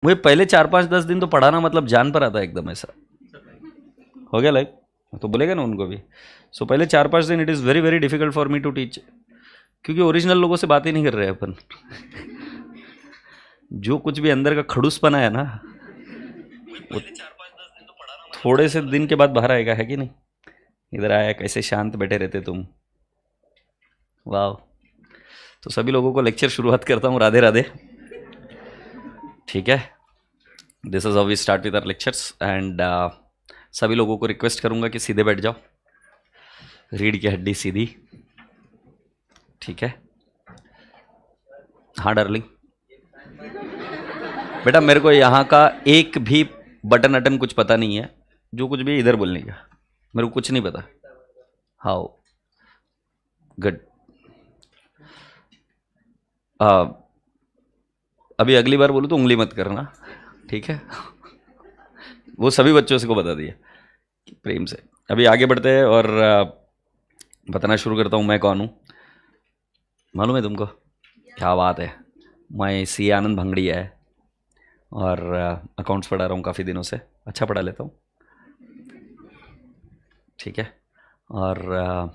मुझे पहले 4-5-10 दिन तो पढ़ाना मतलब जान पर आता एकदम ऐसा हो गया लाइक, तो बोलेगा ना उनको भी। सो पहले 4-5 दिन it is very very difficult for me to teach, क्योंकि ओरिजिनल लोगों से बात ही नहीं कर रहे अपन। जो कुछ भी अंदर का खड़ूसपना है ना, वो थोड़े से दिन के बाद बाहर आएगा, है कि नहीं? इधर आया, कैसे शांत बैठे रहते तुम, वाह। तो सभी लोगों को लेक्चर शुरुआत करता हूँ, राधे राधे। ठीक है, this is how we start with our lectures and सभी लोगों को रिक्वेस्ट करूंगा कि सीधे बैठ जाओ, रीढ़ की हड्डी सीधी, ठीक है? हाँ डार्लिंग, बेटा मेरे को यहाँ का एक भी बटन अटन कुछ पता नहीं है, जो कुछ भी इधर बोलने का, मेरे को कुछ नहीं पता। How good. अभी अगली बार बोलूँ तो उंगली मत करना, ठीक है? वो सभी बच्चों से को बता दिया प्रेम से। अभी आगे बढ़ते हैं और बताना शुरू करता हूँ मैं कौन हूँ। मालूम है तुमको? क्या बात है, मैं सी आनंद भंगड़िया है और अकाउंट्स पढ़ा रहा हूँ काफ़ी दिनों से, अच्छा पढ़ा लेता हूँ, ठीक है? और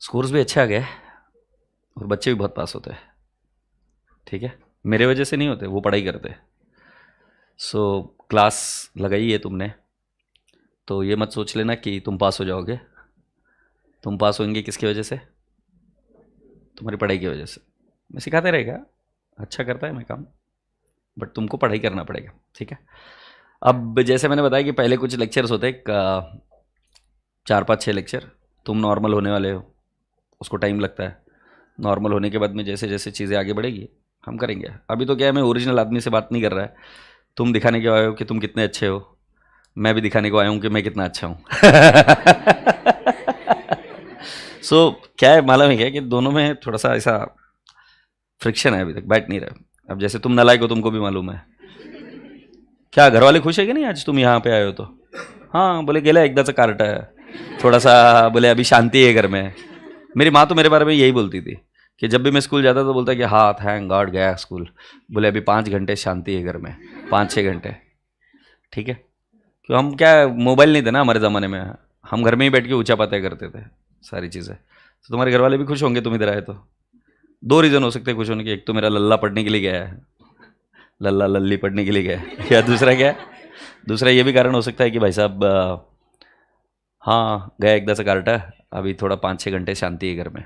स्कोर्स भी अच्छे आ गए और बच्चे भी बहुत पास होते हैं, ठीक है? मेरे वजह से नहीं होते, वो पढ़ाई करते। सो क्लास लगाई है तुमने तो ये मत सोच लेना कि तुम पास हो जाओगे। तुम पास होंगे किसकी वजह से? तुम्हारी पढ़ाई की वजह से। मैं सिखाते रहेगा, अच्छा करता है मैं काम, बट तुमको पढ़ाई करना पड़ेगा, ठीक है? अब जैसे मैंने बताया कि पहले कुछ लेक्चर्स होते, 4-5-6 लेक्चर। तुम नॉर्मल होने वाले हो, उसको टाइम लगता है। नॉर्मल होने के बाद में जैसे जैसे चीज़ें आगे बढ़ेगी हम करेंगे। अभी तो क्या है, मैं ओरिजिनल आदमी से बात नहीं कर रहा है। तुम दिखाने के आए हो कि तुम कितने अच्छे हो, मैं भी दिखाने को आया हूँ कि मैं कितना अच्छा हूँ। सो क्या है मालूम है क्या कि दोनों में थोड़ा सा ऐसा फ्रिक्शन है, अभी तक बैठ नहीं रहा। अब जैसे तुम नालायक हो, तुमको भी मालूम है। क्या घर वाले खुश है कि नहीं आज तुम यहाँ पे आए हो तो? हाँ बोले, गेला एकदाचं कार्ट है, थोड़ा सा बोले अभी शांति है घर में। मेरी माँ तो मेरे बारे में यही बोलती थी कि जब भी मैं स्कूल जाता तो बोलता कि हाँ थैंक गॉड गया स्कूल, बोले अभी 5 घंटे शांति है घर में, 5-6 घंटे, ठीक है? क्यों, हम क्या मोबाइल नहीं थे ना हमारे ज़माने में, हम घर में ही बैठ के ऊँचा पाते करते थे सारी चीज़ें। तो तुम्हारे घर वाले भी खुश होंगे तुम इधर आए तो। 2 रीज़न हो सकते हैं खुश होने के, एक तो मेरा लल्ला पढ़ने के लिए गया है, लल्ला लल्ली पढ़ने के लिए गया है, या दूसरा क्या है, दूसरा ये भी कारण हो सकता है कि भाई साहब हाँ गया एकदा से कार्टा, अभी थोड़ा 5-6 घंटे शांति है घर में।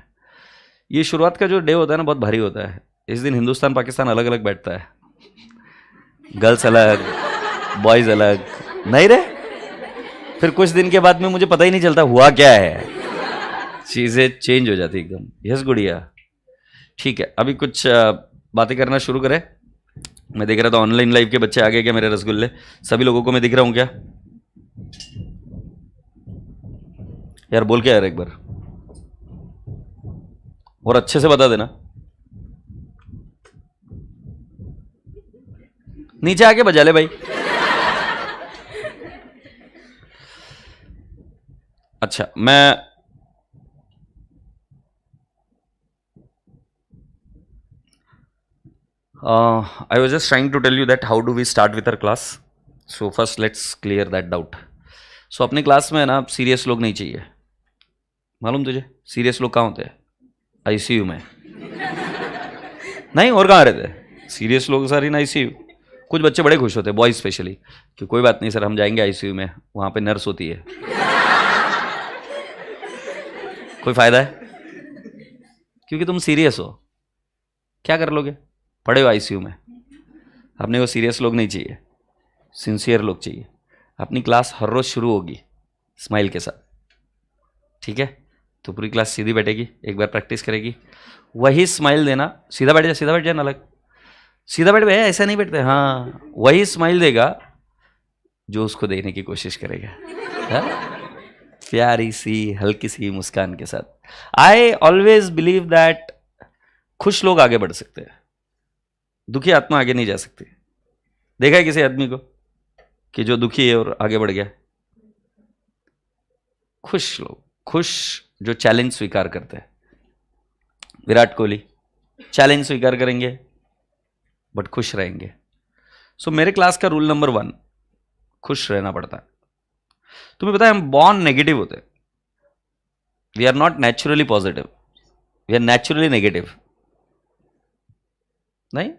ये शुरुआत का जो डे होता है ना बहुत भारी होता है। इस दिन हिंदुस्तान पाकिस्तान अलग अलग बैठता है, गर्ल्स अलग बॉयज़ अलग, नहीं रे? फिर कुछ दिन के बाद में मुझे पता ही नहीं चलता हुआ क्या है, चीज़ें चेंज हो जाती एकदम। यस गुड़िया, ठीक है? अभी कुछ बातें करना शुरू करें। मैं देख रहा था ऑनलाइन लाइव के बच्चे आ गए क्या मेरे रसगुल्ले? सभी लोगों को मैं दिख रहा हूँ क्या यार? बोल के यार एक बार, और अच्छे से बता देना। नीचे आके बजा ले भाई। अच्छा, मैं I was just trying to tell you that how do we start with our class. So first let's clear that doubt. So अपने क्लास में ना सीरियस लोग नहीं चाहिए। मालूम तुझे सीरियस लोग कहाँ होते हैं? आईसीयू में। नहीं और कहाँ रहते हैं सीरियस लोग? सारी ना आईसीयू। कुछ बच्चे बड़े खुश होते हैं, बॉयज स्पेशली, कि कोई बात नहीं सर हम जाएंगे आईसीयू में, वहाँ पे नर्स होती है। कोई फायदा है? क्योंकि तुम सीरियस हो, क्या कर लोगे? पड़े हो आईसीयू में। अपने को सीरियस लोग नहीं चाहिए, सिंसियर लोग चाहिए। अपनी क्लास हर रोज़ शुरू होगी स्माइल के साथ, ठीक है? तो पूरी क्लास सीधी बैठेगी, एक बार प्रैक्टिस करेगी, वही स्माइल देना। सीधा बैठ जा, सीधा बैठ जा, नालक, सीधा बैठ भैया, ऐसा नहीं बैठते। हाँ वही स्माइल देगा जो उसको देने की कोशिश करेगा, हा? प्यारी सी हल्की सी मुस्कान के साथ। आई ऑलवेज बिलीव दैट खुश लोग आगे बढ़ सकते हैं, दुखी आत्मा आगे नहीं जा सकती। देखा है किसी आदमी को कि जो दुखी है और आगे बढ़ गया? खुश लोग, खुश जो चैलेंज स्वीकार करते हैं। विराट कोहली चैलेंज स्वीकार करेंगे बट खुश रहेंगे, सो मेरे क्लास का रूल नंबर 1, खुश रहना पड़ता है। तुम्हें पता है हम बॉर्न नेगेटिव होते हैं, we are not naturally positive, we are naturally negative. नहीं,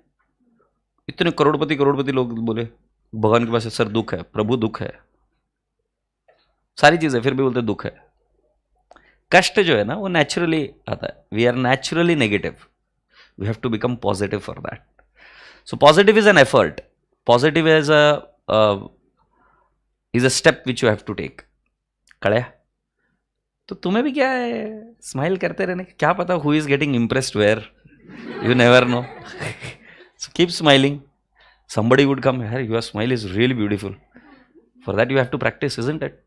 इतने करोड़पति लोग बोले भगवान के पास सर दुख है, प्रभु दुख है, सारी चीजें, फिर भी बोलते दुख है। कष्ट जो है ना वो नेचुरली आता है, we are naturally negative, we have to become positive for that. So positive is an effort, positive is a step which you have to take. कड़े तो तुम्हें भी क्या है स्माइल करते रहने, क्या पता who is getting impressed where, you never know. So keep smiling, somebody would come, hey, your smile is really beautiful, for that you have to practice, isn't it?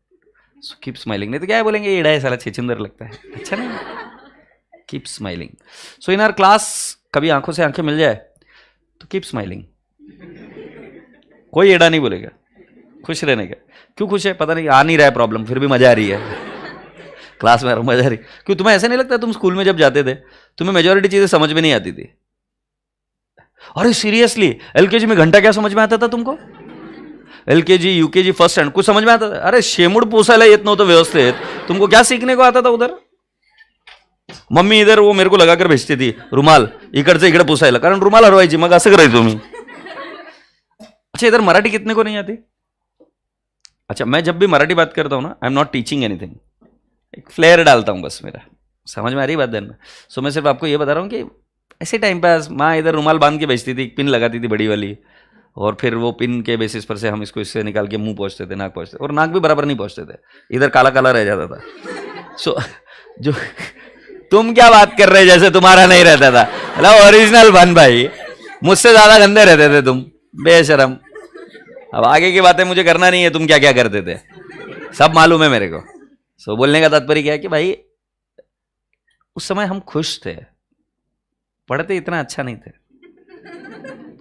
So keep smiling, नहीं तो क्या बोलेंगे एड़ा है साला छेचिंदर लगता है, अच्छा नहीं। Keep smiling. So in our class कभी आंखों से आंखें मिल जाए तो कीप स्माइलिंग, कोई एड़ा नहीं बोलेगा, खुश रहने का। क्यों खुश है पता नहीं, आ नहीं रहा है प्रॉब्लम, फिर भी मजा आ रही है क्लास में, मजा आ रही। क्यों तुम्हें ऐसा नहीं लगता तुम स्कूल में जब जाते थे तुम्हें मेजोरिटी चीजें समझ में नहीं आती थी? अरे सीरियसली, एलकेजी में घंटा क्या समझ में आता था तुमको? एलकेजी यूकेजी फर्स्ट स्टैंड कुछ समझ में आता था? अरे शेमुड़ पोसायला येत नव्हतं व्यवस्थित, तुमको क्या सीखने को आता था उधर? मम्मी इधर वो मेरे को लगाकर भेजती थी रुमाल, इकडचे इकडे पुसायला, कारण रुमाल हरवायची, मग असं करायचो मी। अच्छा इधर मराठी कितने को नहीं आती? अच्छा मैं जब भी मराठी बात करता हूँ ना, I am not teaching anything, एक फ्लेयर डालता हूँ बस, मेरा समझ में आ रही बात देन में। सो मैं सिर्फ आपको ये बता रहा हूँ कि ऐसे टाइम पास माँ इधर रुमाल बांध के भेजती थी, पिन लगाती थी बड़ी वाली, और फिर वो पिन के बेसिस पर से हम इसको इससे निकाल के मुंह पहुंचते थे, नाक पहुंचते, और नाक भी बराबर नहीं पहुंचते थे, इधर काला काला रह जाता था। सो जो तुम क्या बात कर रहे जैसे तुम्हारा नहीं रहता था, मतलब ओरिजिनल बन भाई, मुझसे ज्यादा गंदे रहते थे तुम, बेशरम। अब आगे की बातें मुझे करना नहीं है, तुम क्या क्या करते थे सब मालूम है मेरे को। सो बोलने का तात्पर्य क्या है कि भाई उस समय हम खुश थे, पढ़ते इतना अच्छा नहीं थे,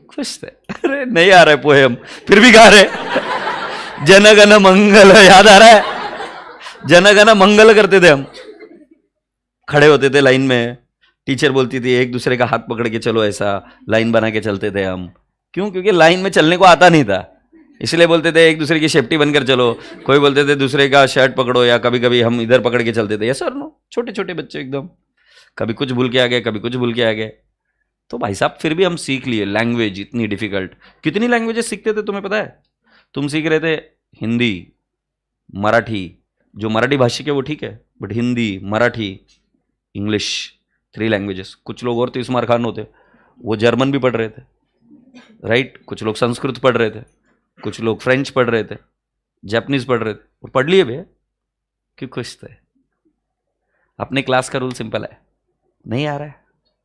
खुश थे। अरे नहीं आ रहा है पोएम, फिर भी गा रहे। जनगण मंगल याद आ रहा है? जनगण मंगल करते थे हम, खड़े होते थे लाइन में, टीचर बोलती थी एक दूसरे का हाथ पकड़ के चलो, ऐसा लाइन बना के चलते थे हम। क्यों? क्योंकि लाइन में चलने को आता नहीं था, इसलिए बोलते थे एक दूसरे की सेफ्टी बनकर चलो। कोई बोलते थे दूसरे का शर्ट पकड़ो, या कभी कभी हम इधर पकड़ के चलते थे, यस और नो, छोटे छोटे बच्चे एकदम, कभी कुछ भूल के आ गए, कभी कुछ भूल के आ गए। तो भाई साहब फिर भी हम सीख लिए लैंग्वेज इतनी डिफिकल्ट। कितनी लैंग्वेजेस सीखते थे तुम्हें पता है? तुम सीख रहे थे हिंदी, मराठी, जो मराठी भाषिक है वो ठीक है, but Hindi, Marathi, English, 3 languages. कुछ लोग और तो इस्मार खान होते, वो जर्मन भी पढ़ रहे थे, राइट? कुछ लोग संस्कृत पढ़ रहे थे, कुछ लोग फ्रेंच पढ़ रहे थे, जापानीज पढ़ रहे थे, और पढ़ लिए भैया, क्यों? खुश थे। अपने क्लास का रूल सिंपल है, नहीं आ रहा है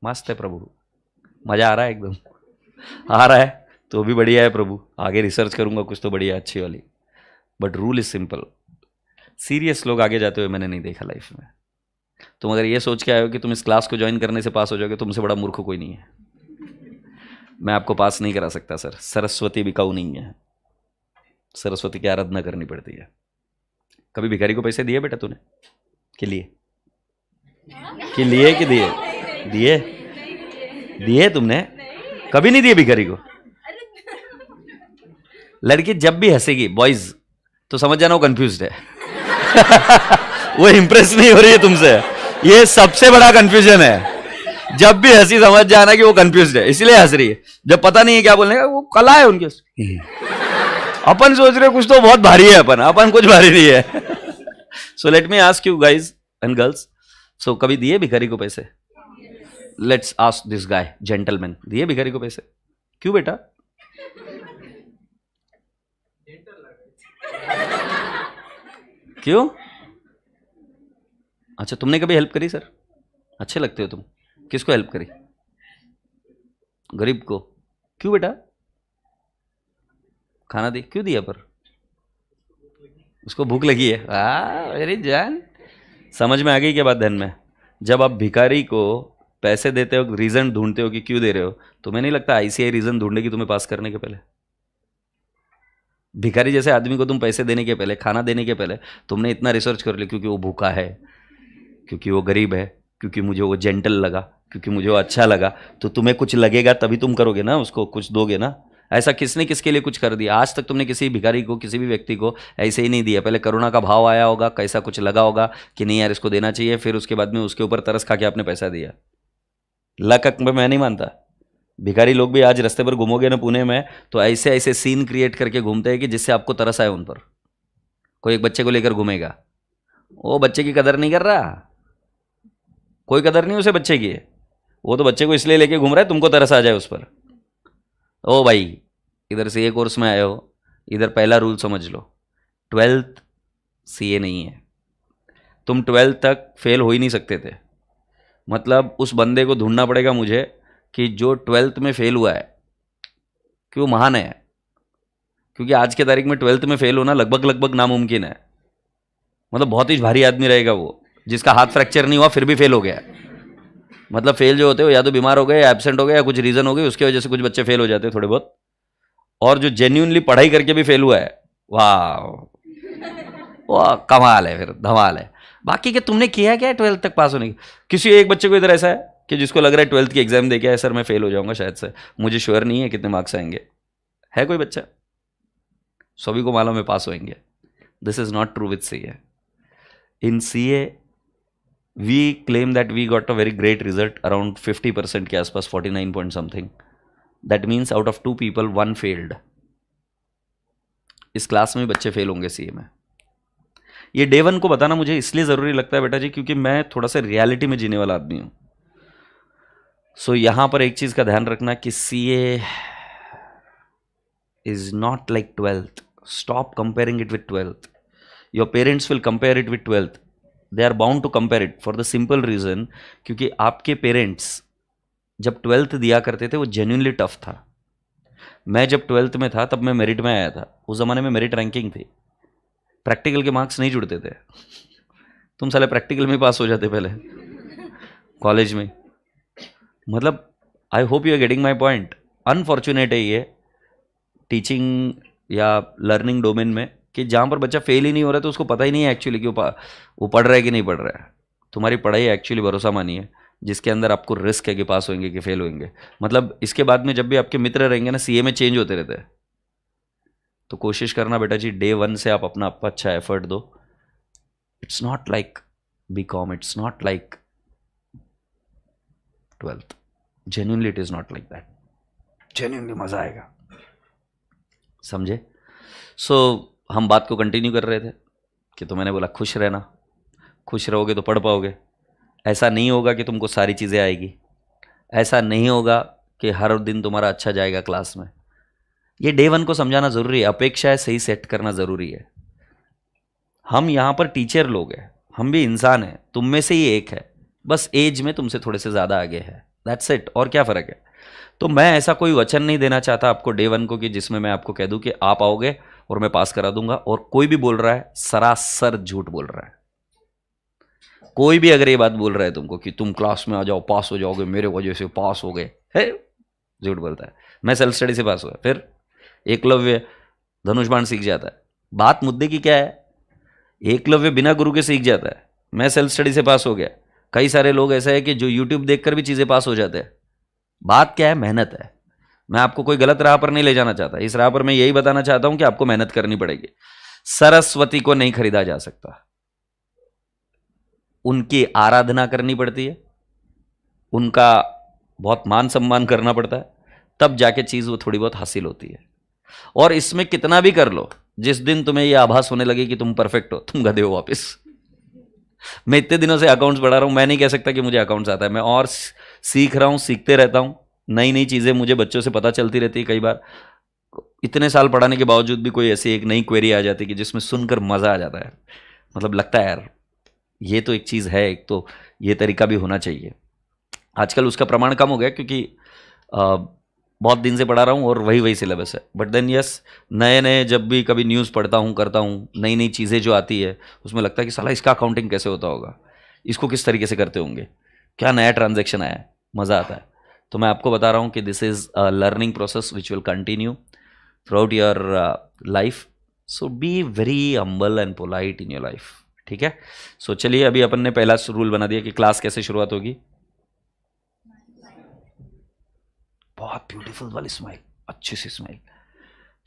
मस्त है प्रभु, मजा आ रहा है, एकदम आ रहा है तो भी बढ़िया है प्रभु, आगे रिसर्च करूंगा कुछ तो बढ़िया अच्छी वाली, but rule is simple. Serious लोग आगे जाते हुए मैंने नहीं देखा लाइफ में। तुम अगर ये सोच के आए हो कि तुम इस क्लास को ज्वाइन करने से पास हो जाओगे, तुमसे बड़ा मूर्ख कोई नहीं है। मैं आपको पास नहीं करा सकता सर, सरस्वती बिकाऊ नहीं है, सरस्वती की आराधना करनी पड़ती है। कभी भिखारी को पैसे दिए बेटा तूने? कि लिए कि लिए कि दिए? दिए दिए तुमने? कभी नहीं दिए भिखारी को? लड़की जब भी हंसेगी बॉयज तो समझ जाना वो कंफ्यूज्ड है वो इंप्रेस नहीं हो रही है तुमसे, ये सबसे बड़ा कंफ्यूजन है। जब भी हंसी समझ जाना कि वो कंफ्यूज्ड है, इसलिए हंस रही है। जब पता नहीं है क्या बोलने का, वो कला है उनके। अपन सोच रहे कुछ तो बहुत भारी है, अपन कुछ भारी नहीं है। So let me ask you guys and girls, so कभी दिए भिखारी को पैसे? Let's ask this guy, gentleman, दिए भिखारी को पैसे? क्यों बेटा? क्यों? अच्छा तुमने कभी हेल्प करी सर? अच्छे लगते हो तुम। किसको हेल्प करी? गरीब को। क्यों बेटा? खाना दी? क्यों दिया? पर उसको भूख लगी है। वेरी जान, समझ में आ गई क्या बात ध्यान में? जब आप भिखारी को पैसे देते हो, रीजन ढूंढते हो कि क्यों दे रहे हो, तुम्हें नहीं लगता आईसीआई रीजन ढूंढेगी तुम्हें पास करने के पहले? भिखारी जैसे आदमी को तुम पैसे देने के पहले, खाना देने के पहले तुमने इतना रिसर्च कर लिया, क्योंकि वो भूखा है, क्योंकि वो गरीब है, क्योंकि मुझे वो जेंटल लगा, क्योंकि मुझे वो अच्छा लगा, तो तुम्हें कुछ लगेगा तभी तुम करोगे ना, उसको कुछ दोगे ना। ऐसा किसने किसके लिए कुछ कर दिया? आज तक तुमने किसी भिखारी को, किसी भी व्यक्ति को ऐसे ही नहीं दिया। पहले करुणा का भाव आया होगा, कैसा कुछ लगा होगा कि नहीं यार इसको देना चाहिए, फिर उसके बाद में उसके ऊपर तरस खा के आपने पैसा दिया। लक में मैं नहीं मानता। भिखारी लोग भी आज रास्ते पर घूमोगे ना पुणे में, तो ऐसे ऐसे सीन क्रिएट करके घूमते हैं कि जिससे आपको तरस आए उन पर। कोई एक बच्चे को लेकर घूमेगा, वो बच्चे की कदर नहीं कर रहा, कोई कदर नहीं उसे बच्चे की, वो तो बच्चे को इसलिए लेके घूम रहा है तुमको तरस आ जाए उस पर। ओ भाई, इधर से ये कोर्स में आए हो, इधर पहला रूल समझ लो, 12th सीए नहीं है। तुम 12th तक फेल हो ही नहीं सकते थे। मतलब उस बंदे को ढूंढना पड़ेगा मुझे कि जो 12th में फेल हुआ है कि वो महान है। क्योंकि आज के तारीख में 12th में फेल होना लगभग लगभग नामुमकिन है। मतलब बहुत ही भारी आदमी रहेगा वो, जिसका हाथ फ्रैक्चर नहीं हुआ फिर भी फेल हो गया। मतलब फेल जो होते हो या तो बीमार हो गए या एब्सेंट हो गए या कुछ रीजन हो गई, उसकी वजह से कुछ बच्चे फेल हो जाते हैं थोड़े बहुत। और जो जेन्यूनली पढ़ाई करके भी फेल हुआ है, वाह वाह, कमाल है, फिर धमाल है। बाकी के तुमने किया क्या 12th तक पास होने की? किसी एक बच्चे को इधर ऐसा है कि जिसको लग रहा है 12th की एग्जाम दे के आया, सर मैं फेल हो जाऊंगा शायद से, मुझे श्योर नहीं है कितने मार्क्स आएंगे। है कोई बच्चा? सभी को मालूम है पास होंगे। This is not true with CA. In CA we claim that we got a very great result, around 50% के आसपास, 49 point something. That means out of 2 people 1 failed. इस क्लास में बच्चे फेल होंगे सीए में। ये डे 1 को बताना मुझे इसलिए ज़रूरी लगता है बेटा जी, क्योंकि मैं थोड़ा सा रियलिटी में जीने वाला आदमी हूँ। सो यहाँ पर एक चीज़ का ध्यान रखना कि CA is not like 12th. Stop comparing it with 12th. Your parents will compare it with 12th. They are bound to compare it for the simple reason, क्योंकि आपके पेरेंट्स जब 12th दिया करते थे वो जेन्युइनली टफ था। मैं जब 12th में था तब मैं मेरिट में आया था। उस ज़माने में मेरिट रैंकिंग थी, प्रैक्टिकल के मार्क्स नहीं जुड़ते थे। तुम साले प्रैक्टिकल में पास हो जाते पहले कॉलेज में। मतलब I hope you are getting my point. Unfortunate है ये टीचिंग या लर्निंग डोमेन में कि जहाँ पर बच्चा फेल ही नहीं हो रहा है तो उसको पता ही नहीं है एक्चुअली कि वो पढ़ रहा है कि नहीं पढ़ रहा है। तुम्हारी पढ़ाई एक्चुअली भरोसा मानिए जिसके अंदर आपको रिस्क है कि पास होंगे कि फेल होंगे। मतलब इसके बाद में जब भी आपके मित्र रहेंगे ना, सीए में चेंज होते रहते हैं, तो कोशिश करना बेटा जी डे 1 से आप अपना अच्छा एफर्ट दो। It's not like BCom, it's not like 12th. Genuinely it is not like that. Genuinely मजा आएगा, समझे? सो हम बात को कंटिन्यू कर रहे थे कि तो मैंने बोला खुश रहना, खुश रहोगे तो पढ़ पाओगे। ऐसा नहीं होगा कि तुमको सारी चीज़ें आएगी, ऐसा नहीं होगा कि हर दिन तुम्हारा अच्छा जाएगा क्लास में। ये डे 1 को समझाना ज़रूरी है, अपेक्षाएं सही सेट करना ज़रूरी है। हम यहाँ पर टीचर लोग हैं, हम भी इंसान हैं, तुम में से ही एक है, बस एज में तुमसे थोड़े से ज़्यादा आगे है, दैट्स इट। और क्या फ़र्क है? तो मैं ऐसा कोई वचन नहीं देना चाहता आपको डे 1 को कि जिसमें मैं आपको कह दूं कि आप आओगे और मैं पास करा दूंगा। और कोई भी बोल रहा है सरासर झूठ बोल रहा है। कोई भी अगर ये बात बोल रहा है तुमको कि तुम क्लास में आ जाओ पास हो जाओगे, मेरे वजह से पास हो गए, है झूठ बोलता है। मैं सेल्फ स्टडी से पास हुआ, फिर एकलव्य धनुष बाण सीख जाता है। बात मुद्दे की क्या है? एकलव्य बिना गुरु के सीख जाता है, मैं सेल्फ स्टडी से पास हो गया। कई सारे लोग ऐसा है कि जो यूट्यूब देखकर भी चीज़ें पास हो जाते हैं। बात क्या है? मेहनत है। मैं आपको कोई गलत राह पर नहीं ले जाना चाहता, इस राह पर मैं यही बताना चाहता हूं कि आपको मेहनत करनी पड़ेगी। सरस्वती को नहीं खरीदा जा सकता, उनकी आराधना करनी पड़ती है, उनका बहुत मान सम्मान करना पड़ता है, तब जाके चीज वो थोड़ी बहुत हासिल होती है। और इसमें कितना भी कर लो, जिस दिन तुम्हें यह आभास होने लगे कि तुम परफेक्ट हो, तुम गधे हो वापिस। मैं इतने दिनों से अकाउंट्स पढ़ा रहा हूं, मैं नहीं कह सकता कि मुझे अकाउंट्स आता है। मैं और सीख रहा हूं, सीखते रहता हूं, नई नई चीज़ें मुझे बच्चों से पता चलती रहती है। कई बार इतने साल पढ़ाने के बावजूद भी कोई ऐसी एक नई क्वेरी आ जाती है कि जिसमें सुनकर मज़ा आ जाता है। मतलब लगता है यार ये तो एक चीज़ है, एक तो ये तरीका भी होना चाहिए। आजकल उसका प्रमाण कम हो गया क्योंकि बहुत दिन से पढ़ा रहा हूँ और वही सिलेबस है। बट देन यस, नए नए जब भी कभी न्यूज़ पढ़ता हूँ, करता हूँ, नई नई चीज़ें जो आती है उसमें लगता है कि साला इसका अकाउंटिंग कैसे होता होगा, इसको किस तरीके से करते होंगे, क्या नया ट्रांजेक्शन आया है, मज़ा आता है। तो मैं आपको बता रहा हूँ कि this is a learning process which will continue through your life. So be very humble and polite in your life, ठीक है? सो चलिए, अभी अपन ने पहला रूल बना दिया कि क्लास कैसे शुरुआत होगी। बहुत ब्यूटीफुल वाली स्माइल, अच्छी सी स्माइल,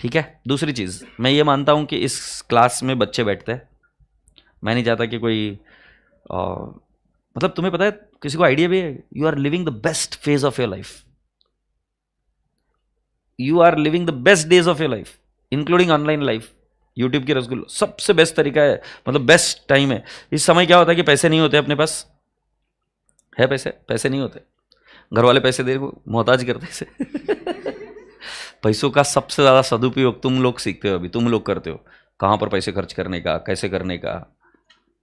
ठीक है। दूसरी चीज़, मैं ये मानता हूँ कि इस क्लास में बच्चे बैठते हैं, मैं नहीं चाहता कि कोई मतलब तुम्हें पता है, किसी को आइडिया भी है, you are living the best phase of your life, you are living the best days of your life including online life. YouTube के रसगुल्लो सबसे बेस्ट तरीका है, मतलब बेस्ट टाइम है। इस समय क्या होता है कि पैसे नहीं होते अपने पास, है पैसे, पैसे नहीं होते, घर वाले पैसे दे मोहताज करते से पैसों का सबसे ज़्यादा सदुपयोग तुम लोग सीखते हो, अभी तुम लोग करते हो, कहाँ पर पैसे खर्च करने का, कैसे करने का,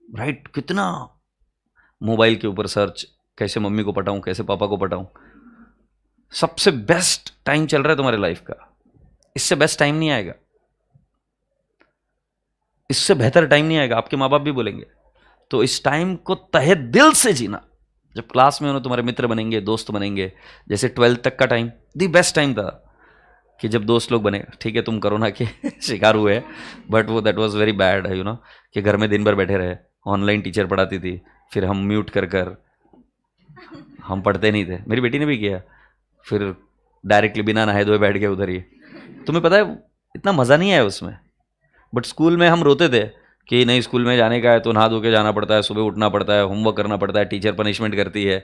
राइट। कितना मोबाइल के ऊपर सर्च, कैसे मम्मी को पटाऊं, कैसे पापा को पटाऊं। सबसे बेस्ट टाइम चल रहा है तुम्हारे लाइफ का, इससे बेस्ट टाइम नहीं आएगा, इससे बेहतर टाइम नहीं आएगा, आपके माँ बाप भी बोलेंगे। तो इस टाइम को तहे दिल से जीना। जब क्लास में हो तुम्हारे मित्र बनेंगे, दोस्त बनेंगे, जैसे 12th तक का टाइम दी बेस्ट टाइम था कि जब दोस्त लोग बने। ठीक है, तुम कोरोना के शिकार हुए, बट वो that was very bad, you know, कि घर में दिन भर बैठे रहे, ऑनलाइन टीचर पढ़ाती थी, फिर हम म्यूट कर कर हम पढ़ते नहीं थे, मेरी बेटी ने भी किया, फिर डायरेक्टली बिना नहाए धोए बैठ गए उधर ही। तुम्हें पता है इतना मज़ा नहीं आया उसमें। बट स्कूल में हम रोते थे कि नहीं स्कूल में जाने का है तो नहा धो के जाना पड़ता है, सुबह उठना पड़ता है, होमवर्क करना पड़ता है, टीचर पनिशमेंट करती है,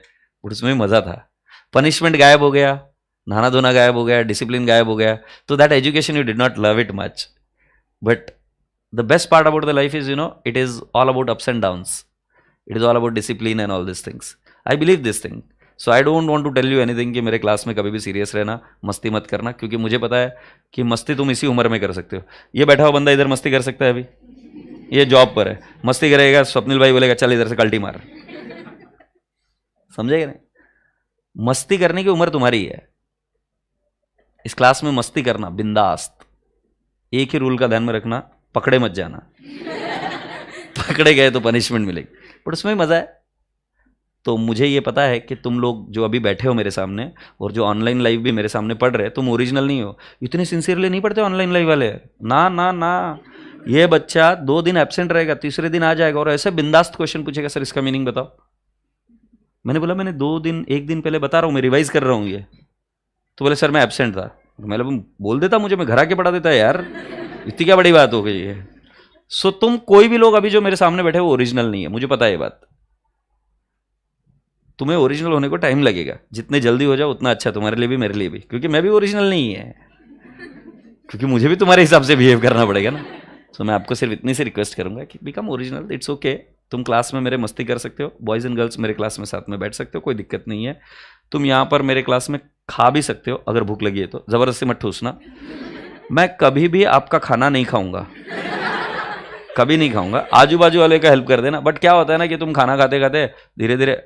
बट उसमें भी मज़ा था। पनिशमेंट गायब हो गया, नहाना धोना गायब हो गया, डिसिप्लिन गायब हो गया, तो that education you did not love it much. But the best part about the life is, you know, it is all about ups and downs, it is all about discipline and all this things. I believe this thing, so I don't want to tell you anything कि मेरे class में कभी भी serious रहना, मस्ती मत करना, क्योंकि मुझे पता है कि मस्ती तुम इसी उम्र में कर सकते हो। ये बैठा हुआ बंदा इधर मस्ती कर सकता है, अभी ये जॉब पर है, मस्ती करेगा, स्वप्निल भाई बोलेगा चल इधर से कल्टी मार, समझेगा नहीं? मस्ती करने की उम्र तुम्हारी है, इस क्लास में मस्ती करना बिंदास्त। एक ही रूल का ध्यान में रखना, पकड़े मत जाना पकड़े गए तो पनिशमेंट मिलेगी, बट उसमें मजा है। तो मुझे ये पता है कि तुम लोग जो अभी बैठे हो मेरे सामने और जो ऑनलाइन लाइव भी मेरे सामने पढ़ रहे हैं, तुम ओरिजिनल नहीं हो, इतने सिंसियरली नहीं पढ़ते ऑनलाइन लाइव वाले, ना ना ना। ये बच्चा 2 दिन एब्सेंट रहेगा, तीसरे दिन आ जाएगा और ऐसे बिंदास्त क्वेश्चन पूछेगा, सर इसका मीनिंग बताओ। मैंने बोला मैंने 2 दिन 1 दिन पहले बता रहा हूँ, मैं रिवाइज कर रहा हूँ ये। तो बोले सर मैं एब्सेंट था। मैं बोल देता, मुझे, मैं घर आके पढ़ा देता यार, इतनी क्या बड़ी बात हो गई है। सो तुम कोई भी लोग अभी जो मेरे सामने बैठे वो ओरिजिनल नहीं है, मुझे पता है ये बात। तुम्हें ओरिजिनल होने को टाइम लगेगा, जितने जल्दी हो जाओ उतना अच्छा, तुम्हारे लिए भी मेरे लिए भी, क्योंकि मैं भी ओरिजिनल नहीं है, क्योंकि मुझे भी तुम्हारे हिसाब से बिहेव करना पड़ेगा ना। तो मैं आपको सिर्फ इतनी सी रिक्वेस्ट करूंगा कि बिकम ओरिजिनल, इट्स ओके। तुम क्लास में मेरे मस्ती कर सकते हो, बॉयज़ एंड गर्ल्स मेरे क्लास में साथ में बैठ सकते हो, कोई दिक्कत नहीं है। तुम यहाँ पर मेरे क्लास में खा भी सकते हो, अगर भूख लगी है तो, ज़बरदस्ती मत ठूसना। मैं कभी भी आपका खाना नहीं खाऊंगा, कभी नहीं खाऊंगा, आजू बाजू वाले का हेल्प कर देना। बट क्या होता है ना कि तुम खाना खाते खाते धीरे धीरे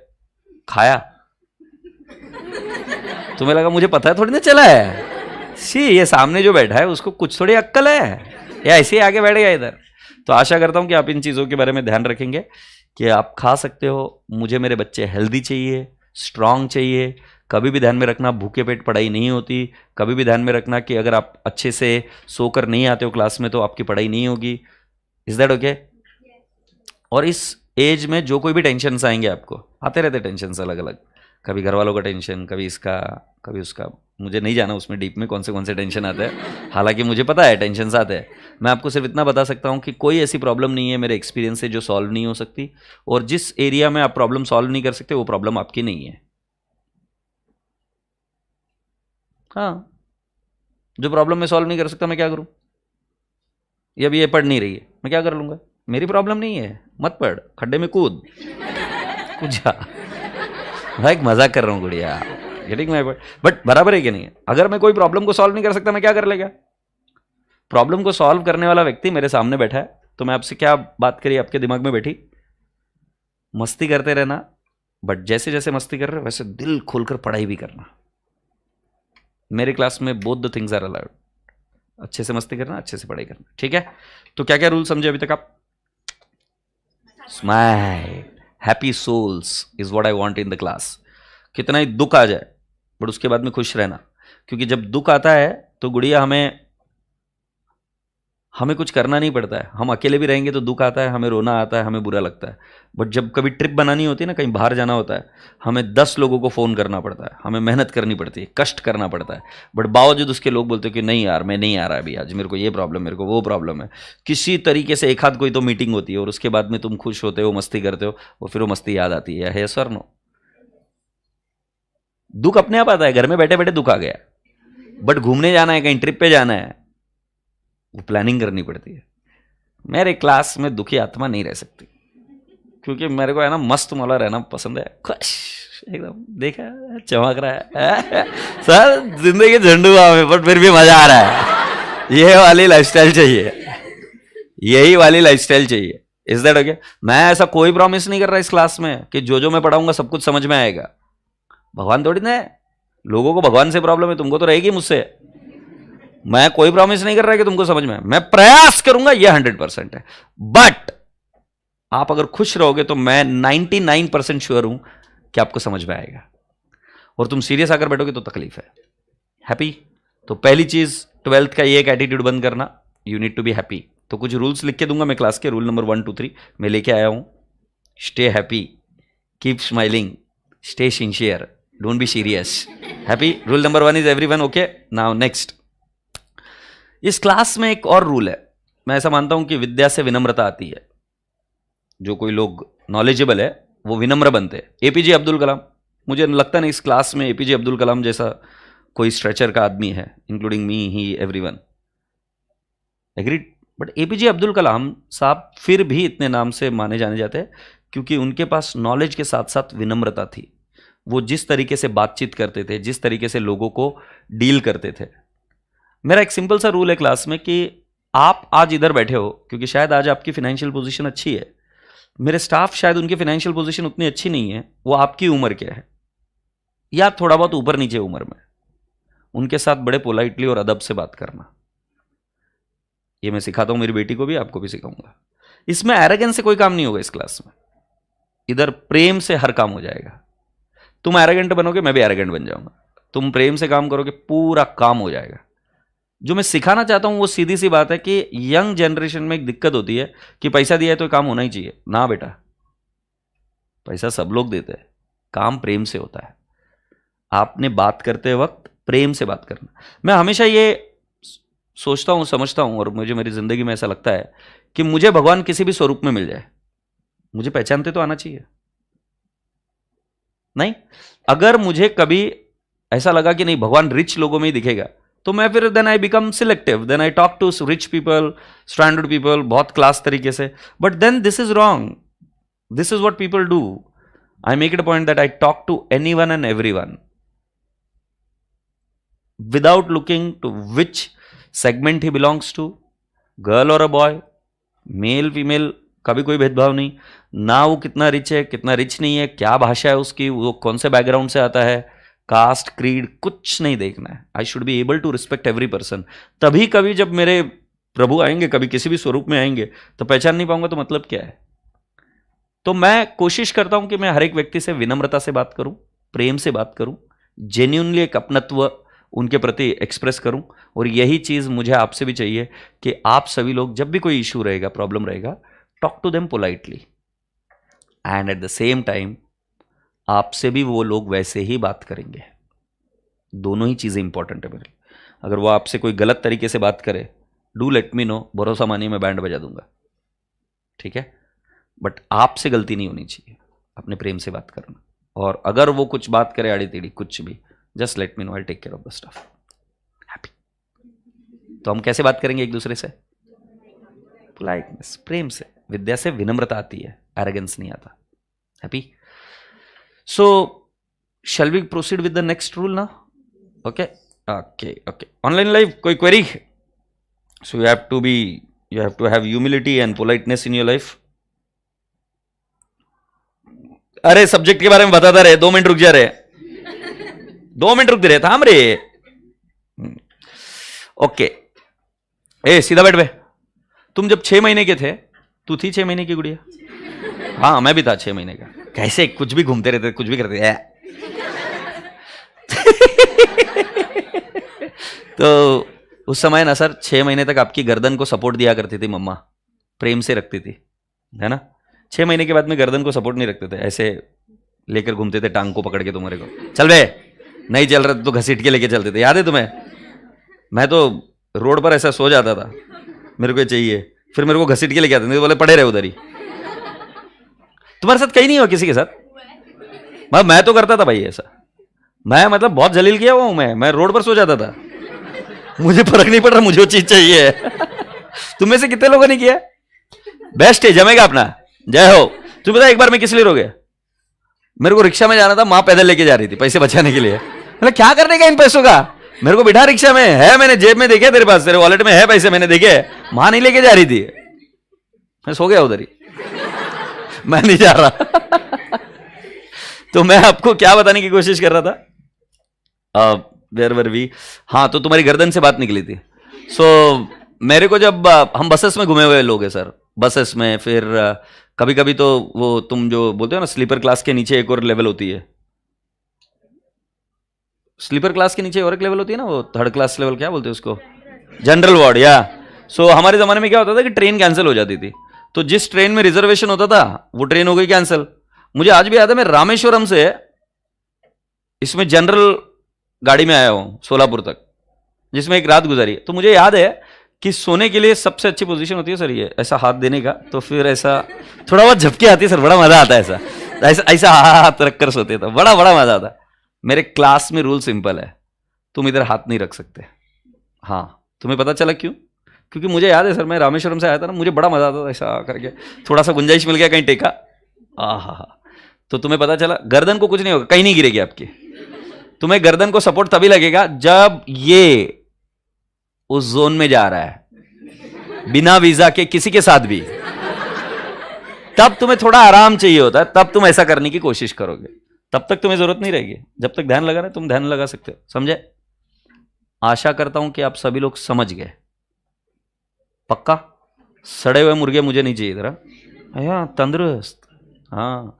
खाया, तुम्हें लगा मुझे पता है थोड़ी ना चला है, सी ये सामने जो बैठा है उसको कुछ थोड़ी अक्कल है, या ऐसे ही आगे बैठ गया इधर। तो आशा करता हूं कि आप इन चीज़ों के बारे में ध्यान रखेंगे कि आप खा सकते हो। मुझे मेरे बच्चे हेल्दी चाहिए, स्ट्रांग चाहिए। कभी भी ध्यान में रखना, भूखे पेट पढ़ाई नहीं होती। कभी भी ध्यान में रखना कि अगर आप अच्छे से सोकर नहीं आते हो क्लास में तो आपकी पढ़ाई नहीं होगी। Is that okay? और इस एज में जो कोई भी टेंशन आएंगे, आपको आते रहते टेंशन अलग अलग, कभी घर वालों का टेंशन, कभी इसका, कभी उसका। मुझे नहीं जाना उसमें डीप में कौन से टेंशन आते हैं, हालांकि मुझे पता है टेंशन आते हैं। मैं आपको सिर्फ इतना बता सकता हूँ कि कोई ऐसी प्रॉब्लम नहीं है मेरे एक्सपीरियंस से जो सॉल्व नहीं हो सकती, और जिस एरिया में आप प्रॉब्लम सॉल्व नहीं कर सकते वो प्रॉब्लम आपकी नहीं है। हाँ, जो प्रॉब्लम मैं सॉल्व नहीं कर सकता मैं क्या करूँ? ये अभी ये पढ़ नहीं रही है, मैं क्या कर लूँगा? मेरी प्रॉब्लम नहीं है, मत पढ़, खड्डे में कूद कूद जा। भाई एक मजाक कर रहा हूँ गुड़िया, गेटिंग माय पॉइंट? बट बराबर है कि नहीं है? अगर मैं कोई प्रॉब्लम को सॉल्व नहीं कर सकता मैं क्या कर लेगा? प्रॉब्लम को सॉल्व करने वाला व्यक्ति मेरे सामने बैठा है, तो मैं आपसे क्या बात करी आपके दिमाग में बैठी? मस्ती करते रहना, बट जैसे जैसे मस्ती कर रहे हो वैसे दिल खोलकर पढ़ाई भी करना। मेरे क्लास में both the things are allowed, अच्छे से मस्ती करना, अच्छे से पढ़ाई करना, ठीक है? तो क्या क्या रूल समझे अभी तक आप? Smile, happy souls is what I want in the class. कितना ही दुख आ जाए बट उसके बाद में खुश रहना, क्योंकि जब दुख आता है तो गुड़िया हमें हमें कुछ करना नहीं पड़ता है, हम अकेले भी रहेंगे तो दुख आता है, हमें रोना आता है, हमें बुरा लगता है। बट जब कभी ट्रिप बनानी होती है ना, कहीं बाहर जाना होता है, हमें 10 लोगों को फ़ोन करना पड़ता है, हमें मेहनत करनी पड़ती है, कष्ट करना पड़ता है। बट बावजूद उसके लोग बोलते हैं कि नहीं यार मैं नहीं आ रहा अभी, आज मेरे को ये प्रॉब्लम, मेरे को वो प्रॉब्लम है। किसी तरीके से एक आध कोई तो मीटिंग होती है और उसके बाद में तुम खुश होते हो, मस्ती करते हो, और फिर वो मस्ती याद आती है सर नो। दुख अपने आप आता है, घर में बैठे बैठे दुख आ गया। बट घूमने जाना है, कहीं ट्रिप पे जाना है, वो प्लानिंग करनी पड़ती है। मेरे क्लास में दुखी आत्मा नहीं रह सकती, क्योंकि मेरे को है ना मस्त मौला रहना पसंद है, खुश एकदम, देखा चमक रहा है सर, जिंदगी झंडुआ में, बट फिर भी मजा आ रहा है। ये वाली लाइफस्टाइल चाहिए, यही वाली लाइफस्टाइल चाहिए। Is that okay? मैं ऐसा कोई प्रॉमिस नहीं कर रहा इस क्लास में कि जो मैं पढ़ाऊंगा सब कुछ समझ में आएगा। भगवान थोड़ी ना है, लोगों को भगवान से प्रॉब्लम है, तुमको तो रहेगी मुझसे। मैं कोई प्रॉमिस नहीं कर रहा कि तुमको समझ में आए, मैं प्रयास करूंगा, ये 100% है। बट आप अगर खुश रहोगे तो मैं 99% श्योर हूं कि आपको समझ में आएगा। और तुम सीरियस आकर बैठोगे तो तकलीफ है। हैप्पी? तो पहली चीज 12th का ये एक एटीट्यूड बंद करना, you need to be happy. तो कुछ रूल्स लिख के दूंगा मैं क्लास के, रूल नंबर 1 2 3 मैं लेके आया हूं। Stay happy, keep smiling, stay sincere, don't be serious, happy. Rule number 1 is everyone okay. Now next, इस क्लास में एक और रूल है। मैं ऐसा मानता हूं कि विद्या से विनम्रता आती है। जो कोई लोग नॉलेजेबल है वो विनम्र बनते हैं। एपीजे अब्दुल कलाम, मुझे लगता नहीं इस क्लास में एपीजे अब्दुल कलाम जैसा कोई स्ट्रेचर का आदमी है, including me, he, everyone agreed. But APJ Abdul Kalam साहब फिर भी इतने नाम से माने जाने जाते हैं क्योंकि उनके पास नॉलेज के साथ साथ विनम्रता थी। वो जिस तरीके से बातचीत करते थे, जिस तरीके से लोगों को डील करते थे। मेरा एक सिंपल सा रूल है क्लास में कि आप आज इधर बैठे हो क्योंकि शायद आज आपकी फाइनेंशियल पोजीशन अच्छी है। मेरे स्टाफ शायद उनकी फाइनेंशियल पोजीशन उतनी अच्छी नहीं है, वो आपकी उम्र के है या थोड़ा बहुत ऊपर नीचे उम्र में। उनके साथ बड़े पोलाइटली और अदब से बात करना, ये मैं सिखाता हूं मेरी बेटी को भी, आपको भी सिखाऊंगा। इसमें एरोगेंस से कोई काम नहीं होगा इस क्लास में, इधर प्रेम से हर काम हो जाएगा। तुम एरोगेंट बनोगे, मैं भी एरोगेंट बन जाऊंगा। तुम प्रेम से काम करोगे, पूरा काम हो जाएगा। जो मैं सिखाना चाहता हूं वो सीधी सी बात है कि यंग जनरेशन में एक दिक्कत होती है कि पैसा दिया है तो काम होना ही चाहिए। ना बेटा, पैसा सब लोग देते हैं, काम प्रेम से होता है। आपने बात करते वक्त प्रेम से बात करना। मैं हमेशा ये सोचता हूं, समझता हूं, और मुझे मेरी जिंदगी में ऐसा लगता है कि मुझे भगवान किसी भी स्वरूप में मिल जाए, मुझे पहचानते तो आना चाहिए नहीं। अगर मुझे कभी ऐसा लगा कि नहीं भगवान रिच लोगों में ही दिखेगा तो मैं फिर then I become selective, then I talk to rich people, standard people, बहुत क्लास तरीके से। But then this is wrong, this is what people do. I make it a point that I talk to anyone and everyone without looking to which segment he belongs to, girl और a boy, male female, कभी कोई भेदभाव नहीं। ना वो कितना rich है, कितना रिच नहीं है, क्या भाषा है उसकी, वो कौन से बैकग्राउंड से आता है, कास्ट, क्रीड, कुछ नहीं देखना है। I should be able to respect every person. तभी कभी जब मेरे प्रभु आएंगे, कभी किसी भी स्वरूप में आएंगे, तो पहचान नहीं पाऊंगा तो मतलब क्या है। तो मैं कोशिश करता हूं कि मैं हर एक व्यक्ति से विनम्रता से बात करूं, प्रेम से बात करूं, जेन्युइनली एक अपनत्व उनके प्रति एक्सप्रेस करूं। और यही चीज मुझे आपसे भी चाहिए कि आप सभी लोग जब भी कोई इशू रहेगा, प्रॉब्लम रहेगा, talk to them politely, and at the same time आपसे भी वो लोग वैसे ही बात करेंगे। दोनों ही चीजें इंपॉर्टेंट है मेरे। अगर वो आपसे कोई गलत तरीके से बात करे, डू लेट मी नो, भरोसा मानिए मैं बैंड बजा दूंगा, ठीक है। बट आपसे गलती नहीं होनी चाहिए, अपने प्रेम से बात करना। और अगर वो कुछ बात करे आड़ी टेढ़ी कुछ भी, just let me know, I take care of the stuff, happy. तो हम कैसे बात करेंगे एक दूसरे से? पोलाइटनेस, प्रेम से। विद्या से विनम्रता आती है, एरोगेंस नहीं आता, happy. So, shall we proceed with the next rule now? Okay. Online live, koi query? So you have to have humility and politeness in your life. अरे सब्जेक्ट के बारे में बताता रहे, 2 मिनट रुक जा रहे, 2 मिनट रुक दे रहे, थाम रे। ओके, ए सीधा बैठ बे। तुम जब 6 महीने के थे, तू थी 6 महीने की गुड़िया? हाँ, मैं भी था 6 महीने का। कैसे कुछ भी घूमते रहते, कुछ भी करते तो उस समय ना सर 6 महीने तक आपकी गर्दन को सपोर्ट दिया करती थी मम्मा, प्रेम से रखती थी, है ना। 6 महीने के बाद में गर्दन को सपोर्ट नहीं रखते थे, ऐसे लेकर घूमते थे टांग को पकड़ के, तुम्हारे को चल बे, नहीं चल रहा तो घसीट के लेके चलते थे, याद है तुम्हें। मैं तो रोड पर ऐसा सो जाता था, मेरे को ये चाहिए, फिर मेरे को घसीट के लेके आते थे, बोले पड़े रहे उधर ही। तुम्हारे साथ कहीं नहीं हुआ किसी के साथ? मैं तो करता था भाई ऐसा, मैं मतलब बहुत जलील किया हुआ हूं मैं रोड पर सो जाता था, मुझे फर्क नहीं पड़ रहा, मुझे वो चीज चाहिए। तुम में से कितने लोगों ने किया? बेस्ट है, जमेगा अपना, जय हो। तुम्हें पता एक बार मैं किस लिए रो गया? मेरे को रिक्शा में जाना था, माँ पैदल लेके जा रही थी पैसे बचाने के लिए। मतलब क्या करने का इन पैसों का, मेरे को बिठा रिक्शा में, है मैंने जेब में देखे, तेरे पास तेरे वॉलेट में है पैसे, मैंने देखे, माँ नहीं लेके जा रही थी, मैं सो गया उधर ही, मैं नहीं जा रहा। तो मैं आपको क्या बताने की कोशिश कर रहा था, वेयर वर वी, हाँ, तो तुम्हारी गर्दन से बात निकली थी। सो मेरे को जब हम बसेस में घुमे हुए लोग हैं सर, बसेस में, फिर कभी कभी तो वो तुम जो बोलते हो ना स्लीपर क्लास के नीचे एक और लेवल होती है, स्लीपर क्लास के नीचे और एक लेवल होती है ना, वो थर्ड क्लास लेवल, क्या बोलते हैं उसको, जनरल वार्ड, या। सो हमारे जमाने में क्या होता था कि ट्रेन कैंसिल हो जाती थी, तो जिस ट्रेन में रिजर्वेशन होता था वो ट्रेन हो गई कैंसिल। मुझे आज भी याद है, मैं रामेश्वरम से इसमें जनरल गाड़ी में आया हूं सोलापुर तक, जिसमें एक रात गुजारी, तो मुझे याद है कि सोने के लिए सबसे अच्छी पोजीशन होती है सर ये, ऐसा हाथ देने का, तो फिर ऐसा थोड़ा बहुत झपकी आती है सर, बड़ा मजा आता है, ऐसा ऐसा ऐसा हाथ रखकर सोते, तो बड़ा बड़ा मजा आता। मेरे क्लास में रूल सिंपल है, तुम इधर हाथ नहीं रख सकते। हाँ, तुम्हें पता चला क्यों? क्योंकि मुझे याद है सर, मैं रामेश्वरम से आया था ना, मुझे बड़ा मजा आता था ऐसा करके, थोड़ा सा गुंजाइश मिल गया कहीं टेका, आहा। तो तुम्हें पता चला गर्दन को कुछ नहीं होगा, कहीं नहीं गिरेगी आपकी, तुम्हें गर्दन को सपोर्ट तभी लगेगा जब ये उस जोन में जा रहा है बिना वीजा के किसी के साथ भी, तब तुम्हें थोड़ा आराम चाहिए होता है, तब तुम ऐसा करने की कोशिश करोगे, तब तक तुम्हें जरूरत नहीं रहेगी। जब तक ध्यान लगा रहे तुम ध्यान लगा सकते हो, समझे? आशा करता हूं कि आप सभी लोग समझ गए, पक्का? सड़े हुए मुर्गे मुझे नहीं चाहिए इधर, हाँ, तंदुरुस्त, हाँ।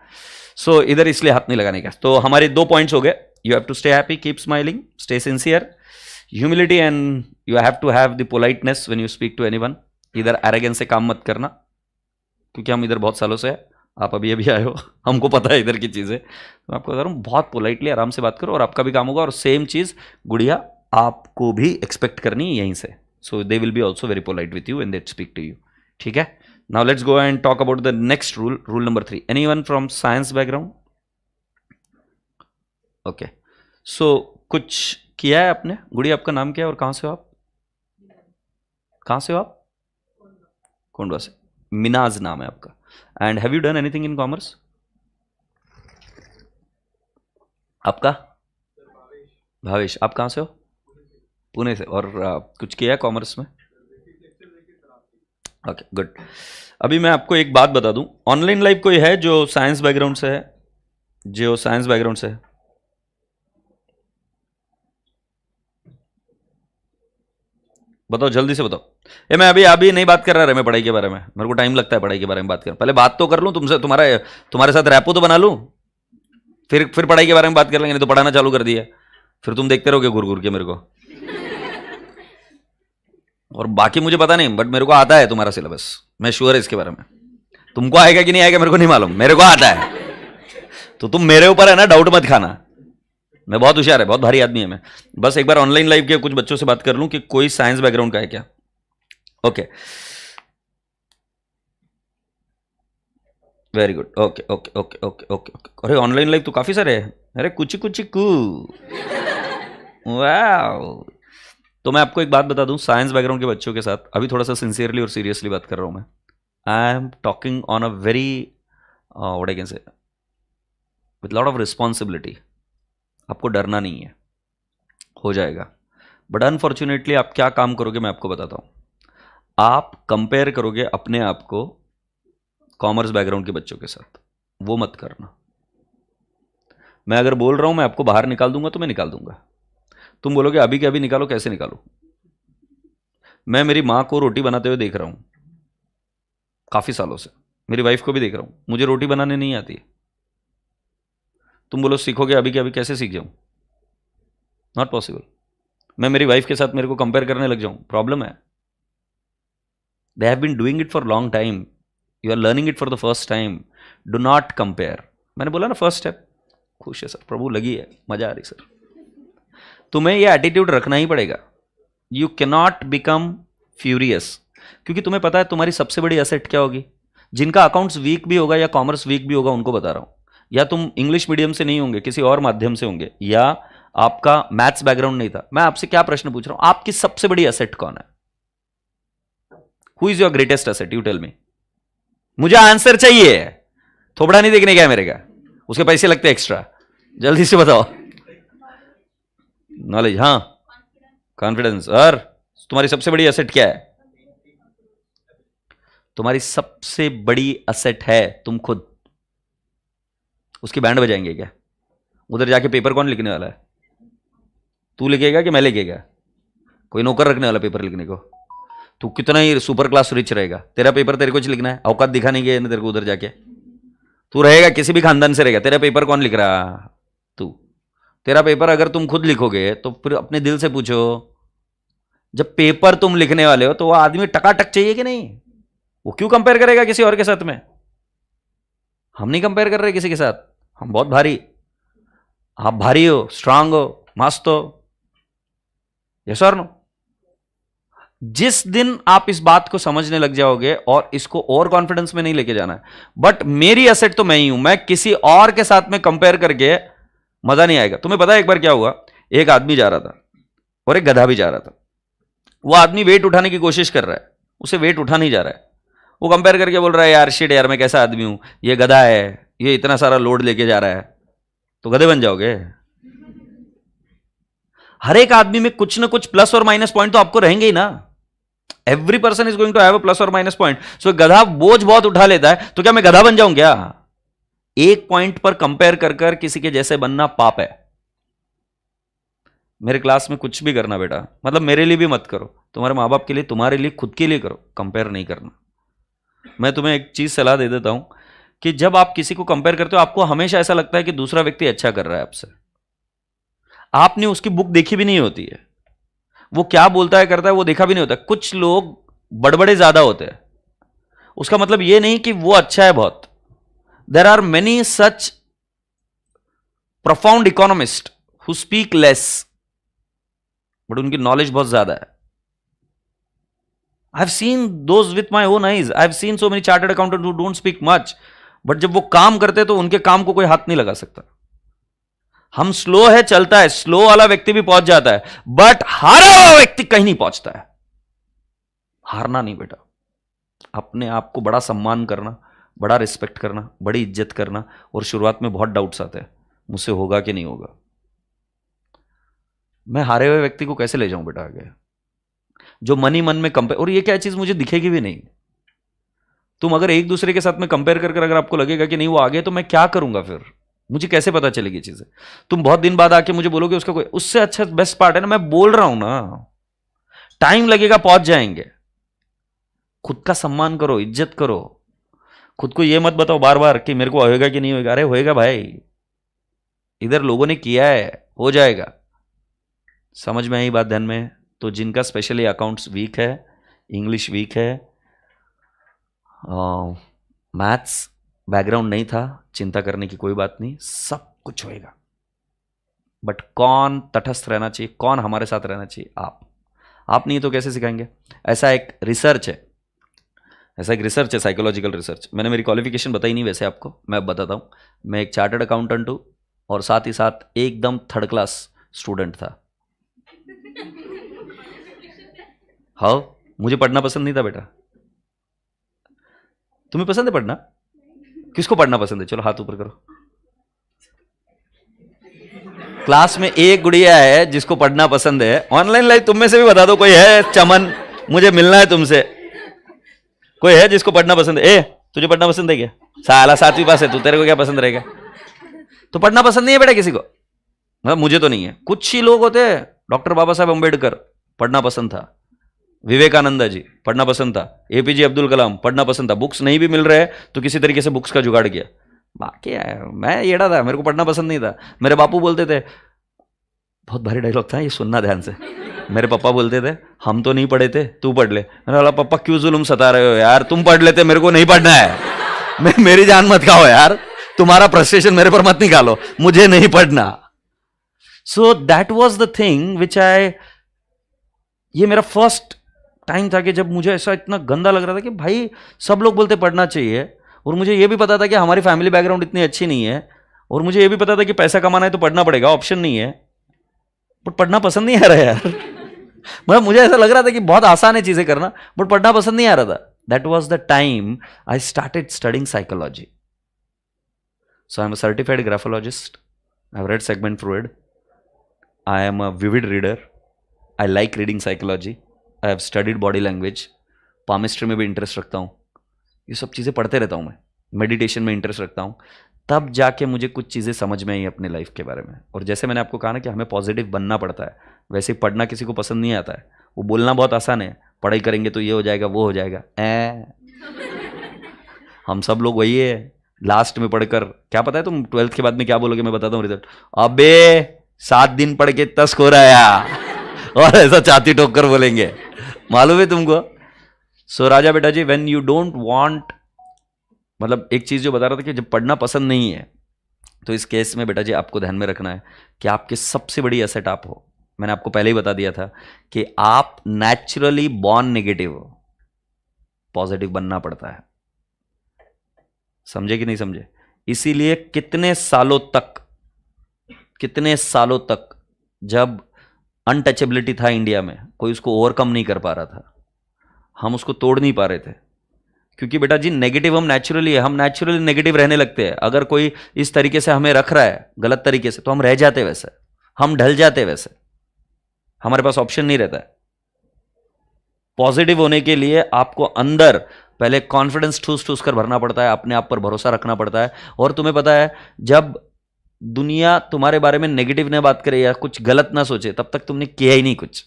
सो इधर इसलिए हाथ नहीं लगाने का। तो हमारे 2 पॉइंट्स हो गए, you have to stay happy, keep smiling, stay sincere, humility, and you have to have the politeness when you speak to anyone. इधर एरोगेंस से काम मत करना, क्योंकि हम इधर बहुत सालों से हैं, आप अभी अभी आए हो, हमको पता है इधर की चीज़ें, तो आपको बता रहा हूँ बहुत पोलाइटली आराम से बात करो और आपका भी काम होगा। और सेम चीज़ गुड़िया आपको भी एक्सपेक्ट करनी है यहीं से, so they will be also very polite with you and they speak to you, ठीक है? Now let's go and talk about the next rule, rule number 3। Anyone from science background? Okay, so कुछ किया है आपने? गुड़िया आपका नाम क्या है और कहाँ से हो आप? कहाँ से हो आप? कोंडवा से। मिनाज नाम है आपका। And have you done anything in commerce? आपका? भावेश। आप कहाँ से हो? पुणे से। और कुछ किया कॉमर्स में? Okay, good. अभी मैं आपको एक बात बता दूं, ऑनलाइन लाइव कोई है जो साइंस बैकग्राउंड से है? जो साइंस बैकग्राउंड से है, बताओ, जल्दी से बताओ। ये मैं अभी नहीं बात कर रहा मैं पढ़ाई के बारे में, मेरे को टाइम लगता है पढ़ाई के बारे में बात करना, पहले बात तो कर लूं तुमसे, तुम्हारे साथ रैपो तो बना लूं, फिर पढ़ाई के बारे में बात कर लेंगे। नहीं तो पढ़ाना चालू कर दिया, फिर तुम देखते रहोगे घूर घूर के मेरे को। और बाकी मुझे पता नहीं, बट मेरे को आता है तुम्हारा सिलेबस, मैं श्योर है इसके बारे में। तुमको आएगा कि नहीं आएगा मेरे को नहीं मालूम, मेरे को आता है। तो तुम मेरे ऊपर है ना डाउट मत खाना, मैं बहुत होशियार है, बहुत भारी आदमी है मैं। बस एक बार ऑनलाइन लाइव के कुछ बच्चों से बात कर लूं कि कोई साइंस बैकग्राउंड का है क्या। Okay, very good. Okay okay okay okay okay okay. अरे ऑनलाइन लाइव तो काफी सारे हैं, अरे कुछ कुछ कू, वाओ। तो मैं आपको एक बात बता दूं, साइंस बैकग्राउंड के बच्चों के साथ अभी थोड़ा सा सिंसियरली और सीरियसली बात कर रहा हूं मैं। I am talking on a very what I can say, with lot of responsibility. आपको डरना नहीं है, हो जाएगा। बट अनफॉर्चुनेटली आप क्या काम करोगे मैं आपको बताता हूं। आप कंपेयर करोगे अपने आप को कॉमर्स बैकग्राउंड के बच्चों के साथ, वो मत करना। मैं अगर बोल रहा हूं मैं आपको बाहर निकाल दूंगा तो मैं निकाल दूंगा। तुम बोलोगे अभी के अभी निकालो, कैसे निकालो? मैं मेरी मां को रोटी बनाते हुए देख रहा हूं काफी सालों से, मेरी वाइफ को भी देख रहा हूं, मुझे रोटी बनाने नहीं आती। तुम बोलो सीखोगे अभी के अभी, कैसे सीख जाऊं? Not possible. मैं मेरी वाइफ के साथ मेरे को कंपेयर करने लग जाऊं, प्रॉब्लम है। They have been doing it for long time, you are learning it for the first time, do not compare. मैंने बोला ना फर्स्ट स्टेप, खुश है सर, प्रभु लगी है, मजा आ रही सर। तुम्हें यह एटीट्यूड रखना ही पड़ेगा। यू कैनॉट बिकम फ्यूरियस, क्योंकि तुम्हें पता है तुम्हारी सबसे बड़ी एसेट क्या होगी। जिनका अकाउंट्स वीक भी होगा या कॉमर्स वीक भी होगा, उनको बता रहा हूं, या तुम इंग्लिश मीडियम से नहीं होंगे, किसी और माध्यम से होंगे, या आपका मैथ्स बैकग्राउंड नहीं था। मैं आपसे क्या प्रश्न पूछ रहा हूं, आपकी सबसे बड़ी एसेट कौन है? Who is your greatest asset, you tell me. मुझे आंसर चाहिए, थोबड़ा नहीं देखने का है मेरे का, उसके पैसे लगते एक्स्ट्रा, जल्दी से बताओ। नॉलेज, हाँ, कॉन्फिडेंस। और तुम्हारी सबसे बड़ी एसेट क्या है? तुम्हारी सबसे बड़ी एसेट है तुम खुद। उसकी बैंड बजाएंगे क्या? उधर जाके पेपर कौन लिखने वाला है? तू लिखेगा कि मैं लिखेगा? कोई नौकर रखने वाला पेपर लिखने को? तू कितना ही सुपर क्लास रिच रहेगा, तेरा पेपर तेरे को लिखना है, औकात दिखाने के तेरे को उधर जाके। तू रहेगा किसी भी खानदान से रहेगा, तेरा पेपर कौन लिख रहा? तू। तेरा पेपर अगर तुम खुद लिखोगे तो फिर अपने दिल से पूछो, जब पेपर तुम लिखने वाले हो तो वो आदमी टकाटक चाहिए कि नहीं? वो क्यों कंपेयर करेगा किसी और के साथ में? हम नहीं कंपेयर कर रहे किसी के साथ, हम बहुत भारी, आप भारी हो, स्ट्रांग हो, मस्त हो, यस और नो। जिस दिन आप इस बात को समझने लग जाओगे, और इसको और कॉन्फिडेंस में नहीं लेके जाना है, बट मेरी एसेट तो मैं ही हूं, मैं किसी और के साथ में कंपेयर करके मजा नहीं आएगा। तुम्हें पता है एक बार क्या हुआ, एक आदमी जा रहा था और एक गधा भी जा रहा था। वो आदमी वेट उठाने की कोशिश कर रहा है, उसे वेट उठा नहीं जा रहा है। वो कंपेयर करके बोल रहा है, यार शिट यार, मैं कैसा आदमी हूं, ये गधा है, ये इतना सारा लोड लेके जा रहा है। तो गधे बन जाओगे। हर एक आदमी में कुछ ना कुछ प्लस और माइनस पॉइंट तो आपको रहेंगे ही ना। Every person is going to have a plus और माइनस पॉइंट। सो गधा बोझ बहुत उठा लेता है, तो क्या मैं गधा बन जाऊं क्या? एक पॉइंट पर कंपेयर कर कर किसी के जैसे बनना पाप है। मेरे क्लास में कुछ भी करना बेटा, मतलब मेरे लिए भी मत करो, तुम्हारे माँ बाप के लिए, तुम्हारे लिए, खुद के लिए करो, कंपेयर नहीं करना। मैं तुम्हें एक चीज सलाह दे देता हूं कि जब आप किसी को कंपेयर करते हो, आपको हमेशा ऐसा लगता है कि दूसरा व्यक्ति अच्छा कर रहा है आपसे। आपने उसकी बुक देखी भी नहीं होती है, वो क्या बोलता है करता है वो देखा भी नहीं होता। कुछ लोग बड़बड़े ज्यादा होते हैं, उसका मतलब ये नहीं कि वो अच्छा है बहुत। There are many such profound economist who speak less, but उनकी नॉलेज बहुत ज्यादा है। I have seen those with my own eyes. I have seen so many chartered accountant who don't speak much, but जब वो काम करते तो उनके काम को कोई हाथ नहीं लगा सकता। हम स्लो है, चलता है, स्लो वाला व्यक्ति भी पहुंच जाता है, बट हारा हुआ व्यक्ति कहीं नहीं पहुंचता है। हारना नहीं बेटा, अपने आप को बड़ा सम्मान करना, बड़ा रिस्पेक्ट करना, बड़ी इज्जत करना। और शुरुआत में बहुत डाउट्स आते हैं, मुझसे होगा कि नहीं होगा, मैं हारे हुए व्यक्ति को कैसे ले जाऊं बेटा आगे, जो मन ही मन में कंपेयर। और ये क्या चीज मुझे दिखेगी भी नहीं। तुम अगर एक दूसरे के साथ में कंपेयर कर अगर आपको लगेगा कि नहीं वो आगे, तो मैं क्या करूंगा फिर, मुझे कैसे पता चलेगी चीजें? तुम बहुत दिन बाद आके मुझे बोलोगे उसका कोई, उससे अच्छा बेस्ट पार्ट है ना, मैं बोल रहा हूं ना, टाइम लगेगा, पहुंच जाएंगे। खुद का सम्मान करो, इज्जत करो। खुद को यह मत बताओ बार बार कि मेरे को होएगा कि नहीं होएगा। अरे होएगा भाई, इधर लोगों ने किया है, हो जाएगा। समझ में आई बात ध्यान में? तो जिनका स्पेशली अकाउंट्स वीक है, इंग्लिश वीक है, मैथ्स बैकग्राउंड नहीं था, चिंता करने की कोई बात नहीं, सब कुछ होएगा। बट कौन तटस्थ रहना चाहिए, कौन हमारे साथ रहना चाहिए? आप नहीं तो कैसे सिखाएंगे? ऐसा एक रिसर्च है, साइकोलॉजिकल रिसर्च। मैंने मेरी क्वालिफिकेशन बताई नहीं वैसे आपको, मैं अब बताता हूं। मैं एक चार्टर्ड अकाउंटेंट हूं, और साथ ही साथ एकदम थर्ड क्लास स्टूडेंट था। हाँ, मुझे पढ़ना पसंद नहीं था बेटा। तुम्हें पसंद है पढ़ना? किसको पढ़ना पसंद है? चलो हाथ ऊपर करो। क्लास में एक गुड़िया है जिसको पढ़ना पसंद है। ऑनलाइन लाइव तुम में से भी बता दो, कोई है? चमन, मुझे मिलना है तुमसे। कोई है जिसको पढ़ना पसंद है? तुझे पढ़ना पसंद है क्या? साला 7वीं पास है तू, तेरे को क्या पसंद रहेगा? तो पढ़ना पसंद नहीं है बेटा किसी को? मतलब मुझे तो नहीं है, कुछ ही लोग होते हैं। डॉक्टर बाबा साहब अंबेडकर, पढ़ना पसंद था। विवेकानंद जी, पढ़ना पसंद था। एपीजे अब्दुल कलाम, पढ़ना पसंद था। बुक्स नहीं भी मिल रहे तो किसी तरीके से बुक्स का जुगाड़ किया। बाकी मैं येड़ा था, मेरे को पढ़ना पसंद नहीं था। मेरे बापू बोलते थे, बहुत भारी डायलॉग था, ये सुनना ध्यान से। मेरे पापा बोलते थे हम तो नहीं पढ़े थे, तू पढ़ ले। मैंने बोला पापा क्यों जुल्म सता रहे हो यार, तुम पढ़ लेते, मेरे को नहीं पढ़ना है। मेरी जान मत खाओ यार, तुम्हारा फ्रस्ट्रेशन मेरे पर मत निकालो, मुझे नहीं पढ़ना। So that was the thing which I, ये मेरा फर्स्ट टाइम था कि जब मुझे ऐसा इतना गंदा लग रहा था कि भाई सब लोग बोलते पढ़ना चाहिए, और मुझे ये भी पता था कि हमारी फैमिली बैकग्राउंड इतनी अच्छी नहीं है, और मुझे ये भी पता था कि पैसा कमाना है तो पढ़ना पड़ेगा, ऑप्शन नहीं है, बट पढ़ना पसंद नहीं आ रहा है यार। मतलब मुझे ऐसा लग रहा था कि बहुत आसान है चीजें करना, बट पढ़ना पसंद नहीं आ रहा था। That was the time I started studying psychology. So I'm a certified graphologist. I've read Sigmund Freud. I am a vivid reader. I like reading psychology. I have studied body language. palmistry में भी interest रखता हूँ. ये सब चीज़ें पढ़ते रहता हूँ मैं. मेडिटेशन में इंटरेस्ट रखता हूँ. तब जाके मुझे कुछ चीज़ें समझ में आई अपने लाइफ के बारे में. और जैसे मैंने आपको कहा ना कि हमें पॉजिटिव बनना पड़ता है, वैसे ही पढ़ना किसी को पसंद नहीं आता है. वो बोलना बहुत आसान है, पढ़ाई करेंगे तो ये हो जाएगा वो हो जाएगा. हम सब लोग वही है. लास्ट में पढ़कर क्या पता है तुम 12th के बाद में क्या बोलोगे, मैं बताता हूँ रिजल्ट. अबे 7 दिन पढ़ के इतना स्कोर आया, और ऐसा छाती ठोक कर बोलेंगे, मालूम है तुमको. सो राजा बेटा जी, व्हेन यू डोंट वांट, मतलब एक चीज जो बता रहा था कि जब पढ़ना पसंद नहीं है, तो इस केस में बेटा जी आपको ध्यान में रखना है कि आपकी सबसे बड़ी एसेट आप हो. मैंने आपको पहले ही बता दिया था कि आप नेचुरली बॉर्न नेगेटिव हो, पॉजिटिव बनना पड़ता है. समझे कि नहीं समझे? इसीलिए कितने सालों तक जब अनटचेबिलिटी था इंडिया में, कोई उसको ओवरकम नहीं कर पा रहा था, हम उसको तोड़ नहीं पा रहे थे. क्योंकि बेटा जी नेगेटिव हम नेचुरली है, हम नेचुरली नेगेटिव रहने लगते हैं. अगर कोई इस तरीके से हमें रख रहा है गलत तरीके से, तो हम रह जाते वैसे, हम ढल जाते वैसे, हमारे पास ऑप्शन नहीं रहता है. पॉजिटिव होने के लिए आपको अंदर पहले कॉन्फिडेंस ठूस ठूस कर भरना पड़ता है, अपने आप पर भरोसा रखना पड़ता है. और तुम्हें पता है, जब दुनिया तुम्हारे बारे में नेगेटिव न बात करे या कुछ गलत ना सोचे, तब तक तुमने किया ही नहीं कुछ.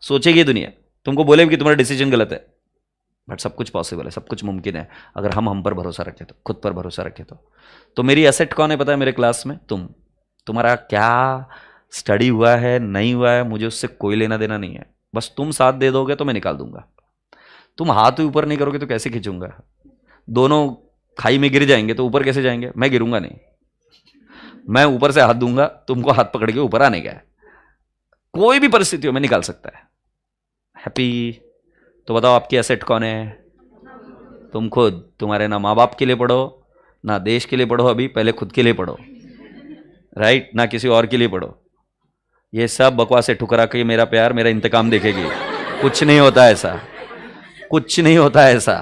सोचेगी दुनिया, तुमको बोले कि तुम्हारा डिसीजन गलत है, बट सब कुछ पॉसिबल है, सब कुछ मुमकिन है अगर हम पर भरोसा रखें तो, खुद पर भरोसा रखें तो. तो मेरी एसेट कौन है पता है मेरे क्लास में? तुम्हारा क्या स्टडी हुआ है नहीं हुआ है, मुझे उससे कोई लेना देना नहीं है. बस तुम साथ दे दोगे तो मैं निकाल दूंगा. तुम हाथ ऊपर नहीं करोगे तो कैसे खींचूंगा? दोनों खाई में गिर जाएंगे तो ऊपर कैसे जाएंगे? मैं गिरूंगा नहीं, मैं ऊपर से हाथ दूंगा, तुमको हाथ पकड़ के ऊपर आने का है. कोई भी परिस्थिति हो में निकाल सकता है. हैप्पी? तो बताओ आपकी एसेट कौन है? तुम खुद. तुम्हारे ना माँ बाप के लिए पढ़ो, ना देश के लिए पढ़ो, अभी पहले खुद के लिए पढ़ो, राइट? ना किसी और के लिए पढ़ो. ये सब बकवास है, ठुकरा के मेरा प्यार मेरा इंतकाम देखेगी. कुछ नहीं होता ऐसा, कुछ नहीं होता ऐसा.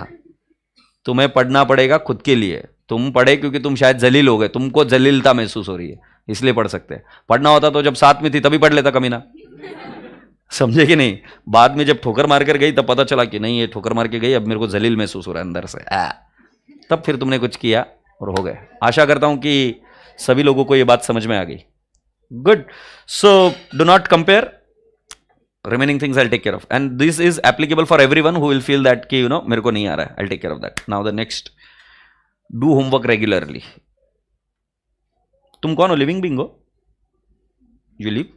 तुम्हें पढ़ना पड़ेगा खुद के लिए. तुम पढ़े क्योंकि तुम शायद जलील हो गए, तुमको जलीलता महसूस हो रही है, इसलिए पढ़ सकते हैं. पढ़ना होता तो जब साथ में थी तभी पढ़ लेता कमीना. समझे कि नहीं? बाद में जब ठोकर मार कर गई तब पता चला कि नहीं, ये ठोकर मार के गई, अब मेरे को जलील महसूस हो रहा है अंदर से. तब फिर तुमने कुछ किया और हो गए. आशा करता हूं कि सभी लोगों को ये बात समझ में आ गई. Good. So do not compare. Remaining things I'll take care of, and this is applicable for everyone who will feel that कि मेरे को नहीं आ रहा है. I'll take care of that. Now the next, do homework regularly. तुम कौन हो? लिविंग बीइंग हो? You live?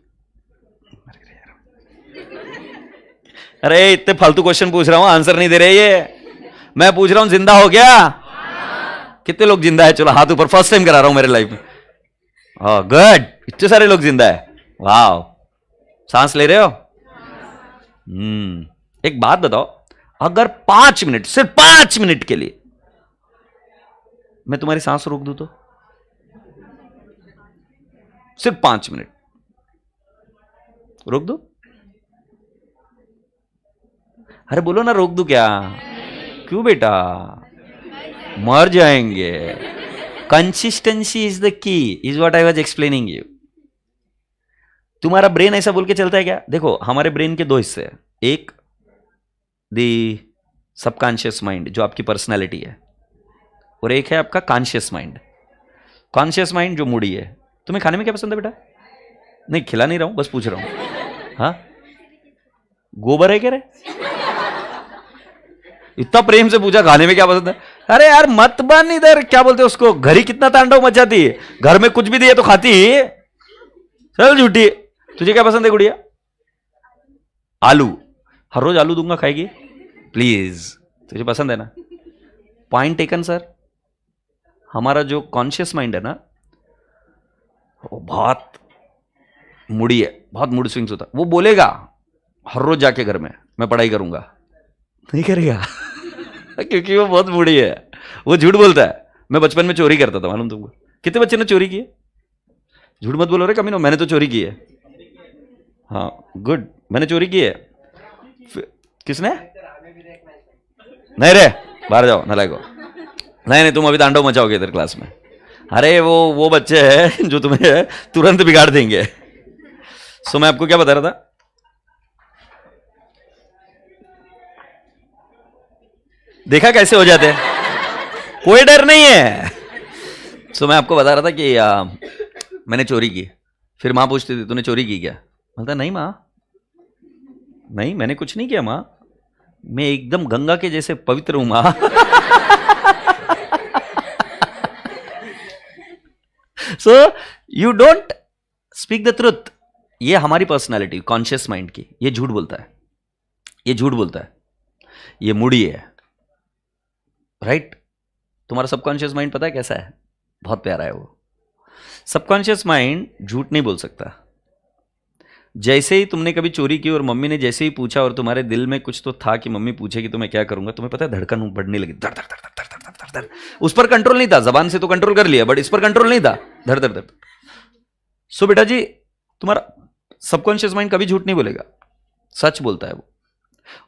अरे इतने फालतू क्वेश्चन पूछ रहा हूं, आंसर नहीं दे रहे ये. मैं पूछ रहा हूं जिंदा हो गया? कितने लोग जिंदा है? चलो हाथ ऊपर. फर्स्ट टाइम करा रहा हूं मेरे लाइफ में. गुड. इतने सारे लोग जिंदा है. वाह. सांस ले रहे हो? एक बात बताओ, अगर 5 मिनट, सिर्फ 5 मिनट के लिए मैं तुम्हारी सांस रोक दूं तो? सिर्फ 5 मिनट रोक दो? अरे बोलो ना, रोक दूं क्या? क्यों बेटा? मर जाएंगे. Consistency is the key, is what I was explaining you. तुम्हारा ब्रेन ऐसा बोल के चलता है क्या? देखो, हमारे ब्रेन के 2 हिस्से हैं. एक दी सबकॉन्शियस माइंड जो आपकी पर्सनालिटी है, और एक है आपका कॉन्शियस माइंड. कॉन्शियस माइंड जो मूडी है. तुम्हें खाने में क्या पसंद है बेटा? नहीं, खिला नहीं रहा हूं, बस पूछ रहा हूं. हाँ, गोबर है क्या रे? इतना प्रेम से पूछा खाने में क्या पसंद है. अरे यार मत बन इधर, क्या बोलते हैं उसको, घर ही कितना तांडव मचाती है. घर में कुछ भी दिए तो खाती. चल झूठी। तुझे क्या पसंद है गुड़िया? आलू। हर रोज आलू दूंगा, खाएगी? प्लीज, तुझे पसंद है ना? Point taken sir. हमारा जो कॉन्शियस माइंड है ना, वो बहुत मूडी है, बहुत मूड स्विंग्स होता है। वो बोलेगा हर रोज जाके घर में मैं पढ़ाई करूंगा, नहीं करेगा क्योंकि वो बहुत मूडी है। वो झूठ बोलता है। मैं बचपन में चोरी करता था, मालूम तुमको? कितने बच्चे ने चोरी की है? झूठ मत बोलो रे कमीनो, मैंने तो चोरी की है। हाँ गुड, मैंने चोरी की है। किसने? नहीं रे, बाहर जाओ नलायको। नहीं नहीं, तुम अभी तांडव मचाओगे इधर क्लास में। अरे वो बच्चे हैं जो तुम्हें तुरंत बिगाड़ देंगे। सो मैं आपको क्या बता रहा था? देखा कैसे हो जाते हैं, कोई डर नहीं है। सो मैं आपको बता रहा था कि मैंने चोरी की। फिर मां पूछती थी तूने चोरी की क्या? बोलता नहीं मां, नहीं मैंने कुछ नहीं किया मां, मैं एकदम गंगा के जैसे पवित्र हूं मां। सो you don't speak the truth. ये हमारी पर्सनालिटी, कॉन्शियस माइंड की, ये झूठ बोलता है, ये झूठ बोलता है, ये मूडी है, राइट? तुम्हारा सबकॉन्शियस माइंड पता है कैसा है? बहुत प्यारा है वो। सबकॉन्शियस माइंड झूठ नहीं बोल सकता। जैसे ही तुमने कभी चोरी की और मम्मी ने जैसे ही पूछा और तुम्हारे दिल में कुछ तो था कि मम्मी पूछेगी तो मैं क्या करूंगा, तुम्हें पता है धड़कन बढ़ने लगी, धड़ धड़ धड़ धड़ धड़ धड़ धड़ धड़। उस पर कंट्रोल नहीं था, जबान से तो कंट्रोल कर लिया, बट इस पर कंट्रोल नहीं था, धड़ धड़ धड़। सो बेटा जी, तुम्हारा सबकॉन्शियस माइंड कभी झूठ नहीं बोलेगा, सच बोलता है वो।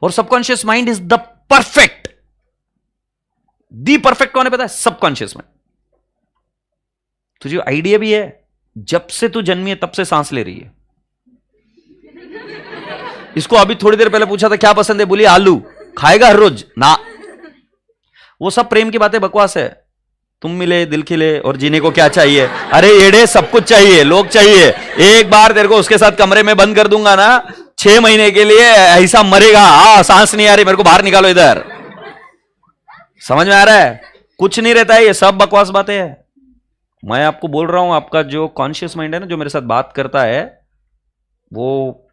और subconscious mind is the perfect. The perfect कौन है पता है? Subconscious mind. तुझे आइडिया भी है, जब से तू जन्मी है तब से सांस ले रही है। इसको अभी थोड़ी देर पहले पूछा था क्या पसंद है, बोली आलू, खाएगा हर रोज ना। वो सब प्रेम की बातें बकवास है। तुम मिले दिल खिले और जीने को क्या चाहिए? अरे एड़े, सब कुछ चाहिए, लोग चाहिए। एक बार तेरे को उसके साथ कमरे में बंद कर दूंगा ना 6 महीने के लिए, ऐसा मरेगा, सांस नहीं आ रही, मेरे को बाहर निकालो इधर। समझ में आ रहा है? कुछ नहीं रहता है, ये सब बकवास बातें हैं। मैं आपको बोल रहा हूं, आपका जो कॉन्शियस माइंड है ना, जो मेरे साथ बात करता है, वो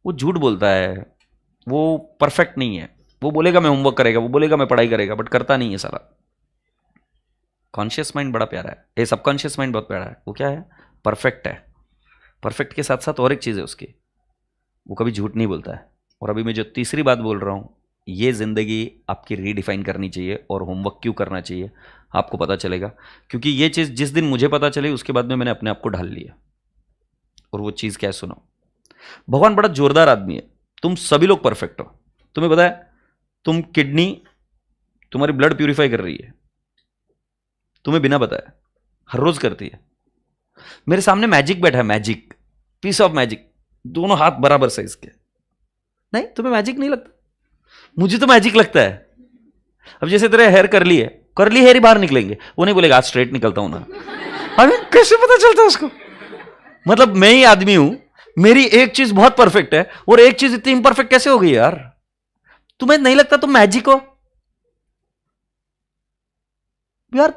झूठ बोलता है, वो परफेक्ट नहीं है। वो बोलेगा मैं होमवर्क करेगा, वो बोलेगा मैं पढ़ाई करेगा, बट करता नहीं है सारा। कॉन्शियस माइंड बड़ा प्यारा है, ये सबकॉन्शियस माइंड बहुत प्यारा है। वो क्या है? परफेक्ट है। परफेक्ट के साथ साथ और एक चीज है उसकी, वो कभी झूठ नहीं बोलता है। और अभी मैं जो तीसरी बात बोल रहा हूं, ये जिंदगी आपकी रीडिफाइन करनी चाहिए। और होमवर्क क्यों करना चाहिए आपको पता चलेगा, क्योंकि ये चीज जिस दिन मुझे पता चली उसके बाद में मैंने अपने आप को ढाल लिया। और वो चीज क्या है सुनो। भगवान बड़ा जोरदार आदमी है, तुम सभी लोग परफेक्ट हो। तुम्हें पता है, तुम किडनी तुम्हारी ब्लड प्यूरिफाई कर रही है, तुम्हें बिना बताया, हर रोज करती है। मेरे सामने मैजिक बैठा है, मैजिक, पीस ऑफ मैजिक, दोनों हाथ बराबर साइज के। नहीं, तुम्हें मैजिक नहीं लगता? मुझे तो मैजिक लगता है। अब जैसे तेरे हेयर करली है, करली हेयर ही बाहर निकलेंगे, वो नहीं बोलेगा आज स्ट्रेट निकलता हूं ना। अरे कैसे पता चलता है उसको? मतलब मैं ही आदमी हूं, मेरी एक चीज बहुत परफेक्ट है और एक चीज इतनी इंपरफेक्ट कैसे हो गई यार? तुम्हें नहीं लगता तुम मैजिक हो यार?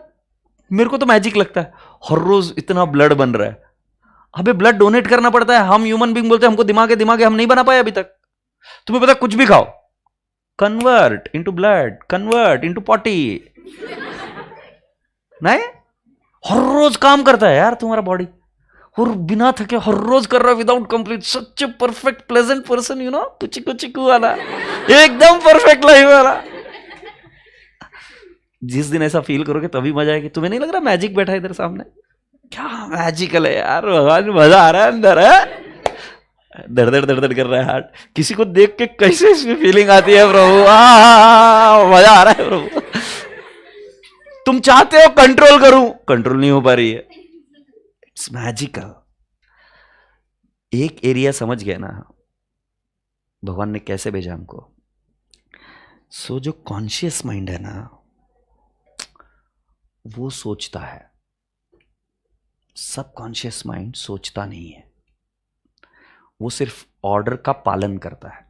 मेरे को तो मैजिक लगता है। हर रोज इतना ब्लड बन रहा है। अबे ब्लड डोनेट करना पड़ता है। हम ह्यूमन बीइंग बोलते हैं हमको दिमाग है, दिमाग है, हम नहीं बना पाए अभी तक। तुम्हें पता है, कुछ भी खाओ, convert into blood, convert into potty. नहीं, हर रोज काम करता है यार तुम्हारा बॉडी, और बिना थके हर रोज कर रहा है, without complete. Such a perfect pleasant person, you know, चिकू चिकू वाला, एकदम परफेक्ट लाइफ वाला। जिस दिन ऐसा फील करोगे तभी मजा आएगी। तुम्हें नहीं लग रहा मैजिक बैठा है इधर सामने? क्या मैजिकल है यार, भगवान, मजा आ रहा है अंदर है। दर दर दर दर कर रहा है हार्ट। किसी को देख के कैसे इसमें फीलिंग आती है प्रभु, मजा आ रहा है प्रभु। तुम चाहते हो कंट्रोल करूं, कंट्रोल नहीं हो पा रही है। It's magical. एक एरिया समझ गया ना भगवान ने कैसे भेजा हमको। सो जो कॉन्शियस माइंड है ना, वो सोचता है, सबकॉन्शियस माइंड सोचता नहीं है। वो सिर्फ ऑर्डर का पालन करता है,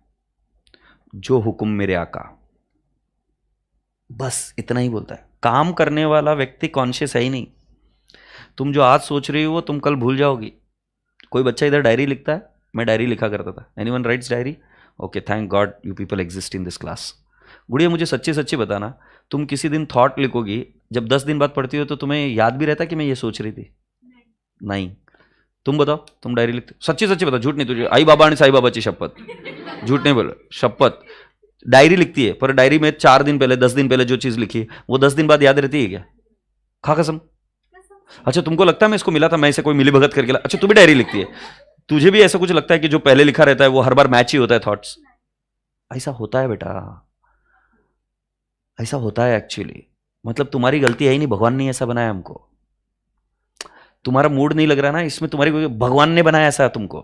जो हुक्म मेरे आका, बस इतना ही बोलता है। काम करने वाला व्यक्ति कॉन्शियस है ही नहीं। तुम जो आज सोच रही हो वो तुम कल भूल जाओगी। कोई बच्चा इधर डायरी लिखता है? मैं डायरी लिखा करता था। Anyone rights diary? Okay, thank God you people exist in this class. गुड़िया मुझे सच्ची सच्ची बताना, तुम किसी दिन थॉट लिखोगी, जब 10 दिन बाद पढ़ती हो तो तुम्हें याद भी रहता कि मैं ये सोच रही थी? नहीं। तुम बताओ, तुम डायरी लिखते? सच्ची सच्ची बताओ, झूठ नहीं। तुझे आई बाबा आणि साई बाबाची शपथ, झूठ नहीं बोलो, शपथ। डायरी लिखती है, पर डायरी में 4 दिन पहले 10 दिन पहले जो चीज लिखी वो 10 दिन बाद याद रहती है क्या? खा कसम। अच्छा, तुमको लगता है मैं इसको मिला था, मैं इसे कोई मिली भगत करके अच्छा तू भी डायरी लिखती है? तुझे भी ऐसा कुछ लगता है कि जो पहले लिखा रहता है वो हर बार मैच ही होता है थॉट्स? ऐसा होता है बेटा, ऐसा होता है एक्चुअली। मतलब तुम्हारी गलती है ही नहीं, भगवान ने ऐसा बनाया हमको। तुम्हारा मूड नहीं लग रहा ना इसमें, तुम्हारी भगवान ने बनाया ऐसा तुमको।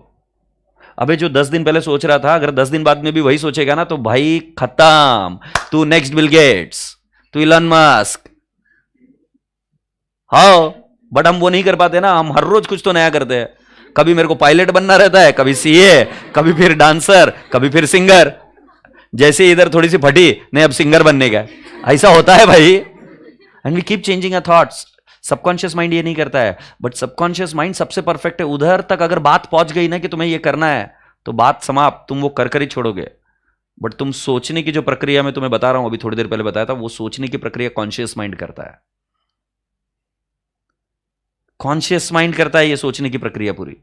अबे जो 10 दिन पहले सोच रहा था, अगर 10 दिन बाद में भी वही सोचेगा ना तो भाई खत्म। तू नेक्स्ट बिल गेट्स, तू इलन मस्क। हाँ, बट हम वो नहीं कर पाते ना, हम हर रोज कुछ तो नया करते हैं। कभी मेरे को पायलट बनना रहता है, कभी सीए, कभी फिर डांसर, कभी फिर सिंगर। जैसे इधर थोड़ी सी फटी, नहीं अब सिंगर बनने का। ऐसा होता है भाई। And we keep changing our thoughts. Subconscious mind ये नहीं करता है, बट सबकॉन्शियस माइंड सबसे परफेक्ट है। उधर तक अगर बात पहुंच गई ना कि तुम्हें ये करना है तो बात समाप्त, तुम वो कर ही छोड़ोगे। बट तुम सोचने की जो प्रक्रिया मैं तुम्हें बता रहा हूं, अभी थोड़ी देर पहले बताया था, वो सोचने की प्रक्रिया कॉन्शियस माइंड करता है। कॉन्शियस माइंड करता है ये सोचने की प्रक्रिया पूरी।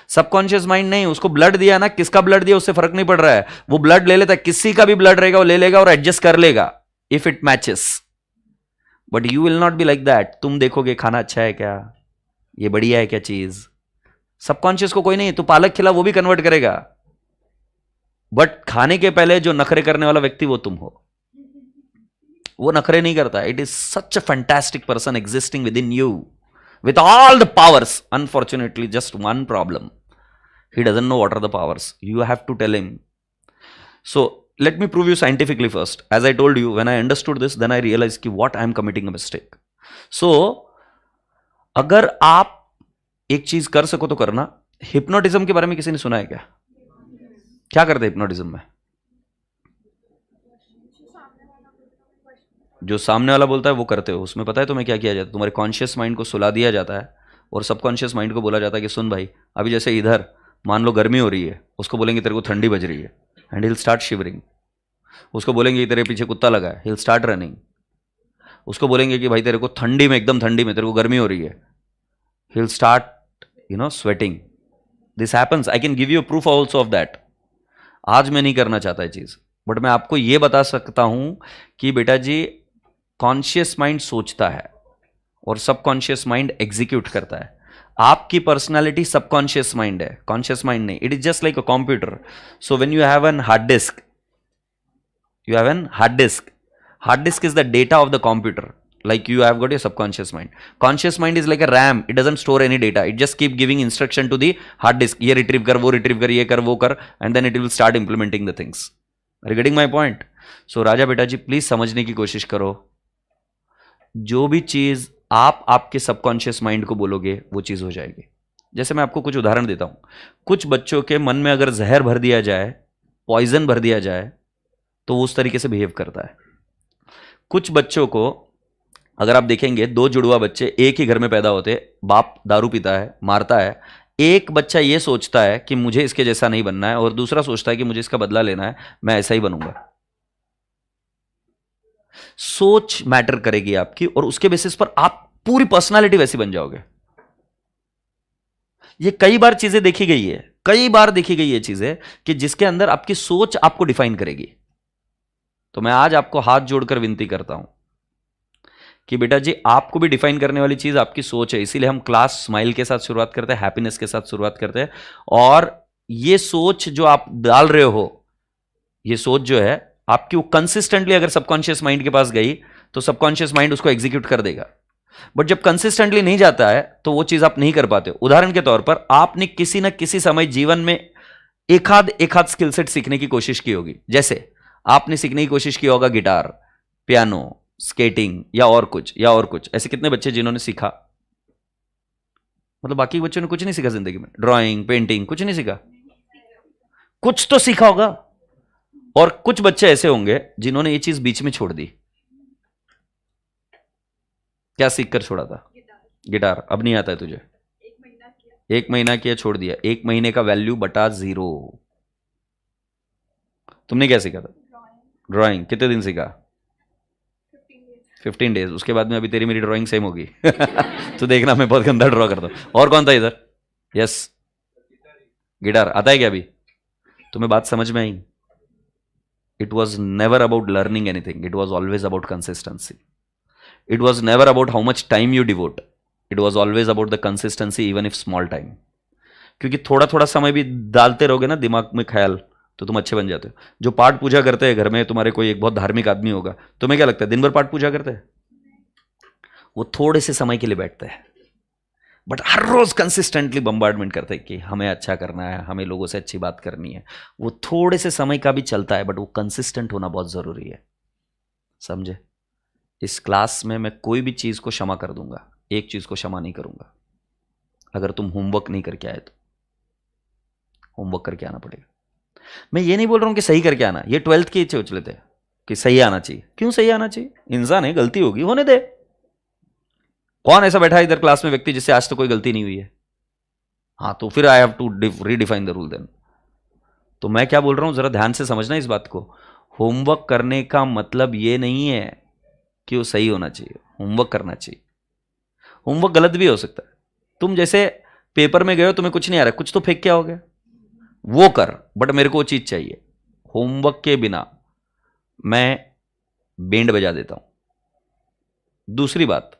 सबकॉन्शियस माइंड नहीं। उसको ब्लड दिया ना, किसका ब्लड दिया उससे फर्क नहीं पड़ रहा है, वो ब्लड ले लेता है। किसी का भी ब्लड रहेगा वो ले लेगा और एडजस्ट कर लेगा if it matches. But you will not be like that. तुम देखोगे खाना अच्छा है क्या, ये बढ़िया है क्या चीज। सबकॉन्शियस को कोई नहीं, तू पालक खिला वो भी कन्वर्ट करेगा। बट खाने के पहले जो नखरे करने वाला व्यक्ति वो तुम हो। वो नखरे नहीं करता। It is such a fantastic person existing with in you with all the powers. Unfortunately, just one problem: he doesn't know what are the powers. You have to tell him. So let me prove you scientifically first. As I told you, when I understood this, then I realized कि what I am committing a mistake. So अगर आप एक चीज कर सको तो करना। Hypnotism के बारे में किसी ने सुना है क्या? क्या करते हैं हिप्नोटिज्म में? जो सामने वाला बोलता है वो करते हो। उसमें पता है तुम्हें क्या किया जाता है? तुम्हारे कॉन्शियस माइंड को सुला दिया जाता है और सबकॉन्शियस माइंड को बोला जाता है कि सुन भाई, अभी जैसे इधर मान लो गर्मी हो रही है, उसको बोलेंगे तेरे को ठंडी बज रही है, एंड हिल स्टार्ट शिवरिंग। उसको बोलेंगे तेरे पीछे कुत्ता लगा है, हिल स्टार्ट रनिंग। उसको बोलेंगे कि भाई तेरे को ठंडी में, एकदम ठंडी में तेरे को गर्मी हो रही है, hill start sweating. This happens. I can give you proof also of that. आज मैं नहीं करना चाहता ये चीज, बट मैं आपको यह बता सकता हूं कि बेटा जी, कॉन्शियस माइंड सोचता है और सबकॉन्शियस माइंड एग्जीक्यूट करता है। आपकी पर्सनालिटी सबकॉन्शियस माइंड है, कॉन्शियस माइंड नहीं। It is just like a computer. So when you have an hard disk, you have an hard disk. Hard disk is the data of the computer. Like you have got your subconscious mind. Conscious mind is like a RAM. It doesn't store any data. It just keep giving instruction to the hard disk. ये retrieve कर, वो retrieve कर, ये कर, वो कर, and then it will start implementing the things. Are you getting my point? So राजा बेटा जी, please समझने की कोशिश करो। जो भी चीज आप आपके सबकॉन्शियस माइंड को बोलोगे वो चीज हो जाएगी। जैसे मैं आपको कुछ उदाहरण देता हूं। कुछ बच्चों के मन में अगर जहर भर दिया जाए, पॉइजन भर दिया जाए, तो वो उस तरीके से बिहेव करता है। कुछ बच्चों को अगर आप देखेंगे, 2 जुड़वा बच्चे एक ही घर में पैदा होते, बाप दारू पीता है, मारता है। एक बच्चा ये सोचता है कि मुझे इसके जैसा नहीं बनना है, और दूसरा सोचता है कि मुझे इसका बदला लेना है, मैं ऐसा ही बनूंगा। सोच मैटर करेगी आपकी, और उसके बेसिस पर आप पूरी पर्सनालिटी वैसी बन जाओगे। ये कई बार चीजें देखी गई है, कई बार देखी गई है चीजें कि जिसके अंदर आपकी सोच आपको डिफाइन करेगी। तो मैं आज आपको हाथ जोड़कर विनती करता हूं कि बेटा जी, आपको भी डिफाइन करने वाली चीज आपकी सोच है। इसीलिए हम क्लास स्माइल के साथ शुरुआत करते हैं, हैप्पीनेस के साथ शुरुआत करते हैं। और ये सोच जो आप डाल रहे हो, ये सोच जो है आपकी, वो कंसिस्टेंटली अगर सबकॉन्शियस माइंड के पास गई तो सबकॉन्शियस माइंड उसको एग्जीक्यूट कर देगा। बट जब कंसिस्टेंटली नहीं जाता है तो वो चीज आप नहीं कर पाते। उदाहरण के तौर पर, आपने किसी ना किसी समय जीवन में एक आध स्किल सेट सीखने की कोशिश की होगी। जैसे आपने सीखने की कोशिश की होगा गिटार, पियानो, स्केटिंग, या और कुछ। ऐसे कितने बच्चे जिन्होंने सीखा? मतलब बाकी बच्चों ने कुछ नहीं सीखा जिंदगी में? ड्राइंग, पेंटिंग, कुछ नहीं सीखा? कुछ तो सीखा होगा। और कुछ बच्चे ऐसे होंगे जिन्होंने ये चीज बीच में छोड़ दी। क्या सीखकर छोड़ा था? गिटार अब नहीं आता है तुझे? 1 महीना किया, छोड़ दिया। 1 महीने का वैल्यू बटा 0। तुमने क्या सीखा था? ड्राइंग। कितने दिन सीखा? 15 डेज। उसके बाद में अभी तेरी मेरी ड्राइंग सेम होगी। तो देखना मैं बहुत गंदा ड्रॉ करता हूँ। और कौन था इधर? यस, गिटार आता है क्या अभी? तुम्हें बात समझ में आई? It was never about learning anything, it was always about consistency. It was never about how much time you devote, it was always about the consistency even if small time. क्योंकि थोड़ा थोड़ा समय भी डालते रहोगे ना दिमाग में ख्याल, तो तुम अच्छे बन जाते हो। जो पाठ पूजा करते हैं घर में, तुम्हारे कोई एक बहुत धार्मिक आदमी होगा, तुम्हें क्या लगता है दिन भर पाठ पूजा करते हैं? वो थोड़े से समय के लिए बैठते हैं, बट हर रोज कंसिस्टेंटली बम्बार्डमेंट करते हैं कि हमें अच्छा करना है, हमें लोगों से अच्छी बात करनी है। वो थोड़े से समय का भी चलता है, बट वो कंसिस्टेंट होना बहुत जरूरी है। समझे? इस क्लास में मैं कोई भी चीज को क्षमा कर दूंगा, एक चीज को क्षमा नहीं करूंगा। अगर तुम होमवर्क नहीं करके आए तो होमवर्क करके आना पड़ेगा। मैं ये नहीं बोल रहा हूं कि सही करके आना, ये 12th की इच्छा उछ लेते हैं कि सही आना चाहिए। क्यों सही आना चाहिए? इंसान है, गलती होगी, होने दे। कौन ऐसा बैठा है इधर क्लास में व्यक्ति जिससे आज तो कोई गलती नहीं हुई है? हाँ, तो फिर I have to redefine the rule then. तो मैं क्या बोल रहा हूं, जरा ध्यान से समझना इस बात को। होमवर्क करने का मतलब ये नहीं है कि वो सही होना चाहिए। होमवर्क करना चाहिए। होमवर्क गलत भी हो सकता है। तुम जैसे पेपर में गए हो, तुम्हें कुछ नहीं आ रहा, कुछ तो फेंक के आओगे, वो कर, बट मेरे को वो चीज चाहिए। होमवर्क के बिना मैं बैंड बजा देता हूं। दूसरी बात,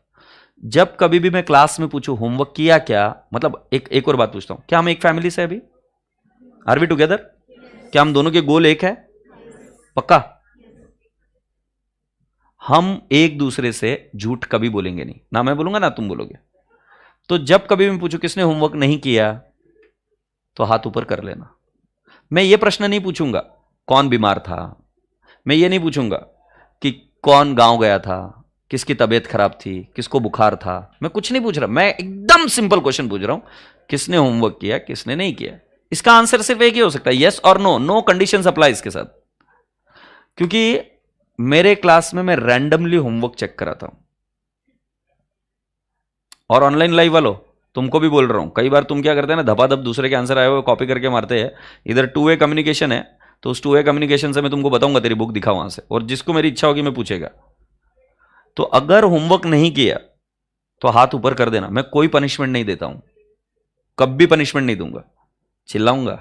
जब कभी भी मैं क्लास में पूछूं होमवर्क किया क्या, मतलब एक और बात पूछता हूं, क्या हम एक फैमिली से अभी? Are we together? क्या हम दोनों के गोल एक है? पक्का? हम एक दूसरे से झूठ कभी बोलेंगे नहीं, ना मैं बोलूंगा ना तुम बोलोगे। तो जब कभी मैं पूछूं किसने होमवर्क नहीं किया, तो हाथ ऊपर कर लेना। मैं ये प्रश्न नहीं पूछूंगा कौन बीमार था, मैं ये नहीं पूछूंगा कि कौन गांव गया था, किसकी तबीयत खराब थी, किसको बुखार था। मैं कुछ नहीं पूछ रहा, मैं एकदम सिंपल क्वेश्चन पूछ रहा हूं, किसने होमवर्क किया, किसने नहीं किया। इसका आंसर सिर्फ एक ही हो सकता है, यस और नो। नो कंडीशंस अप्लाई इसके साथ। क्योंकि मेरे क्लास में मैं रैंडमली होमवर्क चेक कराता हूं। और ऑनलाइन लाइव वालों, तुमको भी बोल रहा हूं, कई बार तुम क्या करते हैं ना, धपाधप दूसरे के आंसर आए हुए कॉपी करके मारते हैं। इधर 2 वे कम्युनिकेशन है, तो उस 2 वे कम्युनिकेशन से मैं तुमको बताऊंगा, तेरी बुक दिखा वहां से, और जिसको मेरी इच्छा होगी मैं पूछेगा। तो अगर होमवर्क नहीं किया तो हाथ ऊपर कर देना। मैं कोई पनिशमेंट नहीं देता हूं, कभी पनिशमेंट नहीं दूंगा। चिल्लाऊंगा,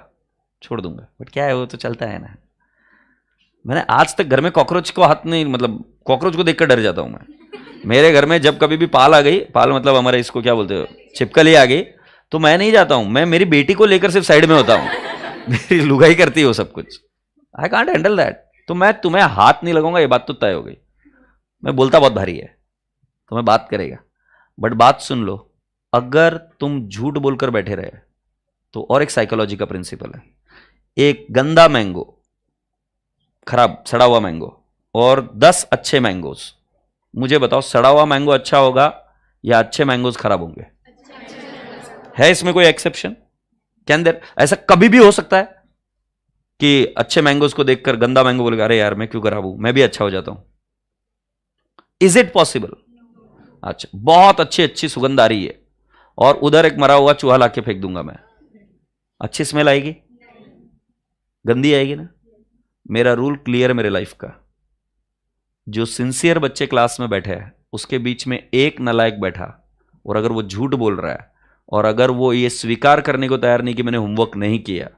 छोड़ दूंगा, बट क्या है, वो तो चलता है ना। मैंने आज तक घर में कॉकरोच को हाथ नहीं, मतलब कॉकरोच को देखकर डर जाता हूं मैं। मेरे घर में जब कभी भी पाल आ गई, पाल मतलब हमारे इसको क्या बोलते हो, छिपकली आ गई, तो मैं नहीं जाता हूं, मैं मेरी बेटी को लेकर सिर्फ साइड में होता हूं। मेरी लुगाई करती है वो सब कुछ। I can't handle that. तो मैं तुम्हें हाथ नहीं लगाऊंगा, ये बात तो तय हो गई। मैं बोलता बहुत भारी है, तो मैं बात करेगा, बट बात सुन लो। अगर तुम झूठ बोलकर बैठे रहे, तो और एक साइकोलॉजी का प्रिंसिपल है, एक गंदा मैंगो, खराब सड़ा हुआ मैंगो, और 10 अच्छे मैंगोज, मुझे बताओ सड़ा हुआ मैंगो अच्छा होगा या अच्छे मैंगोज खराब होंगे? है इसमें कोई एक्सेप्शन? कैन देयर, ऐसा कभी भी हो सकता है कि अच्छे मैंगोज को देखकर गंदा मैंगो बोलेगा अरे यार मैं क्यों खराब हूं, मैं भी अच्छा हो जाता हूं? Is it possible? अच्छा, बहुत अच्छी अच्छी सुगंध आ रही है और उधर एक मरा हुआ चूहा लाके फेंक दूंगा मैं, अच्छी स्मेल आएगी? गंदी आएगी ना। मेरा रूल क्लियर है मेरे लाइफ का। जो सिंसियर बच्चे क्लास में बैठे हैं, उसके बीच में एक नालायक बैठा, और अगर वो झूठ बोल रहा है, और अगर वो ये स्वीकार करने को तैयार नहीं कि मैंने होमवर्क नहीं किया,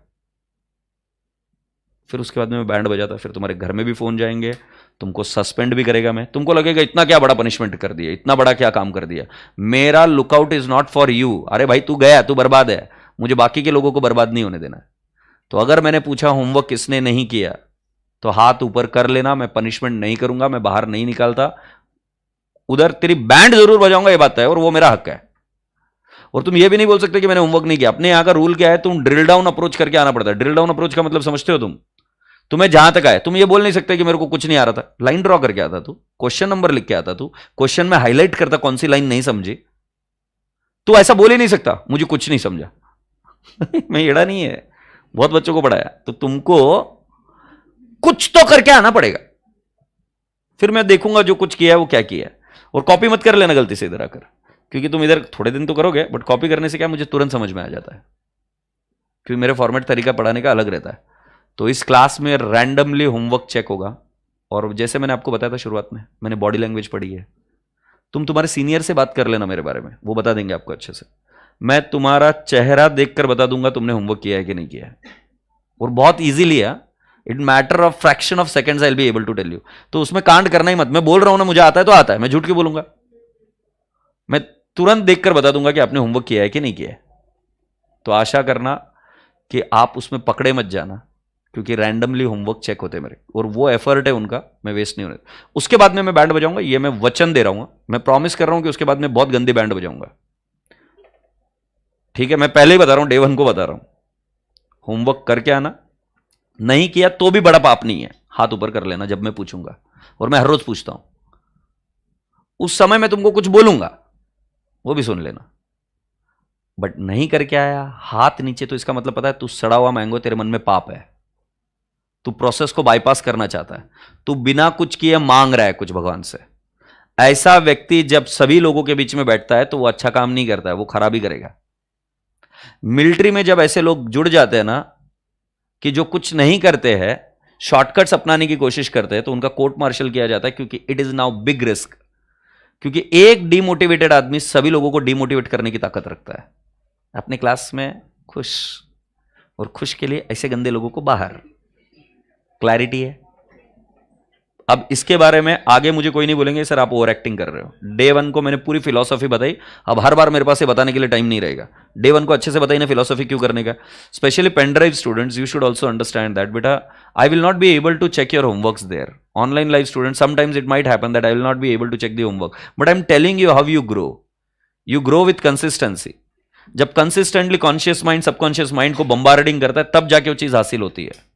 फिर उसके बाद में मैं बैंड बजाता, फिर तुम्हारे घर में भी फोन जाएंगे, तुमको सस्पेंड भी करेगा मैं। तुमको लगेगा इतना क्या बड़ा पनिशमेंट कर दिया, इतना बड़ा क्या काम कर दिया। मेरा lookout is not for you. अरे भाई तू गया, तू बर्बाद है, मुझे बाकी के लोगों को बर्बाद नहीं होने देना है। तो अगर मैंने पूछा होमवर्क किसने नहीं किया, तो हाथ ऊपर कर लेना। मैं पनिशमेंट नहीं करूंगा, मैं बाहर नहीं निकालता, उधर तेरी बैंड जरूर बजाऊंगा, ये बात है, और वो मेरा हक है। और तुम ये भी नहीं बोल सकते कि मैंने होमवर्क नहीं किया। अपने यहां का रूल क्या है, तुम ड्रिल डाउन अप्रोच करके आना पड़ता है। ड्रिल डाउन अप्रोच का मतलब समझते हो तुम? तुम्हें जहां तक आए, तुम ये बोल नहीं सकते कि मेरे को कुछ नहीं आ रहा था। लाइन ड्रॉ करके आता तू, क्वेश्चन नंबर लिख के आता तू, क्वेश्चन में हाईलाइट करता कौन सी लाइन नहीं समझी। तू ऐसा बोल ही नहीं सकता मुझे कुछ नहीं समझा। मैं एड़ा नहीं है, बहुत बच्चों को पढ़ाया। तो तुमको कुछ तो करके आना पड़ेगा, फिर मैं देखूंगा जो कुछ किया है वो क्या किया है। और कॉपी मत कर लेना गलती से इधर आकर, क्योंकि तुम इधर थोड़े दिन तो करोगे, बट कॉपी करने से क्या मुझे तुरंत समझ में आ जाता है, क्योंकि मेरे फॉर्मेट तरीका पढ़ाने का अलग रहता है। तो इस क्लास में रैंडमली होमवर्क चेक होगा, और जैसे मैंने आपको बताया था शुरुआत में, मैंने बॉडी लैंग्वेज पढ़ी है। तुम तुम्हारे सीनियर से बात कर लेना मेरे बारे में, वो बता देंगे आपको अच्छे से। मैं तुम्हारा चेहरा देखकर बता दूंगा तुमने होमवर्क किया है कि नहीं किया है, और बहुत इजीली है। It matter of fraction of seconds I will be able to tell you. तो उसमें कांड करना ही मत। मैं बोल रहा हूं ना मुझे आता है तो आता है, मैं झूठ क्यों बोलूंगा? मैं तुरंत देखकर बता दूंगा कि आपने होमवर्क किया है कि नहीं किया है। तो आशा करना कि आप उसमें पकड़े मत जाना, क्योंकि रैंडमली होमवर्क चेक होते हैं मेरे, और वो एफर्ट है उनका, मैं वेस्ट नहीं होने। उसके बाद में मैं बैंड बजाऊंगा, ये मैं वचन दे रहा हूं, मैं प्रॉमिस कर रहा हूं कि उसके बाद में बहुत गंदी बैंड बजाऊंगा। ठीक है, मैं पहले ही बता रहा हूं, डे 1 को बता रहा हूं, होमवर्क करके आना। नहीं किया तो भी बड़ा पाप नहीं है, हाथ ऊपर कर लेना जब मैं पूछूंगा, और मैं हर रोज पूछता हूं। उस समय मैं तुमको कुछ बोलूंगा, वो भी सुन लेना। बट नहीं करके आया, हाथ नीचे, तो इसका मतलब पता है, तू सड़ा हुआ मैंगो, तेरे मन में पाप है। तू प्रोसेस को बाईपास करना चाहता है, तू बिना कुछ किए मांग रहा है कुछ भगवान से। ऐसा व्यक्ति जब सभी लोगों के बीच में बैठता है तो वो अच्छा काम नहीं करता है, वो खराबी करेगा। मिलिट्री में जब ऐसे लोग जुड़ जाते हैं ना, कि जो कुछ नहीं करते हैं, शॉर्टकट्स अपनाने की कोशिश करते हैं, तो उनका कोर्ट मार्शल किया जाता है, क्योंकि it is now big risk. क्योंकि एक डिमोटिवेटेड आदमी सभी लोगों को डिमोटिवेट करने की ताकत रखता है। अपने क्लास में खुश, और खुश के लिए ऐसे गंदे लोगों को बाहर। क्लैरिटी है? अब इसके बारे में आगे मुझे कोई नहीं बोलेंगे सर आप ओवर एक्टिंग कर रहे हो। डे 1 को मैंने पूरी फिलॉसफी बताई, अब हर बार मेरे पास ये बताने के लिए टाइम नहीं रहेगा। डे 1 को अच्छे से बताई ना फिलॉसफी क्यों करने का। Specially pen drive students, you should also understand that बेटा, I will not be able to check your homeworks there. Online live student, sometimes it might happen that I will not be able to check the homework, but I am telling you how you grow. You grow with consistency. जब consistently conscious mind subconscious mind को bombarding करता है, तब जाके वो चीज हासिल होती है।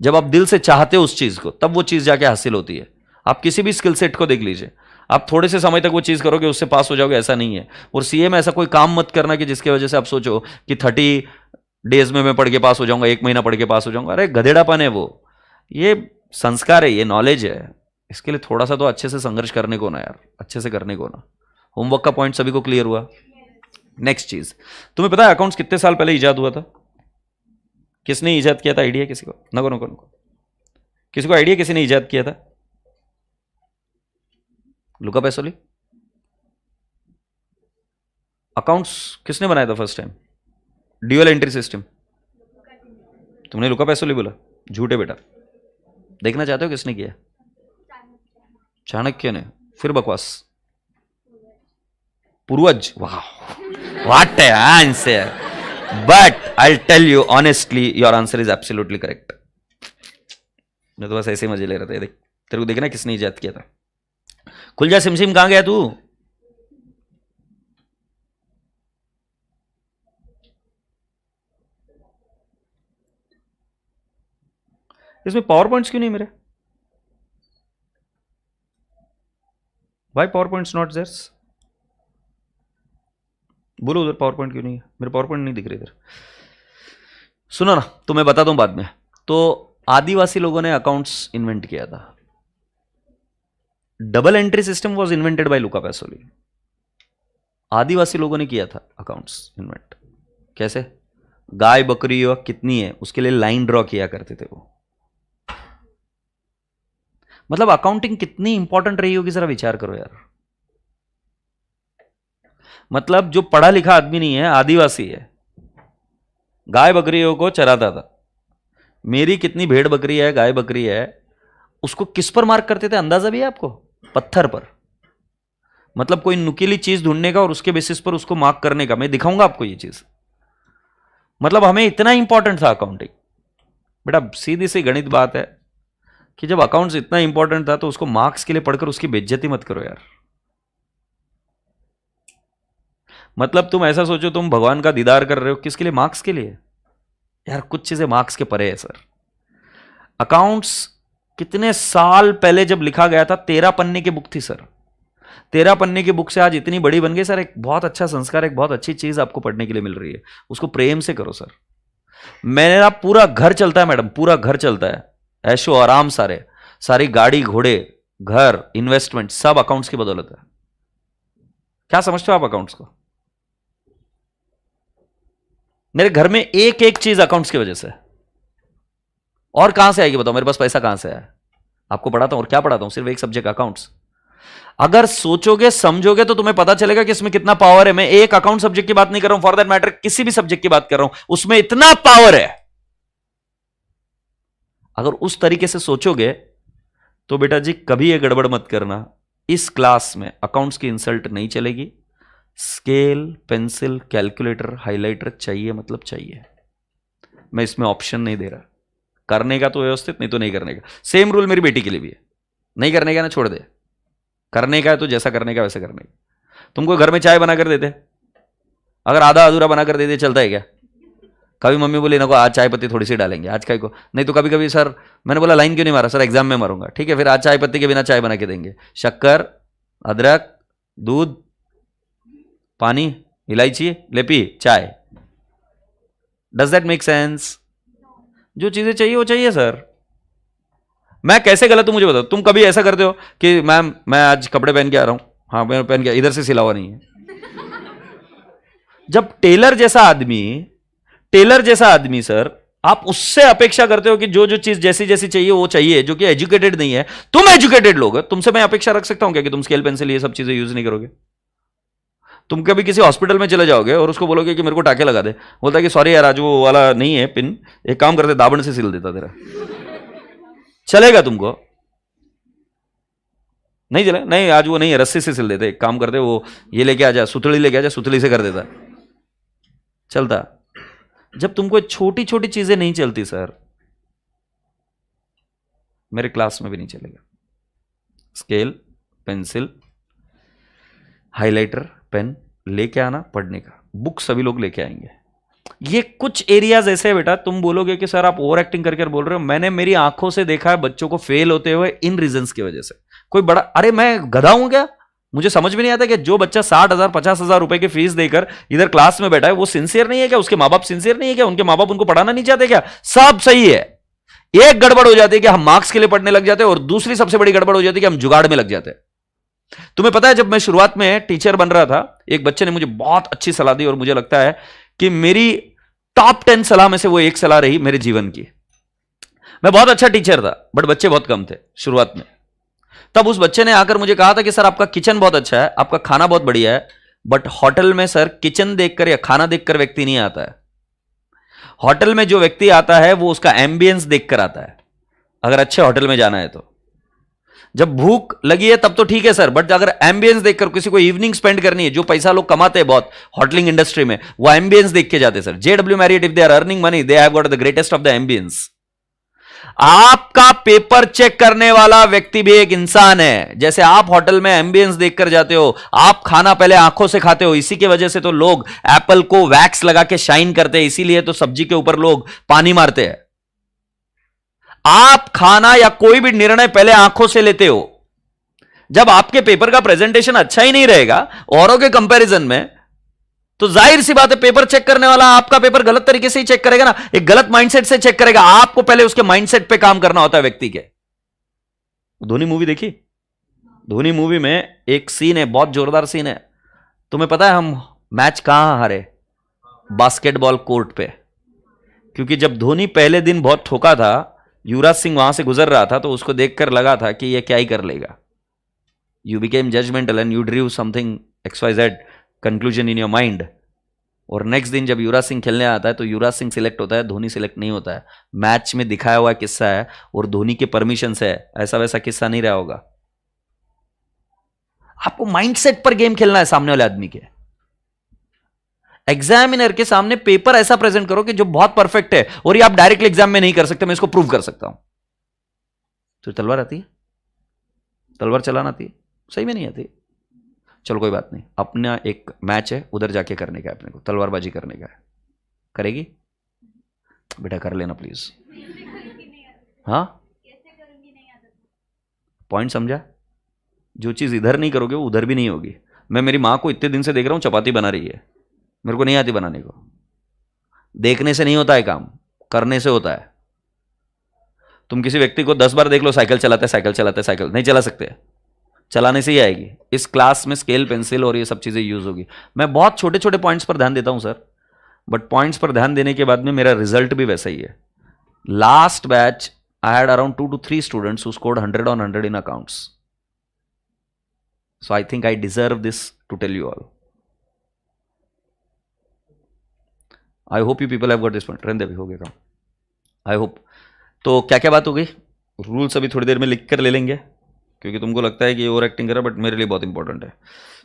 जब आप दिल से चाहते हो उस चीज को, तब वो चीज जाके हासिल होती है। आप किसी भी स्किल सेट को देख लीजिए, आप थोड़े से समय तक वो चीज करोगे उससे पास हो जाओगे, ऐसा नहीं है। और सीए में ऐसा कोई काम मत करना कि जिसकी वजह से आप सोचो कि 30 डेज में मैं पढ़ के पास हो जाऊंगा, 1 महीना पढ़ के पास हो जाऊंगा। अरे गधेड़ापन है वो। ये संस्कार है, ये नॉलेज है। इसके लिए थोड़ा सा तो अच्छे से संघर्ष करने को ना यार, अच्छे से करने को ना। होमवर्क का पॉइंट सभी को क्लियर हुआ? नेक्स्ट चीज, तुम्हें पता है अकाउंट्स कितने साल पहले इजाद हुआ था? किसने इजाद किया था? आइडिया किसी को? नको नको नको, किसी को आइडिया किसी ने इजाद किया था? लुका पैसोली। अकाउंट्स किसने बनाया था first time? Dual entry system. तुमने लुका पैसोली बोला, झूठे बेटा। देखना चाहते हो किसने किया? चाणक्य ने। फिर बकवास। पूर्वज। वाह, what a answer. But I tell you honestly, your answer is absolutely correct. मैं तो बस ऐसे ही मजे ले रहा था। देख, तेरे को देखना किसने इजाद किया था। खुल जा सिमसिम, कहां गया तू? इसमें पावर पॉइंट्स क्यों नहीं मेरे भाई? Power points not there. बोलो उधर पावर पॉइंट क्यों नहीं है? मेरे पावर पॉइंट नहीं दिख रहे इधर। सुनो ना, तो मैं बता दूं बाद में। तो आदिवासी लोगों ने अकाउंट्स इन्वेंट किया था। Double entry system was invented by Luca Pacioli. आदिवासी लोगों ने किया था अकाउंट्स इन्वेंट। कैसे? गाय बकरी कितनी है उसके लिए लाइन ड्रॉ किया करते थे वो। मतलब अकाउंटिंग कितनी इंपॉर्टेंट रही होगी, जरा विचार करो यार। मतलब जो पढ़ा लिखा आदमी नहीं है, आदिवासी है, गाय बकरियों को चराता था। मेरी कितनी भेड़ बकरी है, गाय बकरी है, उसको किस पर मार्क करते थे अंदाजा भी है आपको? पत्थर पर। मतलब कोई नुकीली चीज ढूंढने का और उसके बेसिस पर उसको मार्क करने का। मैं दिखाऊंगा आपको ये चीज। मतलब हमें इतना इंपॉर्टेंट था अकाउंटिंग। बेटा सीधी सी गणित बात है कि जब अकाउंट्स इतना इंपॉर्टेंट था तो उसको मार्क्स के लिए पढ़कर उसकी बेइज्जती मत करो यार। मतलब तुम ऐसा सोचो तुम भगवान का दीदार कर रहे हो, किसके लिए? मार्क्स के लिए। यार कुछ चीजें मार्क्स के परे है सर। अकाउंट्स कितने साल पहले जब लिखा गया था, 13 पन्ने की बुक थी सर। 13 पन्ने की बुक से आज इतनी बड़ी बन गई सर। एक बहुत अच्छा संस्कार, एक बहुत अच्छी चीज आपको पढ़ने के लिए मिल रही है, उसको प्रेम से करो सर। मेरा पूरा घर चलता है मैडम, पूरा घर चलता है, ऐशो आराम, सारी गाड़ी घोड़े घर इन्वेस्टमेंट सब अकाउंट्स की बदौलत है। क्या समझते हो आप अकाउंट्स को? मेरे घर में एक एक चीज अकाउंट्स की वजह से। और कहां से आएगी बताओ, मेरे पास पैसा कहां से आया? आपको पढ़ाता हूं, और क्या पढ़ाता हूं? सिर्फ एक सब्जेक्ट अकाउंट्स। अगर सोचोगे समझोगे तो तुम्हें पता चलेगा कि इसमें कितना पावर है। मैं एक अकाउंट सब्जेक्ट की बात नहीं कर रहा हूं, फॉर दैट मैटर किसी भी सब्जेक्ट की बात कर रहा हूं, उसमें इतना पावर है। अगर उस तरीके से सोचोगे तो बेटा जी कभी ये गड़बड़ मत करना, इस क्लास में अकाउंट्स की इंसल्ट नहीं चलेगी। स्केल, पेंसिल, कैलकुलेटर, हाइलाइटर चाहिए, मतलब चाहिए। मैं इसमें ऑप्शन नहीं दे रहा। करने का तो व्यवस्थित, नहीं तो नहीं करने का। सेम रूल मेरी बेटी के लिए भी है, नहीं करने का ना छोड़ दे, करने का है तो जैसा करने का वैसे करने का। तुमको घर में चाय बना कर देते, अगर आधा अधूरा बना कर देते चलता है क्या? कभी मम्मी बोली ना को आज चाय पत्ती थोड़ी सी डालेंगे आज काय को, नहीं तो कभी कभी सर मैंने बोला लाइन क्यों नहीं मारा, सर एग्जाम में मारूंगा, ठीक है फिर आज चाय पत्ती के बिना चाय बना के देंगे, शक्कर, अदरक, दूध, पानी, इलायची, ले पी चाय। Does that make sense? जो चीजें चाहिए वो चाहिए सर। मैं कैसे गलत हूं मुझे बताओ। तुम कभी ऐसा करते हो कि मैम मैं आज कपड़े पहन के आ रहा हूं, हाँ मैं पहन के, इधर से सिला हुआ नहीं है। जब टेलर जैसा आदमी सर, आप उससे अपेक्षा करते हो कि जो जो चीज जैसी जैसी चाहिए वो चाहिए, जो कि एजुकेटेड नहीं है। तुम एजुकेटेड लोग, तुमसे मैं अपेक्षा रख सकता हूं क्या कि तुम स्केल पेंसिल ये सब चीजें यूज नहीं करोगे? तुम कभी किसी हॉस्पिटल में चले जाओगे और उसको बोलोगे कि मेरे को टाके लगा दे, बोलता है कि सॉरी यार आज वो वाला नहीं है पिन, एक काम करते दाबन से सिल देता तेरा। चलेगा तुमको? नहीं चले, नहीं आज वो नहीं है, रस्सी से सिल देते, एक काम करते वो ये लेके आ जा, सुतली लेके आ जा, सुतली से कर देता, चलता। जब तुमको छोटी छोटी चीजें नहीं चलती सर, मेरे क्लास में भी नहीं चलेगा। स्केल, पेंसिल, हाइलाइटर, पेन लेके आना, पढ़ने का, बुक सभी लोग लेके आएंगे। ये कुछ एरियाज ऐसे है बेटा, तुम बोलोगे कि सर आप ओवर एक्टिंग करके बोल रहे हो, मैंने मेरी आंखों से देखा है बच्चों को फेल होते हुए इन रीजंस की वजह से। कोई बड़ा, अरे मैं गधा हूं क्या? मुझे समझ में नहीं आता कि जो बच्चा 60,000 50,000 रुपए की फीस देकर इधर क्लास में बैठा है वो सिंसियर नहीं है क्या? उसके माँ बाप सिंसियर नहीं है क्या? उनके माँ बाप उनको पढ़ाना नहीं चाहते क्या? सब सही है। एक गड़बड़ हो जाती है कि हम मार्क्स के लिए पढ़ने लग जाते हैं, और दूसरी सबसे बड़ी गड़बड़ हो जाती है कि हम जुगाड़ में लग जाते हैं। तुम्हें पता है जब मैं शुरुआत में टीचर बन रहा था, एक बच्चे ने मुझे बहुत अच्छी सलाह दी, और मुझे लगता है कि मेरी टॉप 10 सलाह में से वो एक सलाह रही मेरे जीवन की। मैं बहुत अच्छा टीचर था बट बच्चे बहुत कम थे शुरुआत में। तब उस बच्चे ने आकर मुझे कहा था कि सर आपका किचन बहुत अच्छा है, आपका खाना बहुत बढ़िया है, बट होटल में सर किचन देखकर या खाना देखकर व्यक्ति नहीं आता है। होटल में जो व्यक्ति आता है वो उसका एम्बियंस देखकर आता है, अगर अच्छे होटल में जाना है तो। जब भूख लगी है तब तो ठीक है सर, बट अगर एम्बियंस देखकर, किसी को इवनिंग स्पेंड करनी है, जो पैसा लोग कमाते हैं बहुत होटलिंग इंडस्ट्री में, वो एम्बियंस देख के जाते हैं sir. JW Marriott if they are earning money they have got the greatest of the ambience. आपका पेपर चेक करने वाला व्यक्ति भी एक इंसान है। जैसे आप होटल में एम्बियंस देखकर जाते हो, आप खाना पहले आंखों से खाते हो, इसी की वजह से तो लोग एप्पल को वैक्स लगा के शाइन करते हैं, इसीलिए तो सब्जी के ऊपर लोग पानी मारते हैं। आप खाना या कोई भी निर्णय पहले आंखों से लेते हो। जब आपके पेपर का प्रेजेंटेशन अच्छा ही नहीं रहेगा औरों के कंपैरिजन में, तो जाहिर सी बात है पेपर चेक करने वाला आपका पेपर गलत तरीके से ही चेक करेगा ना, एक गलत माइंडसेट से चेक करेगा। आपको पहले उसके माइंडसेट पे काम करना होता है व्यक्ति के। धोनी मूवी देखी? धोनी मूवी में एक सीन है, बहुत जोरदार सीन है। तुम्हें पता है हम मैच कहां हारे? बास्केटबॉल कोर्ट पे। क्योंकि जब धोनी पहले दिन बहुत ठोका था, युवराज सिंह वहां से गुजर रहा था, तो उसको देखकर लगा था कि ये क्या ही कर लेगा। You became judgemental and you derive something XYZ conclusion in your mind. और नेक्स्ट दिन जब युवराज सिंह खेलने आता है तो युवराज सिंह सिलेक्ट होता है, धोनी सिलेक्ट नहीं होता है। मैच में दिखाया हुआ किस्सा है और धोनी के परमिशन से है, ऐसा वैसा किस्सा नहीं रहा होगा। आपको माइंडसेट पर गेम खेलना है सामने वाले आदमी के। एग्जामिनर के सामने पेपर ऐसा प्रेजेंट करो कि जो बहुत परफेक्ट है, और ये आप डायरेक्टली एग्जाम में नहीं कर सकते, मैं इसको प्रूव कर सकता हूं। तो तलवार आती है? तलवार चलाना आती है? सही में नहीं आती। चलो कोई बात नहीं, अपना एक मैच है उधर जाके करने का है, अपने को तलवारबाजी करने का है। करेगी बेटा? कर लेना प्लीज। हाँ, पॉइंट समझा? जो चीज इधर नहीं करोगे वो उधर भी नहीं होगी। मैं मेरी मां को इतने दिन से देख रहा हूं, चपाती बना रही है, मेरे को नहीं आती बनाने को। देखने से नहीं होता है काम, करने से होता है। तुम किसी व्यक्ति को 10 बार देख लो साइकिल चलाते साइकिल चलाते, साइकिल नहीं चला सकते। चलाने से ही आएगी। इस क्लास में स्केल पेंसिल और ये सब चीज़ें यूज होगी। मैं बहुत छोटे छोटे पॉइंट्स पर ध्यान देता हूं सर, बट पॉइंट्स पर ध्यान देने के बाद में मेरा रिजल्ट भी वैसा ही है। Last batch I had around 2 to 3 students who scored 100 on 100 in accounts. So I think I deserve this to tell you all. I hope you people have got this point. रहने दे, हो गया काम, I hope. तो क्या क्या बात हो गई, रूल्स अभी थोड़ी देर में लिख कर ले लेंगे, क्योंकि तुमको लगता है कि ओवर एक्टिंग कर रहा है, बट मेरे लिए बहुत इंपॉर्टेंट है।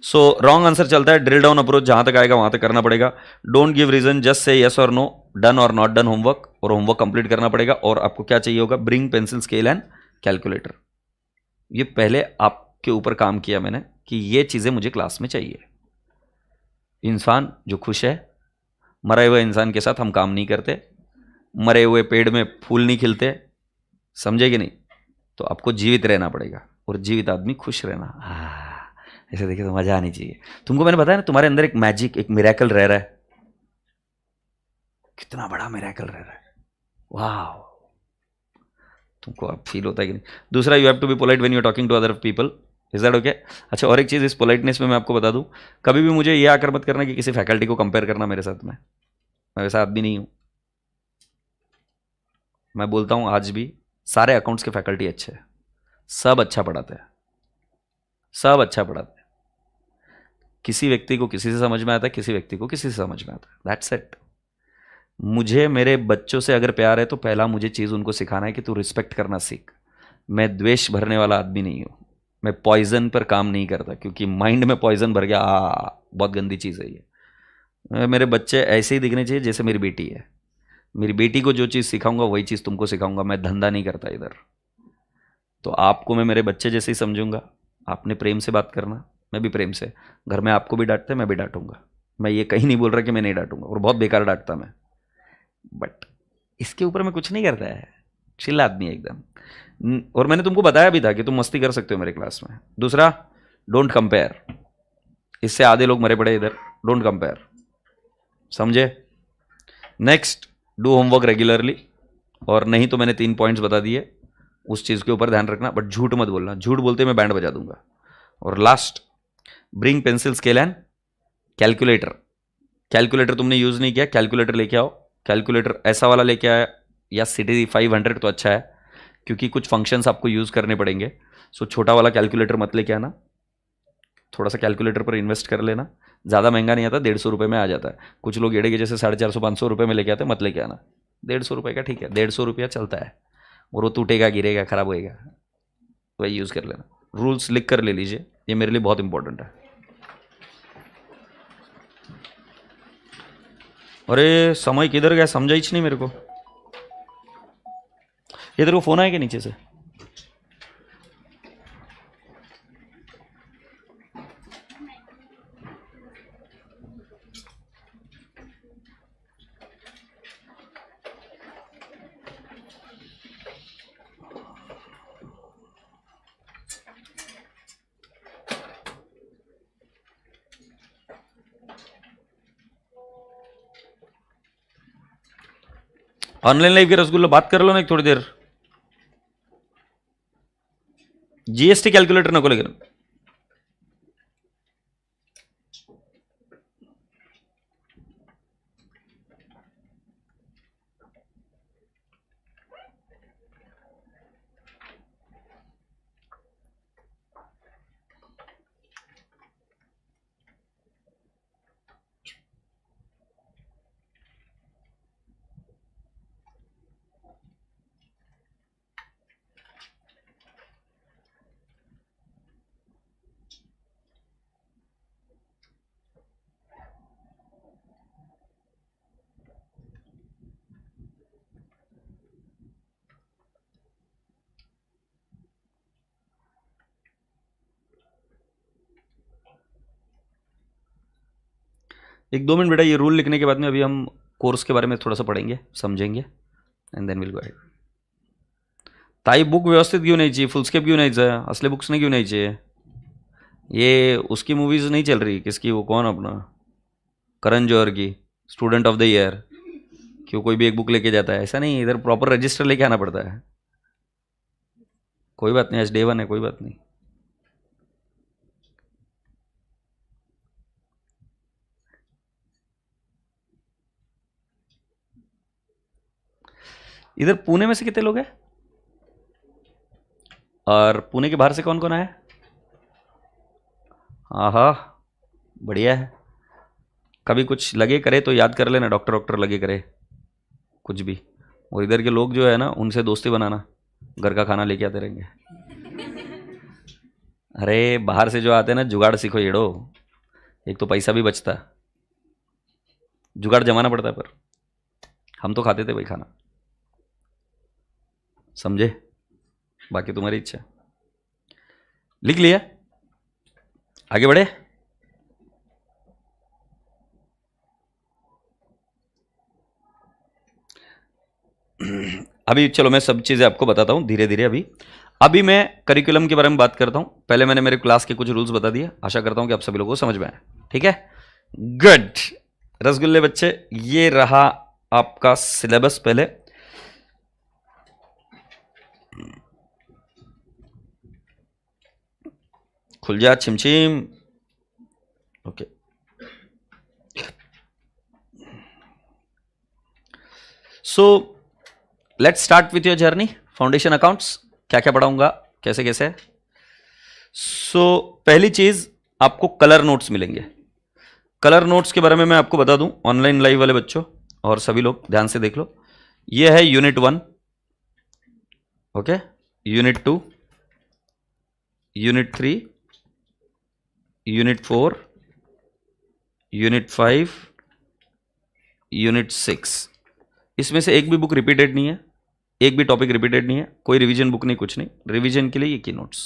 सो रॉन्ग आंसर चलता है, ड्रिल डाउन अप्रोच, जहां तक आएगा वहां तक करना पड़ेगा। Don't give reason, just say yes और नो, डन और नॉट डन होमवर्क, और होमवर्क कंप्लीट करना पड़ेगा। और आपको क्या चाहिए होगा, bring pencil, scale and calculator. ये पहले आपके ऊपर काम किया मैंने कि ये चीजें मुझे क्लास में चाहिए। इंसान जो खुश है, मरे हुए इंसान के साथ हम काम नहीं करते, मरे हुए पेड़ में फूल नहीं खिलते, समझे कि नहीं? तो आपको जीवित रहना पड़ेगा, और जीवित आदमी खुश रहना। ऐसे देखिए तो मजा आनी चाहिए। तुमको मैंने बताया ना, तुम्हारे अंदर एक मैजिक, एक मिरेकल रह रहा है। कितना बड़ा मिरेकल रह रहा है, वाह! तुमको अब फील होता है कि नहीं? दूसरा, you have to be polite when you are talking to other people. Is that okay? अच्छा, और एक चीज इस पोलाइटनेस में मैं आपको बता दूं, कभी भी मुझे ये आकर मत करना कि किसी फैकल्टी को कंपेयर करना मेरे साथ में। मैं वैसा आदमी नहीं हूं। मैं बोलता हूं आज भी, सारे अकाउंट्स के फैकल्टी अच्छे हैं, सब अच्छा पढ़ाते हैं, सब अच्छा पढ़ाते हैं। किसी व्यक्ति को किसी से समझ में आता है, किसी व्यक्ति को किसी से समझ में आता है, दैट्स इट। मुझे मेरे बच्चों से अगर प्यार है तो पहला मुझे चीज़ उनको सिखाना है कि तू रिस्पेक्ट करना सीख। मैं द्वेष भरने वाला आदमी नहीं हूँ, मैं पॉइजन पर काम नहीं करता, क्योंकि माइंड में पॉइजन भर गया, बहुत गंदी चीज़ है ये। मेरे बच्चे ऐसे ही दिखने चाहिए जैसे मेरी बेटी है। मेरी बेटी को जो चीज़ सिखाऊंगा वही चीज़ तुमको सिखाऊंगा, मैं धंधा नहीं करता इधर। तो आपको मैं मेरे बच्चे जैसे ही समझूंगा, आपने प्रेम से बात करना, मैं भी प्रेम से। घर में आपको भी डांटते, मैं भी डांटूंगा। मैं ये कहीं नहीं बोल रहा कि मैं नहीं डांटूंगा, और बहुत बेकार डांटता मैं, बट इसके ऊपर मैं कुछ नहीं करता है, चिल आदमी एकदम। और मैंने तुमको बताया भी था कि तुम मस्ती कर सकते हो मेरे क्लास में। दूसरा, डोंट कंपेयर, इससे आधे लोग मरे पड़े इधर। डोंट कंपेयर, समझे? नेक्स्ट, डू होमवर्क रेगुलरली, और नहीं तो मैंने 3 पॉइंट्स बता दिए, उस चीज़ के ऊपर ध्यान रखना, बट झूठ मत बोलना, झूठ बोलते मैं बैंड बजा दूंगा। और last, bring pencil, scale and calculator. Calculator तुमने यूज नहीं किया, कैलकुलेटर लेके आओ। कैलकुलेटर ऐसा वाला लेके आया, या सिटी 500 तो अच्छा है, क्योंकि कुछ फंक्शंस आपको यूज करने पड़ेंगे। सो छोटा वाला कैलकुलेटर मत लेके आना, थोड़ा सा कैलकुलेटर पर इन्वेस्ट कर लेना। ज़्यादा महंगा नहीं आता, 150 रुपये में आ जाता है। कुछ लोग एड़े के जैसे 450-500 रुपये में लेके आते हैं, मत लेके आना। 150 रुपये का ठीक है, 150 रुपया चलता है, और वो टूटेगा, गिरेगा, खराब होएगा, वही यूज़ कर लेना। रूल्स लिख कर ले लीजिए, ये मेरे लिए बहुत इंपॉर्टेंट है। अरे समय किधर गया, समझा ही नहीं मेरे को। ये तेरे को फोन आया क्या नीचे से? ऑनलाइन लाइव के रसगुल्ला, बात कर लो ना एक थोड़ी देर। जीएसटी कैलकुलेटर नको लेकिन। एक 2 मिनट बेटा, ये रूल लिखने के बाद में अभी हम कोर्स के बारे में थोड़ा सा पढ़ेंगे, समझेंगे, and then will go ahead. ताई बुक व्यवस्थित क्यों नहीं चाहिए, फुलस्केप क्यों नहीं चाहिए, असली बुक्स नहीं क्यों नहीं चाहिए? ये उसकी मूवीज नहीं चल रही, किसकी, वो कौन अपना, करण जौहर की, स्टूडेंट ऑफ द ईयर। क्यों कोई भी एक बुक लेके जाता है? ऐसा नहीं, इधर प्रॉपर रजिस्टर लेके आना पड़ता है। कोई बात नहीं, आज डे 1 है, कोई बात नहीं। इधर पुणे में से कितने लोग हैं? और पुणे के बाहर से कौन कौन आया? हाँ हाँ, बढ़िया है। कभी कुछ लगे करे तो याद कर लेना, डॉक्टर डॉक्टर लगे करे कुछ भी। और इधर के लोग जो है ना, उनसे दोस्ती बनाना, घर का खाना लेके आते रहेंगे। अरे बाहर से जो आते हैं ना, जुगाड़ सीखो येड़ो, एक तो पैसा भी बचता है, जुगाड़ जमाना पड़ता है, पर हम तो खाते थे भाई खाना, समझे? बाकी तुम्हारी इच्छा। लिख लिया, आगे बढ़े। अभी चलो मैं सब चीजें आपको बताता हूं धीरे धीरे। अभी मैं करिकुलम के बारे में बात करता हूं। पहले मैंने मेरे क्लास के कुछ रूल्स बता दिए, आशा करता हूं कि आप सभी लोगों को समझ में आए। ठीक है, गुड। रसगुल्ले बच्चे, ये रहा आपका सिलेबस। पहले खुल जा छिमछिम। Okay, so let's start with your journey. Foundation accounts, क्या क्या पढ़ाऊंगा, कैसे कैसे। सो पहली चीज, आपको कलर नोट्स मिलेंगे। कलर नोट्स के बारे में मैं आपको बता दूं, ऑनलाइन लाइव वाले बच्चों और सभी लोग ध्यान से देख लो। ये है unit 1, okay, unit 2, unit 3, unit 4, unit 5, unit 6। इसमें से एक भी बुक रिपीटेड नहीं है, एक भी टॉपिक रिपीटेड नहीं है, कोई रिवीजन बुक नहीं, कुछ नहीं। रिवीजन के लिए ये की नोट्स।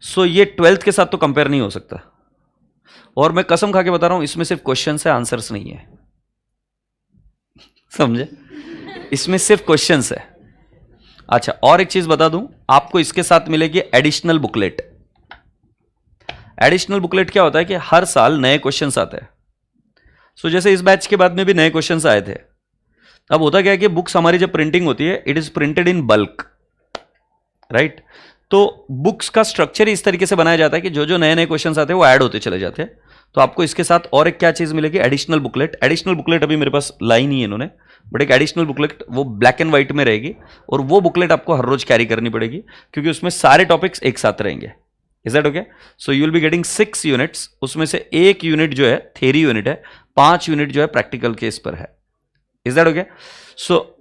सो ये 12th के साथ तो कंपेयर नहीं हो सकता, और मैं कसम खा के बता रहा हूं, इसमें सिर्फ क्वेश्चन है, आंसर्स नहीं है, समझे? इसमें सिर्फ क्वेश्चंस है। अच्छा, और एक चीज बता दूं, आपको इसके साथ मिलेगी एडिशनल बुकलेट। एडिशनल बुकलेट क्या होता है कि हर साल नए क्वेश्चंस आते हैं। सो जैसे इस बैच के बाद में भी नए क्वेश्चंस आए थे। अब होता क्या है कि बुक्स हमारी जब प्रिंटिंग होती है, it is printed in bulk, right? तो बुक्स का स्ट्रक्चर इस तरीके से बनाया जाता है कि जो जो नए नए क्वेश्चंस आते हैं वो ऐड होते चले जाते हैं। तो आपको इसके साथ और एक क्या चीज मिलेगी, एडिशनल बुकलेट। एडिशनल बुकलेट अभी मेरे पास लाई नहीं है इन्होंने, बट एक एडिशनल बुकलेट वो ब्लैक एंड व्हाइट में रहेगी, और वो बुकलेट आपको हर रोज कैरी करनी पड़ेगी, क्योंकि उसमें सारे टॉपिक्स एक साथ रहेंगे। Is that okay? So you will be getting 6 units, उसमें से एक यूनिट जो है थ्योरी यूनिट है, 5 यूनिट जो है प्रैक्टिकल केस पर है। Is that okay? So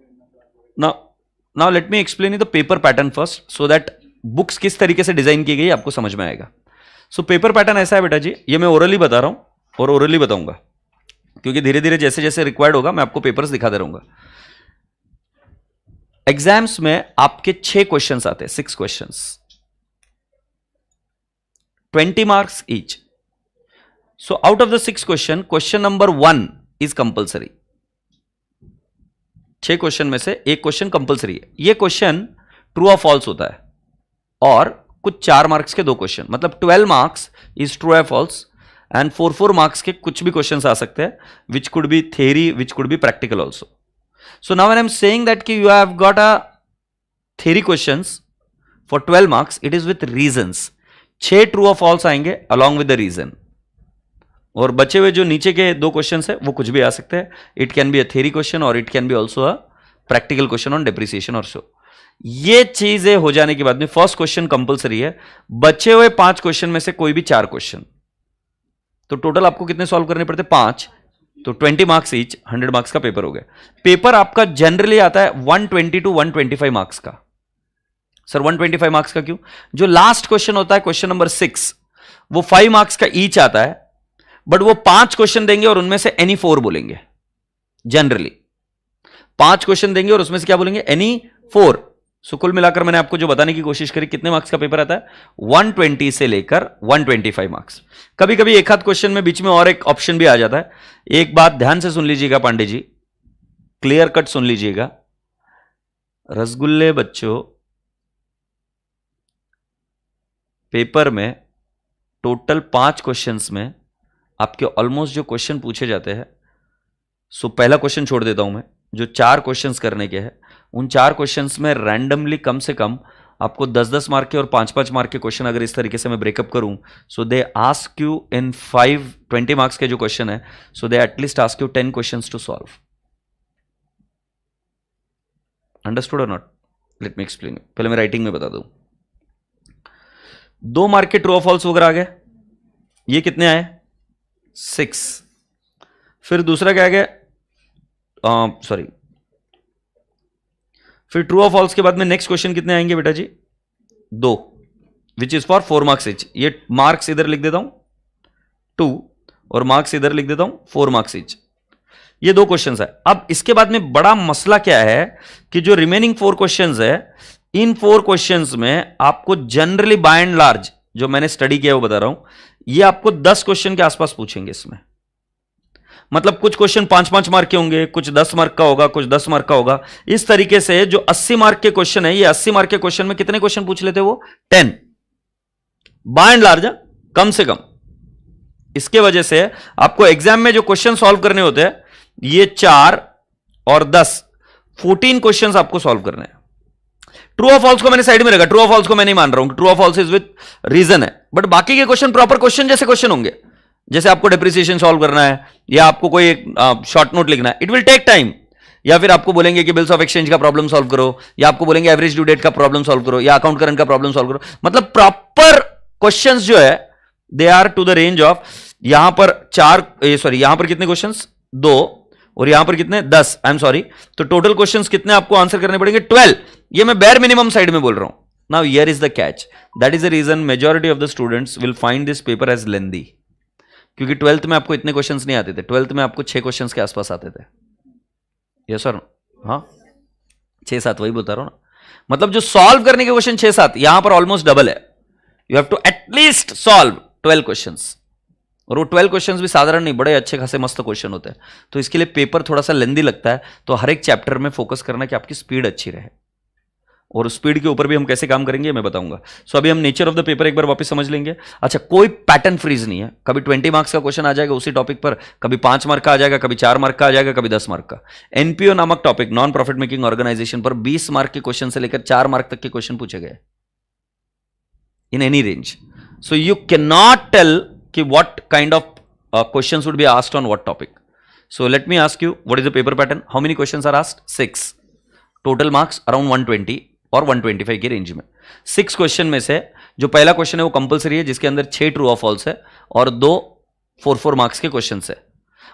now let me explain you the paper pattern first, so that books किस तरीके से डिजाइन की गई आपको समझ में आएगा। सो पेपर पैटर्न ऐसा है बेटा जी, ये मैं ओरली बता रहा हूं और ओरली बताऊंगा, क्योंकि धीरे धीरे जैसे जैसे रिक्वायर्ड होगा मैं आपको पेपर्स दिखाते रहूंगा। एग्जाम्स में आपके 6 क्वेश्चंस आते हैं, 6 questions, 20 marks each. So out of the 6 question, question number 1 is compulsory. 6 question में से एक क्वेश्चन कंपल्सरी है। यह क्वेश्चन ट्रू और फॉल्स होता है, और कुछ 4 मार्क्स के 2 क्वेश्चन, मतलब 12 मार्क्स इज ट्रू या फॉल्स, एंड 4 मार्क्स के कुछ भी क्वेश्चंस आ सकते हैं, which could be theory, which could be practical also. So now when I am saying that कि you have got a theory questions for 12 marks, it is with reasons. 6 true और false आएंगे along with the reason, और बचे हुए जो नीचे के 2 questions है वो कुछ भी आ सकते हैं। It can be a theory question और it can be also a practical question on depreciation और सो। ये चीजें हो जाने के बाद में फर्स्ट क्वेश्चन कंपलसरी है, बचे हुए 5 क्वेश्चन में से कोई भी 4 क्वेश्चन, तो टोटल आपको कितने सॉल्व करने पड़ते? 5, तो 20 मार्क्स ईच, 100 मार्क्स का पेपर हो गया। पेपर आपका जनरली आता है 120 टू 125 मार्क्स का। सर 125 मार्क्स का क्यों? जो लास्ट क्वेश्चन होता है, क्वेश्चन नंबर 6, वो 5 मार्क्स का ईच आता है, बट वो 5 क्वेश्चन देंगे और उनमें से एनी 4 बोलेंगे। जनरली 5 क्वेश्चन देंगे और उसमें से क्या बोलेंगे? एनी 4। सो कुल मिलाकर मैंने आपको जो बताने की कोशिश करी, कितने मार्क्स का पेपर आता है? 120 से लेकर 125 मार्क्स। कभी कभी एक आध क्वेश्चन में बीच में और एक ऑप्शन भी आ जाता है। एक बात ध्यान से सुन लीजिएगा पांडे जी, क्लियर कट सुन लीजिएगा रसगुल्ले बच्चों, पेपर में टोटल 5 क्वेश्चंस में आपके ऑलमोस्ट जो क्वेश्चन पूछे जाते हैं, सो पहला क्वेश्चन छोड़ देता हूं मैं, जो 4 क्वेश्चंस करने के हैं, उन 4 क्वेश्चंस में रैंडमली कम से कम आपको 10-10 मार्क के और 5-5 मार्क के क्वेश्चन अगर इस तरीके से मैं ब्रेकअप करूं, so they ask you in 20 marks के जो क्वेश्चन है, so they at least ask you 10 questions to solve. Understood और नॉट? Let me explain. पहले मैं राइटिंग में बता दूं। 2 मार्क के ट्रू और फॉल्स वगैरह आ गए, ये कितने आए? 6। फिर दूसरा क्या आ गया? सॉरी, फिर ट्रू और फॉल्स के बाद में नेक्स्ट क्वेश्चन कितने आएंगे बेटा जी? 2, which is for 4 marks etch. ये मार्क्स इधर लिख देता हूं 2 और मार्क्स इधर लिख देता हूं 4 मार्क्स इच। ये 2 क्वेश्चंस है। अब इसके बाद में बड़ा मसला क्या है कि जो रिमेनिंग 4 क्वेश्चंस है, इन 4 क्वेश्चंस में आपको जनरली बाय एंड लार्ज जो मैंने स्टडी किया वो बता रहा हूं, ये आपको 10 क्वेश्चन के आसपास पूछेंगे इसमें। मतलब कुछ क्वेश्चन 5-5 मार्क के होंगे, कुछ 10 मार्क का होगा, कुछ 10 मार्क का होगा। इस तरीके से जो 80 मार्क के क्वेश्चन है, ये 80 मार्क के क्वेश्चन में कितने क्वेश्चन पूछ लेते वो? 10 बाय एंड लार्ज, कम से कम। इसके वजह से आपको एग्जाम में जो क्वेश्चन सॉल्व करने होते हैं, ये 4 और 10 14 क्वेश्चंस आपको सॉल्व करने हैं। ट्रू और फॉल्स को मैंने साइड में रखा, ट्रू और फॉल्स को मैं नहीं मान रहा हूं, ट्रू और फॉल्स इज विद रीजन है, बट बाकी के क्वेश्चन प्रॉपर क्वेश्चन जैसे क्वेश्चन होंगे। जैसे आपको डेप्रिसिएशन सॉल्व करना है या आपको कोई एक शॉर्ट नोट लिखना है, इट विल टेक टाइम। या फिर आपको बोलेंगे कि बिल्स ऑफ एक्सचेंज का प्रॉब्लम सॉल्व करो, या आपको बोलेंगे एवरेज ड्यू डेट का प्रॉब्लम सॉल्व करो, या अकाउंट करंट का प्रॉब्लम सॉल्व करो। मतलब प्रॉपर क्वेश्चंस जो है they are to the range of, यहां पर 4, सॉरी यहां पर कितने क्वेश्चंस? 2 और यहां पर कितने? 10। आई एम सॉरी, तो टोटल क्वेश्चंस कितने आपको आंसर करने पड़ेंगे? 12। ये मैं बेयर मिनिमम साइड में बोल रहा हूं। Now here is the catch, that is the reason majority of the students will find this paper as lengthy, क्योंकि 12th में आपको इतने क्वेश्चंस नहीं आते थे। 12th में आपको 6 क्वेश्चंस के आसपास आते थे। Yes sir? हाँ, 6-7, वही बता रहा हूं ना। मतलब जो सॉल्व करने के क्वेश्चन 6-7, यहां पर ऑलमोस्ट डबल है। You have to at least solve 12 questions, और वो 12 क्वेश्चंस भी साधारण नहीं, बड़े अच्छे खासे मस्त क्वेश्चन होते हैं। तो इसके लिए पेपर थोड़ा सा लेंदी लगता है। तो हर एक चैप्टर में फोकस करना कि आपकी स्पीड अच्छी रहे, और स्पीड के ऊपर भी हम कैसे काम करेंगे मैं बताऊंगा। सो अभी हम नेचर ऑफ द पेपर एक बार वापस समझ लेंगे। अच्छा, कोई पैटर्न फ्रीज नहीं है। कभी 20 मार्क्स का क्वेश्चन आ जाएगा उसी टॉपिक पर, कभी 5 मार्क का आ जाएगा, कभी 4 मार्क का आ जाएगा, कभी 10 मार्क का। एनपीओ नामक topic, non profit making organisation पर 20 मार्क के क्वेश्चन से लेकर 4 मार्क तक के क्वेश्चन पूछे गए in any range. So you can not tell कि what kind of questions would be asked on what topic. So let me ask you, what is the paper pattern? How many questions are asked? 6. Total marks around 120 और 125 के range में। 6 question में से जो पहला question है वो compulsory है, जिसके अंदर 6 ट्रू और फॉल्स है, और 2 4-4 मार्क्स के क्वेश्चन है।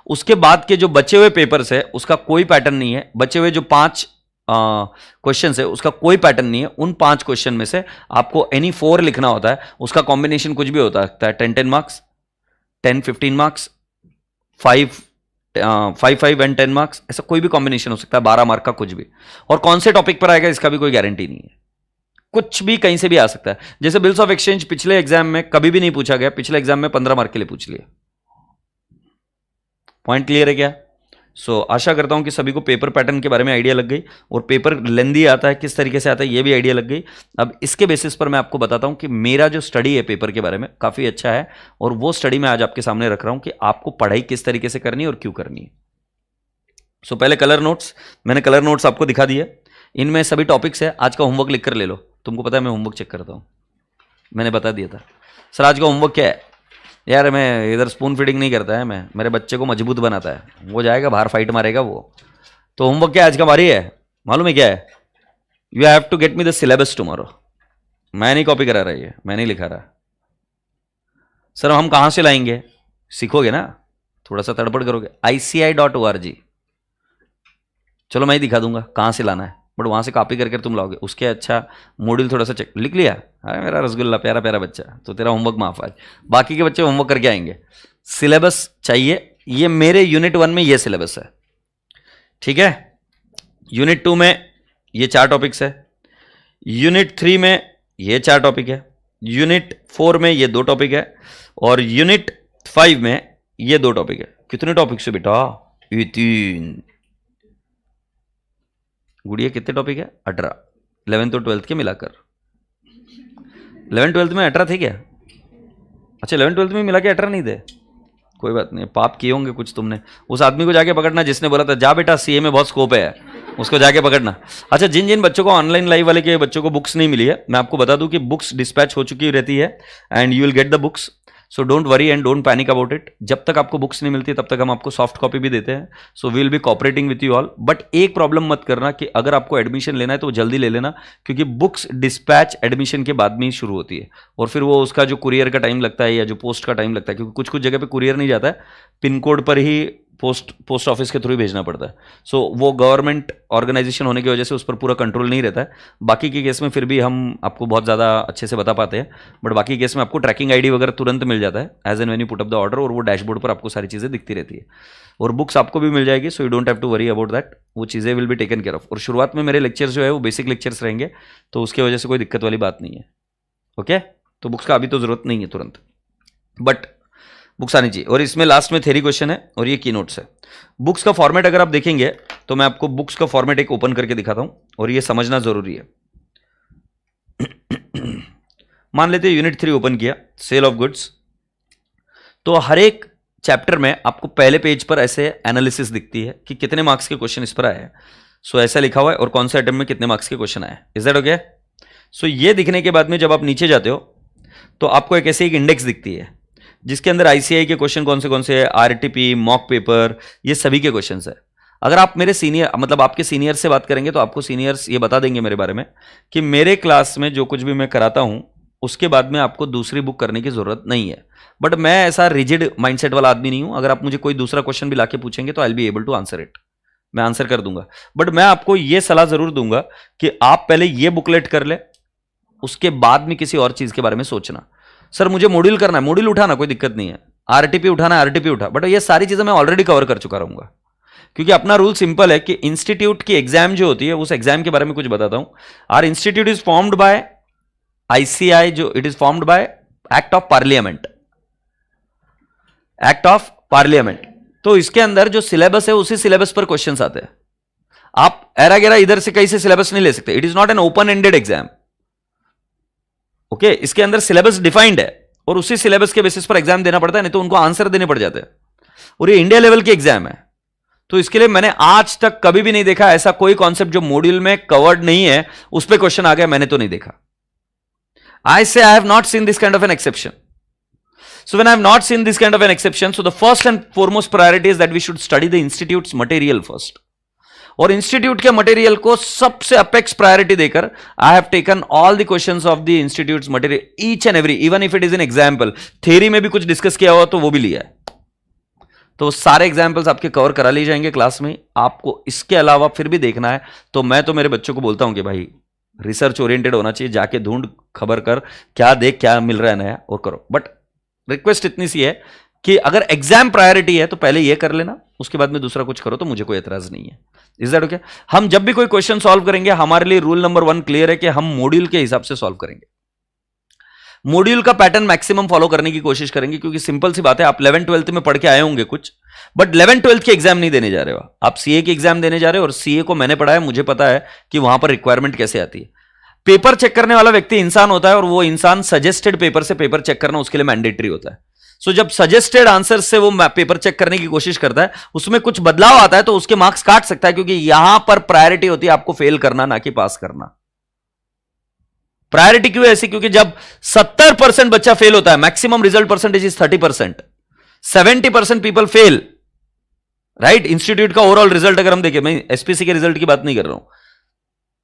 उसके बाद के जो बचे हुए पेपर्स है उसका कोई पैटर्न नहीं है। बचे हुए जो 5 क्वेश्चन है उसका कोई पैटर्न नहीं है। उन 5 क्वेश्चन में से आपको एनी 4 लिखना होता है। उसका कॉम्बिनेशन कुछ भी होता है, 10-10 मार्क्स, 10-15 मार्क्स, 5 एंड 10 मार्क्स, ऐसा कोई भी कॉम्बिनेशन हो सकता है, 12 मार्क का कुछ भी। और कौन से टॉपिक पर आएगा इसका भी कोई गारंटी नहीं है, कुछ भी कहीं से भी आ सकता है। जैसे बिल्स ऑफ एक्सचेंज पिछले एग्जाम में कभी भी नहीं पूछा गया, पिछले एग्जाम में 15 मार्क के लिए पूछ लिया। पॉइंट क्लियर है क्या? सो आशा करता हूं कि सभी को पेपर पैटर्न के बारे में आइडिया लग गई, और पेपर लेंदी आता है किस तरीके से आता है ये भी आइडिया लग गई। अब इसके बेसिस पर मैं आपको बताता हूं कि मेरा जो स्टडी है पेपर के बारे में काफ़ी अच्छा है, और वो स्टडी मैं आज आपके सामने रख रहा हूं कि आपको पढ़ाई किस तरीके से करनी है और क्यों करनी है। सो पहले कलर नोट्स, मैंने कलर नोट्स आपको दिखा दिए। इनमें सभी टॉपिक्स है। आज का होमवर्क लिख कर ले लो। तुमको पता है मैं होमवर्क चेक करता हूँ, मैंने बता दिया था। सर आज का होमवर्क क्या है? यार मैं इधर स्पून फीडिंग नहीं करता है, मैं मेरे बच्चे को मजबूत बनाता है। वो जाएगा बाहर फाइट मारेगा वो। तो होमवर्क क्या आज का बारी है? मालूम है क्या है? You have to get me the syllabus tomorrow. मैं नहीं कॉपी करा रहा, ये मैं नहीं लिखा रहा। सर हम कहाँ से लाएंगे? सीखोगे ना, थोड़ा सा तड़पड़ करोगे। ICI.org, चलो मैं ही दिखा दूंगा कहाँ से लाना है, बट वहाँ से कॉपी करके तुम लाओगे। उसके अच्छा मॉड्यूल थोड़ा सा चेक लिख लिया। अरे मेरा रसगुल्ला प्यारा प्यारा बच्चा, तो तेरा होमवर्क माफ आज। बाकी के बच्चे होमवर्क करके आएंगे। सिलेबस चाहिए, ये मेरे यूनिट 1 में ये सिलेबस है, ठीक है। यूनिट 2 में ये 4 टॉपिक्स है, यूनिट 3 में ये 4 टॉपिक है, यूनिट 4 में ये 2 टॉपिक है, और यूनिट 5 में ये 2 टॉपिक है। कितने टॉपिक्स है बेटा? ये 3। गुड़िया कितने टॉपिक है? 18। 11th और 12th के मिलाकर। 11th-12th में 18 थे क्या? अच्छा 11th-12th में मिला के 18 नहीं थे? कोई बात नहीं, पाप किए होंगे कुछ तुमने। उस आदमी को जाके पकड़ना जिसने बोला था जा बेटा सीए में बहुत स्कोप है, उसको जाके पकड़ना। अच्छा, जिन जिन बच्चों को ऑनलाइन लाइव वाले के बच्चों को बुक्स नहीं मिली है, मैं आपको बता दूं कि बुक्स डिस्पैच हो चुकी रहती है, and you will get the books. So don't worry and don't panic about it. जब तक आपको बुक्स नहीं मिलती तब तक हम आपको सॉफ्ट कॉपी भी देते हैं. So we will be cooperating with you all. But एक प्रॉब्लम मत करना कि अगर आपको एडमिशन लेना है तो जल्दी ले लेना, क्योंकि बुक्स डिस्पैच एडमिशन के बाद में ही शुरू होती है. और फिर वो उसका जो कुरियर का टाइम लगता है या जो पोस्ट का टाइम लगता है, क्योंकि कुछ कुछ जगह पे कुरियर नहीं जाता है, पिन कोड पर ही पोस्ट ऑफिस के थ्रू भेजना पड़ता है. सो वो गवर्नमेंट ऑर्गेनाइजेशन होने की वजह से उस पर पूरा कंट्रोल नहीं रहता है. बाकी के केस में फिर भी हम आपको बहुत ज़्यादा अच्छे से बता पाते हैं. बट बाकी केस में आपको ट्रैकिंग आईडी वगैरह तुरंत मिल जाता है as and when you put up the order, और वो डैशबोर्ड पर आपको सारी चीज़ें दिखती रहती है. और बुक्स आपको भी मिल जाएगी. So you don't have to worry about that. वो चीज़ें will be taken care of. और शुरुआत में मेरे लेक्चर्स जो है वो बेसिक लेक्चर्स रहेंगे, तो उसकी वजह से कोई दिक्कत वाली बात नहीं है. ओके, तो बुक्स का अभी तो जरूरत नहीं है तुरंत, बट बुक्स आनी चाहिए. और इसमें लास्ट में थ्योरी क्वेश्चन है और ये की नोट्स है. बुक्स का फॉर्मेट अगर आप देखेंगे तो मैं आपको बुक्स का फॉर्मेट एक ओपन करके दिखाता हूं, और ये समझना जरूरी है. मान लेते हैं यूनिट 3 ओपन किया, सेल ऑफ गुड्स. तो हर एक चैप्टर में आपको पहले पेज पर ऐसे एनालिसिस दिखती है कि कितने मार्क्स के क्वेश्चन इस पर आए हैं. सो ऐसा लिखा हुआ है और कौन से अटेम्प्ट में कितने मार्क्स के क्वेश्चन आए. Is that okay? सो ये दिखने के बाद में जब आप नीचे जाते हो तो आपको एक ऐसे एक इंडेक्स दिखती है जिसके अंदर आईसीआई के क्वेश्चन कौन से हैं, आरटीपी, मॉक पेपर, ये सभी के क्वेश्चंस है. अगर आप मेरे सीनियर मतलब आपके सीनियर से बात करेंगे तो आपको सीनियर्स ये बता देंगे मेरे बारे में कि मेरे क्लास में जो कुछ भी मैं कराता हूं उसके बाद में आपको दूसरी बुक करने की जरूरत नहीं है. बट मैं ऐसा रिजिड माइंडसेट वाला आदमी नहीं हूं. अगर आप मुझे कोई दूसरा क्वेश्चन भी लाके पूछेंगे तो I will be able to answer it, मैं आंसर कर दूंगा. बट मैं आपको यह सलाह जरूर दूंगा कि आप पहले यह बुकलेट कर ले, उसके बाद में किसी और चीज के बारे में सोचना. सर मुझे मॉड्यूल करना है, मॉड्यूल उठाना कोई दिक्कत नहीं है, आरटीपी उठाना है आरटीपी उठा. बट ये सारी चीजें मैं ऑलरेडी कवर कर चुका रहूंगा, क्योंकि अपना रूल सिंपल है कि इंस्टीट्यूट की एग्जाम जो होती है उस एग्जाम के बारे में कुछ बताता हूं. Our institute is formed by ICAI, जो it is formed by act of parliament, act of parliament. तो इसके अंदर जो सिलेबस है उसी सिलेबस पर क्वेश्चंस आते हैं. आप एरा गेरा इधर से कहीं से सिलेबस नहीं ले सकते. It is not an open ended exam. Okay, इसके अंदर सिलेबस डिफाइंड है और उसी सिलेबस के बेसिस पर एग्जाम देना पड़ता है, नहीं तो उनको आंसर देने पड़ जाते हैं. और ये इंडिया लेवल की एग्जाम है, तो इसके लिए मैंने आज तक कभी भी नहीं देखा ऐसा कोई कॉन्सेप्ट जो मॉड्यूल में कवर्ड नहीं है उस पर क्वेश्चन आ गया, मैंने तो नहीं देखा. आई से I have not seen this kind of an exception. So when I have not seen this kind of an exception, so the first and foremost priority is that we should study the institute's material first. और institute के material को सबसे apex priority देकर I have taken all the questions of the institutes material, each and every, even if it is an example. Theory में भी कुछ discuss किया हुआ तो वो भी लिया है. तो सारे एग्जाम्पल्स आपके कवर करा लिए जाएंगे क्लास में. आपको इसके अलावा फिर भी देखना है तो मैं तो मेरे बच्चों को बोलता हूं कि भाई रिसर्च ओरिएंटेड होना चाहिए, जाके ढूंढ खबर कर, क्या देख क्या मिल रहा है नया और करो. बट रिक्वेस्ट इतनी सी है कि अगर एग्जाम प्रायोरिटी है तो पहले ये कर लेना, उसके बाद में दूसरा कुछ करो तो मुझे कोई एतराज नहीं है. Is that okay? हम जब भी कोई क्वेश्चन सॉल्व करेंगे हमारे लिए रूल नंबर 1 क्लियर है कि हम मॉड्यूल के हिसाब से सॉल्व करेंगे. मॉड्यूल का पैटर्न मैक्सिमम फॉलो करने की कोशिश करेंगे, क्योंकि सिंपल सी बात है, आप 11th 12th में पढ़ के आए होंगे कुछ, बट 11th 12th के एग्जाम नहीं देने जा रहे हो. आप सीए की एग्जाम देने जा रहे हो, और सीए को मैंने पढ़ा है, मुझे पता है कि वहां पर रिक्वायरमेंट कैसे आती है. पेपर चेक करने वाला व्यक्ति इंसान होता है, और वो इंसान सजेस्टेड पेपर से पेपर चेक करना उसके लिए मैंडेटरी होता है. सो जब सजेस्टेड आंसर से वो पेपर चेक करने की कोशिश करता है, उसमें कुछ बदलाव आता है तो उसके मार्क्स काट सकता है, क्योंकि यहां पर प्रायोरिटी होती है आपको फेल करना, ना कि पास करना. प्रायोरिटी क्यों ऐसी? क्योंकि जब 70% बच्चा फेल होता है, maximum result percentage is 30%, 70% people fail, right. Institute का ओवरऑल रिजल्ट अगर हम देखें, मैं एसपीसी के रिजल्ट की बात नहीं कर रहा हूं,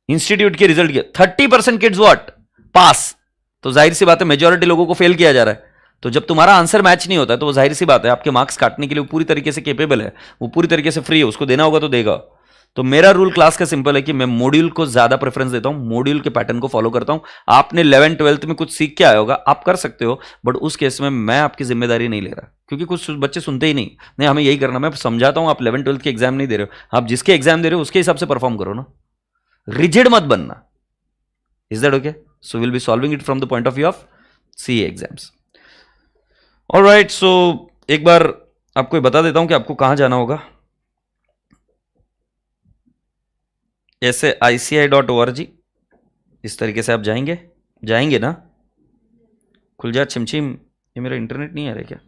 इंस्टीट्यूट के रिजल्ट की, 30% किड्स व्हाट पास. तो जाहिर सी बात है मेजॉरिटी लोगों को फेल किया जा रहा है. तो जब तुम्हारा आंसर मैच नहीं होता है तो वो जाहिर सी बात है आपके मार्क्स काटने के लिए वो पूरी तरीके से कैपेबल है, वो पूरी तरीके से फ्री है, उसको देना होगा तो देगा. तो मेरा रूल क्लास का सिंपल है कि मैं मॉड्यूल को ज्यादा प्रेफरेंस देता हूं, मॉड्यूल के पैटर्न को फॉलो करता हूं. आपने 11th 12th में कुछ सीख के आया होगा, आप कर सकते हो, बट उस केस में मैं आपकी जिम्मेदारी नहीं ले रहा, क्योंकि कुछ बच्चे सुनते ही नहीं हमें यही करना. मैं समझाता हूं, आप 11th 12th के एग्जाम नहीं दे रहे हो, आप जिसके एग्जाम दे रहे हो उसके हिसाब से परफॉर्म करो ना, रिजिड मत बनना. Is that okay? So will be solving it from the point of view of CA exams. Alright, so एक बार आपको बता देता हूं कि आपको कहां जाना होगा. ऐसे ICI.org इस तरीके से आप जाएंगे ना. खुल जा छिमछिम, ये मेरा इंटरनेट नहीं आ रहा क्या?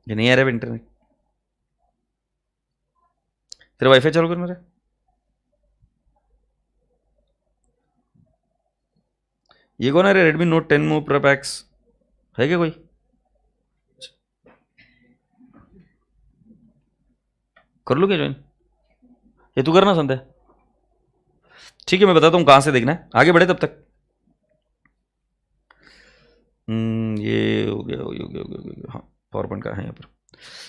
ये नहीं आ रहा है इंटरनेट, तेरा वाईफाई चालू कर मेरा। ये कौन है रे? रेडमी नोट 10 प्रो मैक्स है क्या कोई? कर लो क्या ज्वाइन? ये तू करना संध्या। ठीक है, मैं बताता हूं कहां से देखना है, आगे बढ़े तब तक। ये हो गया, हो गया, हो गया, हो गया, हो गया। हाँ, पावर पॉइंट का है यहाँ पर।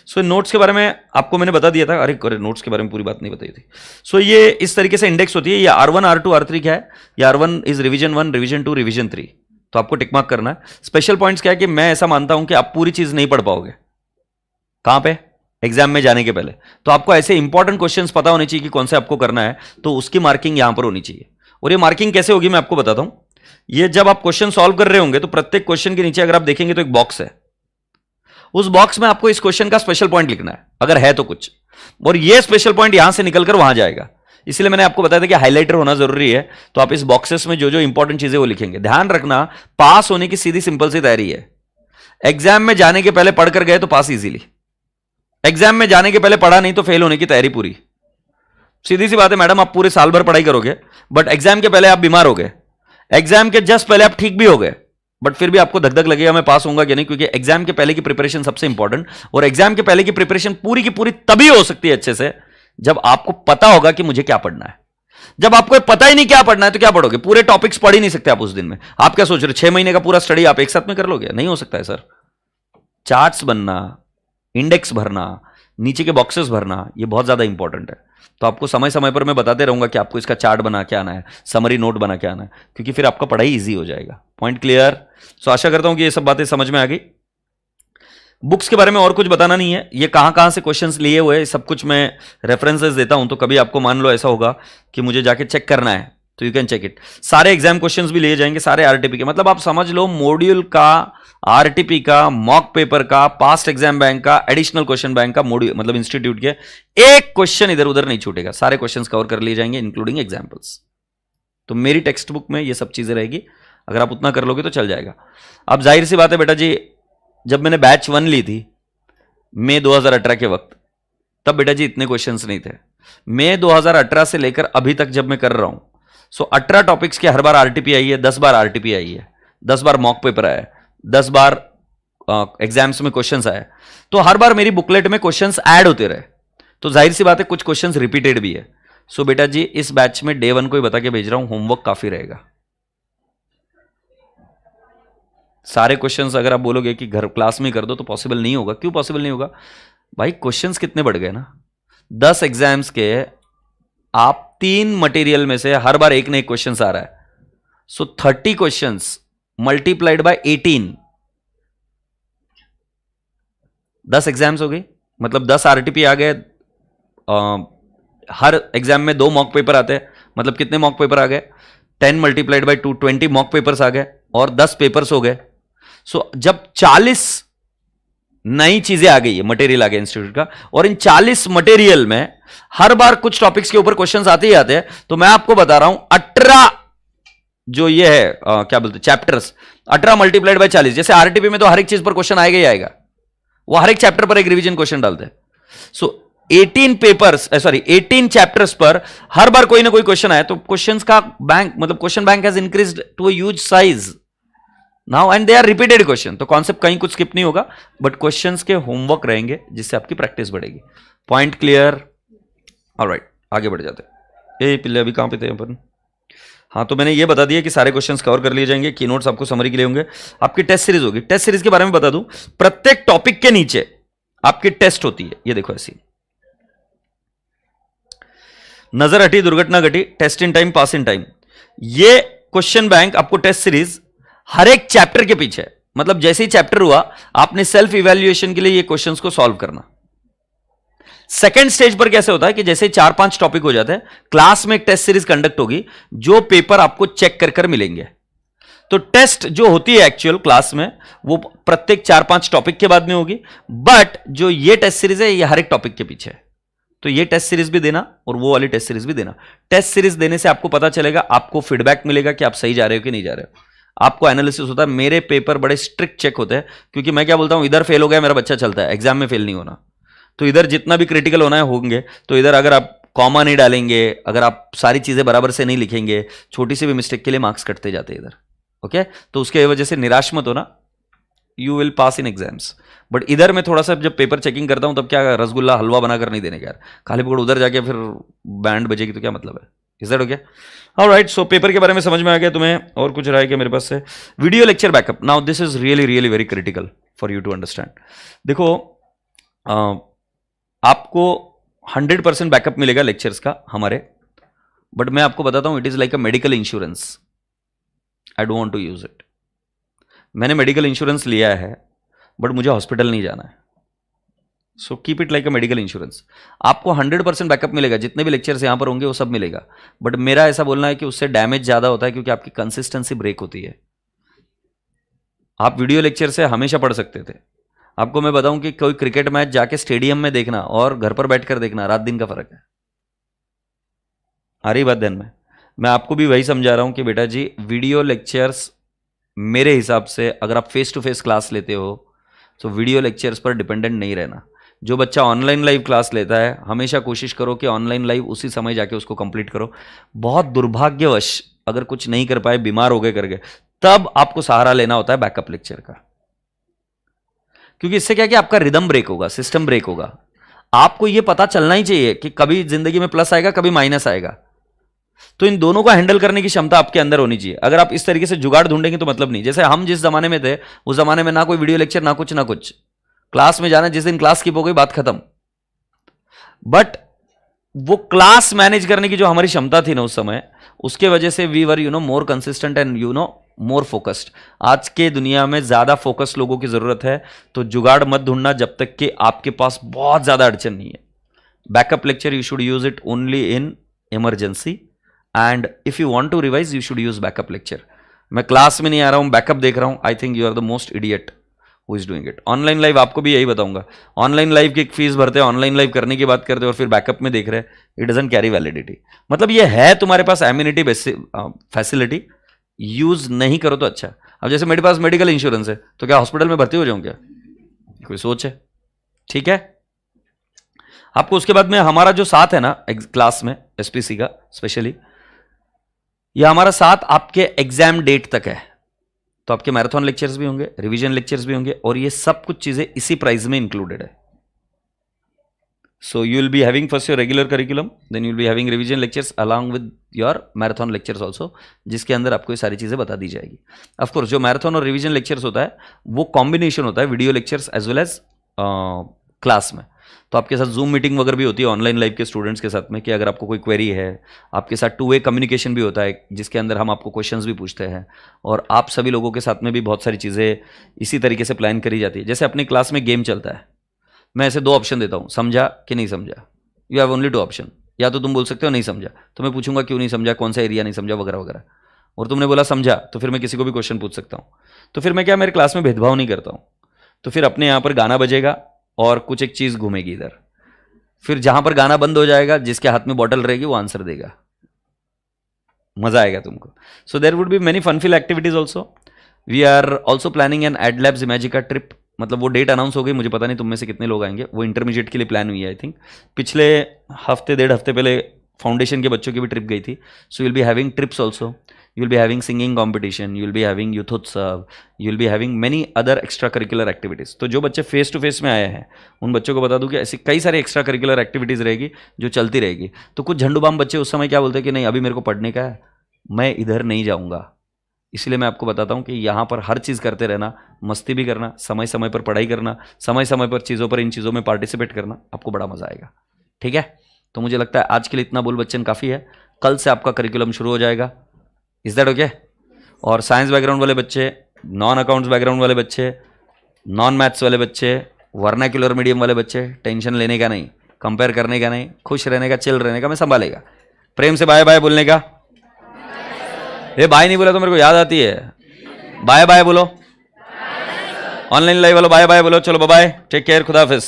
सो नोट्स के बारे में आपको मैंने बता दिया था। अरे नोट्स के बारे में पूरी बात नहीं बताई थी। सो ये इस तरीके से इंडेक्स होती है। ये R1 R2 R3 क्या है? ये R1 is revision 1, revision 2, revision 3। तो आपको टिक मार्क करना है। स्पेशल पॉइंट्स क्या है कि मैं ऐसा मानता हूं कि आप पूरी चीज नहीं पढ़ पाओगे। कहां पे? एग्जाम में जाने के पहले। तो आपको ऐसे इंपॉर्टेंट क्वेश्चंस पता होने चाहिए कि कौन से आपको करना है, तो उसकी मार्किंग यहां पर होनी चाहिए। और ये मार्किंग कैसे होगी मैं आपको बताता हूं। ये जब आप क्वेश्चन सॉल्व कर रहे होंगे तो प्रत्येक क्वेश्चन के नीचे अगर आप देखेंगे तो एक बॉक्स है। उस बॉक्स में आपको इस क्वेश्चन का स्पेशल पॉइंट लिखना है, अगर है तो कुछ, और ये स्पेशल पॉइंट यहां से निकलकर वहां जाएगा। इसलिए मैंने आपको बताया था कि हाइलाइटर होना जरूरी है। तो आप इस बॉक्सेस में जो जो इंपॉर्टेंट चीजें वो लिखेंगे। ध्यान रखना, पास होने की सीधी सिंपल सी तैयारी है। एग्जाम में जाने के पहले पढ़कर गए तो पास इजीली, एग्जाम में जाने के पहले पढ़ा नहीं तो फेल होने की तैयारी पूरी। सीधी सी बात है मैडम, आप पूरे साल भर पढ़ाई करोगे बट एग्जाम के पहले आप बीमार हो गए, एग्जाम के जस्ट पहले आप ठीक भी हो गए, बट फिर भी आपको धक धक लगेगा मैं पास होऊंगा कि नहीं, क्योंकि एग्जाम के पहले की प्रिपरेशन सबसे इंपॉर्टेंट। और एग्जाम के पहले की प्रिपरेशन पूरी की पूरी तभी हो सकती है अच्छे से जब आपको पता होगा कि मुझे क्या पढ़ना है। जब आपको पता ही नहीं क्या पढ़ना है तो क्या पढ़ोगे? पूरे टॉपिक्स पढ़ ही नहीं सकते आप उस दिन में। आप क्या सोच रहे 6 महीने का पूरा स्टडी आप एक साथ में कर लोगे? नहीं हो सकता है सर। चार्ट्स बनना, इंडेक्स भरना, नीचे के बॉक्सेस भरना, ये बहुत ज्यादा इंपॉर्टेंट है। तो आपको समय समय पर मैं बताते रहूंगा कि आपको इसका चार्ट बना के आना है, समरी नोट बना के आना है, क्योंकि फिर आपका पढ़ाई इजी हो जाएगा। Point clear? सो आशा करता हूं कि ये सब बातें समझ में आ गई। बुक्स के बारे में और कुछ बताना नहीं है। ये कहां कहां से क्वेश्चंस लिए हुए सब कुछ मैं रेफरेंसेस देता हूं, तो कभी आपको मान लो ऐसा होगा कि मुझे जाके चेक करना है तो यू कैन चेक इट। सारे एग्जाम क्वेश्चंस भी लिए जाएंगे, सारे आरटीपी के। मतलब आप समझ लो मॉड्यूल का, आरटीपी का, मॉक पेपर का, पास्ट एग्जाम बैंक का, एडिशनल क्वेश्चन बैंक का, मॉड्यूल मतलब इंस्टीट्यूट के एक क्वेश्चन इधर उधर नहीं छूटेगा। सारे क्वेश्चंस कवर कर लिए जाएंगे इंक्लूडिंग एग्जाम्पल्स। तो मेरी टेक्स्ट बुक में ये सब चीजें रहेगी। अगर आप उतना कर लोगे तो चल जाएगा। अब जाहिर सी बात है बेटा जी, जब मैंने बैच 1 ली थी मई 2018 के वक्त, तब बेटा जी इतने क्वेश्चंस नहीं थे। मई 2018 से लेकर अभी तक जब मैं कर रहा हूं, सो 18 टॉपिक्स के हर बार आरटीपी आई है, 10 बार आरटीपी आई है, 10 बार मॉक पेपर आया, 10 बार एग्जाम्स में क्वेश्चंस आए। तो हर बार मेरी बुकलेट में क्वेश्चंस ऐड होते रहे, तो जाहिर सी बात है कुछ क्वेश्चंस रिपीटेड भी है। सो बेटा जी इस बैच में डे 1 को ही बता के भेज रहा हूं, होमवर्क काफी रहेगा। सारे क्वेश्चंस अगर आप बोलोगे कि घर क्लास में कर दो तो पॉसिबल नहीं होगा। क्यों पॉसिबल नहीं होगा भाई? क्वेश्चंस कितने बढ़ गए ना। 10 एग्जाम्स के आप 3 मटेरियल में से हर बार एक ना एक क्वेश्चन आ रहा है। सो 30 क्वेश्चंस मल्टीप्लाइड बाय 18, 10 एग्जाम्स हो गई, मतलब 10 आरटीपी आ गए। हर एग्जाम में 2 मॉक पेपर आते हैं, मतलब कितने मॉक पेपर आ गए? 10 मल्टीप्लाइड बाय 2, 20 मॉक पेपर्स आ गए और 10 पेपर्स हो गए। सो जब 40 नई चीजें आ गई है, मटेरियल आ गया इंस्टीट्यूट का, और इन 40 मटेरियल में हर बार कुछ टॉपिक्स के ऊपर क्वेश्चंस आते ही आते हैं, तो मैं आपको बता रहा हूं 18 जो ये है क्या बोलते हैं चैप्टर्स, 18 मल्टीप्लाइड बाय 40। जैसे आरटीपी में तो हर एक चीज पर क्वेश्चन आएगा ही आएगा, वो हर एक चैप्टर पर एक रिवीजन क्वेश्चन डालते हैं। सो 18 पेपर्स, सॉरी 18 चैप्टर्स पर हर बार कोई ना कोई क्वेश्चन आए, तो क्वेश्चंस का बैंक मतलब question bank has increased to a huge size now and they are repeated question. तो कॉन्सेप्ट कहीं कुछ स्किप नहीं होगा, बट क्वेश्चंस के होमवर्क रहेंगे जिससे आपकी प्रैक्टिस बढ़ेगी। Point clear? ऑलराइट, आगे बढ़ जाते हैं। पिल्ले अभी कहां पे थे अपन? हाँ, तो मैंने ये बता दिया कि सारे क्वेश्चंस कवर कर लिए जाएंगे। की नोट्स आपको समरी के लिए होंगे। आपकी टेस्ट सीरीज होगी। टेस्ट सीरीज के बारे में बता दूं, प्रत्येक टॉपिक के नीचे आपकी टेस्ट होती है। ये देखो ऐसी, नजर हटी दुर्घटना घटी, test in time, pass in time. ये क्वेश्चन बैंक आपको टेस्ट सीरीज हर एक चैप्टर के पीछे, मतलब जैसे ही चैप्टर हुआ आपने सेल्फ इवैल्यूएशन के लिए ये क्वेश्चंस को सॉल्व करना। सेकंड स्टेज पर कैसे होता है कि जैसे 4-5 टॉपिक हो जाते हैं, क्लास में एक टेस्ट सीरीज कंडक्ट होगी, जो पेपर आपको चेक कर कर मिलेंगे। तो टेस्ट जो होती है एक्चुअल क्लास में, वो प्रत्येक 4-5 टॉपिक के बाद में होगी, बट जो ये टेस्ट सीरीज है ये हर एक टॉपिक के पीछे है। तो ये टेस्ट सीरीज भी देना और वो वाली टेस्ट सीरीज भी देना। टेस्ट सीरीज देने से आपको पता चलेगा, आपको फीडबैक मिलेगा कि आप सही जा रहे हो कि नहीं जा रहे हो। आपको एनालिसिस होता है। मेरे पेपर बड़े स्ट्रिक्ट चेक होते हैं, क्योंकि मैं क्या बोलता हूं, इधर फेल हो गया मेरा बच्चा चलता है, एग्जाम में फेल नहीं होना। तो इधर जितना भी क्रिटिकल होना है होंगे, तो इधर अगर आप कॉमा नहीं डालेंगे, अगर आप सारी चीजें बराबर से नहीं लिखेंगे, छोटी सी भी मिस्टेक के लिए मार्क्स कटते जाते हैं इधर। ओके, तो उसके वजह से निराश मत होना, you will pass in exams. But इधर मैं थोड़ा सा जब पेपर चेकिंग करता हूं, तब क्या रसगुल्ला हलवा बनाकर नहीं देने का यार, खाली पकड़ उधर जाके फिर बैंड बजेगी तो क्या मतलब है। Is that okay? Alright, so paper के बारे में समझ में आ गया तुम्हें, और कुछ राय क्या मेरे पास से? Video lecture backup, now this is really really very critical for you to understand. देखो, आपको 100% बैकअप मिलेगा लेक्चर्स का हमारे, बट मैं आपको बताता हूं, it is like a medical insurance. I don't want to use it. मैंने मेडिकल इंश्योरेंस लिया है, बट मुझे हॉस्पिटल नहीं जाना है। So keep it like a medical insurance. आपको 100% बैकअप मिलेगा, जितने भी लेक्चर्स यहां पर होंगे वो सब मिलेगा, बट मेरा ऐसा बोलना है कि उससे डैमेज ज्यादा होता है, क्योंकि आपकी कंसिस्टेंसी ब्रेक होती है। आप वीडियो लेक्चर से हमेशा पढ़ सकते थे। आपको मैं बताऊं कि कोई क्रिकेट मैच जाके स्टेडियम में देखना और घर पर बैठकर देखना, रात दिन का फर्क है। आ रही बात ध्यान में? मैं आपको भी वही समझा रहा हूं कि बेटा जी, वीडियो लेक्चर्स मेरे हिसाब से अगर आप फेस टू फेस क्लास लेते हो तो वीडियो लेक्चर्स पर डिपेंडेंट नहीं रहना। जो बच्चा ऑनलाइन लाइव क्लास लेता है, हमेशा कोशिश करो कि ऑनलाइन लाइव उसी समय जाके उसको कंप्लीट करो। बहुत दुर्भाग्यवश अगर कुछ नहीं कर पाए, बीमार हो गए करके, तब आपको सहारा लेना होता है बैकअप लेक्चर का, क्योंकि इससे क्या कि आपका रिदम ब्रेक होगा, सिस्टम ब्रेक होगा। आपको यह पता चलना ही चाहिए कि कभी जिंदगी में प्लस आएगा, कभी माइनस आएगा, तो इन दोनों को हैंडल करने की क्षमता आपके अंदर होनी चाहिए। अगर आप इस तरीके से जुगाड़ ढूंढेंगे तो मतलब नहीं। जैसे हम जिस जमाने में थे, उस जमाने में ना कोई वीडियो लेक्चर, ना कुछ, क्लास में जाना, जिस दिन क्लास स्किप हो गई बात खत्म। बट वो क्लास मैनेज करने की जो हमारी क्षमता थी ना उस समय, उसके वजह से we were more consistent and more focused. आज के दुनिया में ज्यादा फोकस लोगों की जरूरत है, तो जुगाड़ मत ढूंढना जब तक कि आपके पास बहुत ज्यादा अड़चन नहीं है। Backup lecture you should use it only in emergency, and if you want to revise you should use backup lecture. मैं क्लास में नहीं आ रहा हूं, बैकअप देख रहा हूं, I think you are the most idiot who is doing it. Online live आपको भी यही बताऊंगा, ऑनलाइन लाइव की फीस भरते हैं, ऑनलाइन लाइव करने की बात करते हैं, और फिर बैकअप में देख रहे हैं, इट डजंट कैरी वैलिडिटी। मतलब ये है तुम्हारे पास एम्यूनिटी फैसिलिटी, यूज नहीं करो तो अच्छा। अब जैसे मेरे पास मेडिकल इंश्योरेंस है, तो क्या हॉस्पिटल में भर्ती हो जाऊं क्या? कोई सोच है? ठीक है। आपको उसके बाद में हमारा जो साथ है ना क्लास में, एसपीसी का स्पेशली, यह हमारा साथ आपके एग्जाम डेट तक है। तो आपके मैराथन लेक्चर्स भी होंगे, रिवीजन लेक्चर्स भी होंगे, और ये सब कुछ चीजें इसी प्राइस में इंक्लूडेड है। So you will be having first your regular curriculum, then you will be having revision lectures along with your marathon lectures also, जिसके अंदर आपको ये सारी चीजें बता दी जाएगी। ऑफ कोर्स जो मैराथन और रिवीजन लेक्चर्स होता है वो कॉम्बिनेशन होता है video lectures as well as class में। तो आपके साथ जूम मीटिंग वगैरह भी होती है ऑनलाइन लाइव के स्टूडेंट्स के साथ में, कि अगर आपको कोई क्वेरी है, आपके साथ 2 वे कम्युनिकेशन भी होता है, जिसके अंदर हम आपको क्वेश्चंस भी पूछते हैं, और आप सभी लोगों के साथ में भी बहुत सारी चीज़ें इसी तरीके से प्लान करी जाती है। जैसे अपनी क्लास में गेम चलता है, मैं ऐसे 2 ऑप्शन देता हूँ, समझा कि नहीं समझा। यू हैव ओनली 2 ऑप्शन, या तो तुम बोल सकते हो नहीं समझा, तो मैं पूछूंगा क्यों नहीं समझा, कौन सा एरिया नहीं समझा वगैरह वगैरह, और तुमने बोला समझा, तो फिर मैं किसी को भी क्वेश्चन पूछ सकता हूँ। तो फिर मैं क्या, मेरे क्लास में भेदभाव नहीं करता हूँ। तो फिर अपने यहाँ पर गाना बजेगा और कुछ एक चीज़ घूमेगी इधर, फिर जहां पर गाना बंद हो जाएगा, जिसके हाथ में बॉटल रहेगी वो आंसर देगा, मजा आएगा तुमको। So there would be many funfilled activities also. We are also planning an Adlabs Imagica trip, मतलब वो डेट अनाउंस हो गई, मुझे पता नहीं तुम में से कितने लोग आएंगे। वो इंटरमीडिएट के लिए प्लान हुई है आई थिंक, पिछले हफ्ते 1.5 हफ्ते पहले फाउंडेशन के बच्चों की भी ट्रिप गई थी। सो will be having trips also, you will be having singing competition, you will be having youthotsav, you will be having many other extra curricular activities। तो जो बच्चे फेस टू फेस में आए हैं उन बच्चों को बता दूं कि ऐसी कई सारी एक्स्ट्रा करिकुलर एक्टिविटीज रहेगी जो चलती रहेगी। तो कुछ झंडूबाम बच्चे उस समय क्या बोलते हैं कि नहीं अभी मेरे को पढ़ने का है, मैं इधर नहीं जाऊंगा। इसलिए मैं आपको बताता हूं कि यहाँ पर हर चीज़ करते रहना, मस्ती भी करना, समय समय पर पढ़ाई करना, समय समय पर चीज़ों पर इन चीज़ों में पार्टिसिपेट करना, आपको बड़ा मजा आएगा। ठीक है, तो मुझे लगता है आज के लिए इतना बोल बच्चन काफ़ी है। कल से आपका करिकुलम शुरू हो जाएगा। Is that okay? और साइंस बैकग्राउंड वाले बच्चे, नॉन अकाउंट्स बैकग्राउंड वाले बच्चे, नॉन मैथ्स वाले बच्चे, वर्नाक्युलर मीडियम वाले बच्चे, टेंशन लेने का नहीं, कंपेयर करने का नहीं, खुश रहने का, चिल रहने का, मैं संभालेगा। प्रेम से बाय बाय बोलने का। ये बाय नहीं बोला तो मेरे को याद आती है, बाय बाय बोलो। ऑनलाइन लाइव वालों बाय बाय बोलो। चलो बाय बाय, टेक केयर, खुदा हाफिज।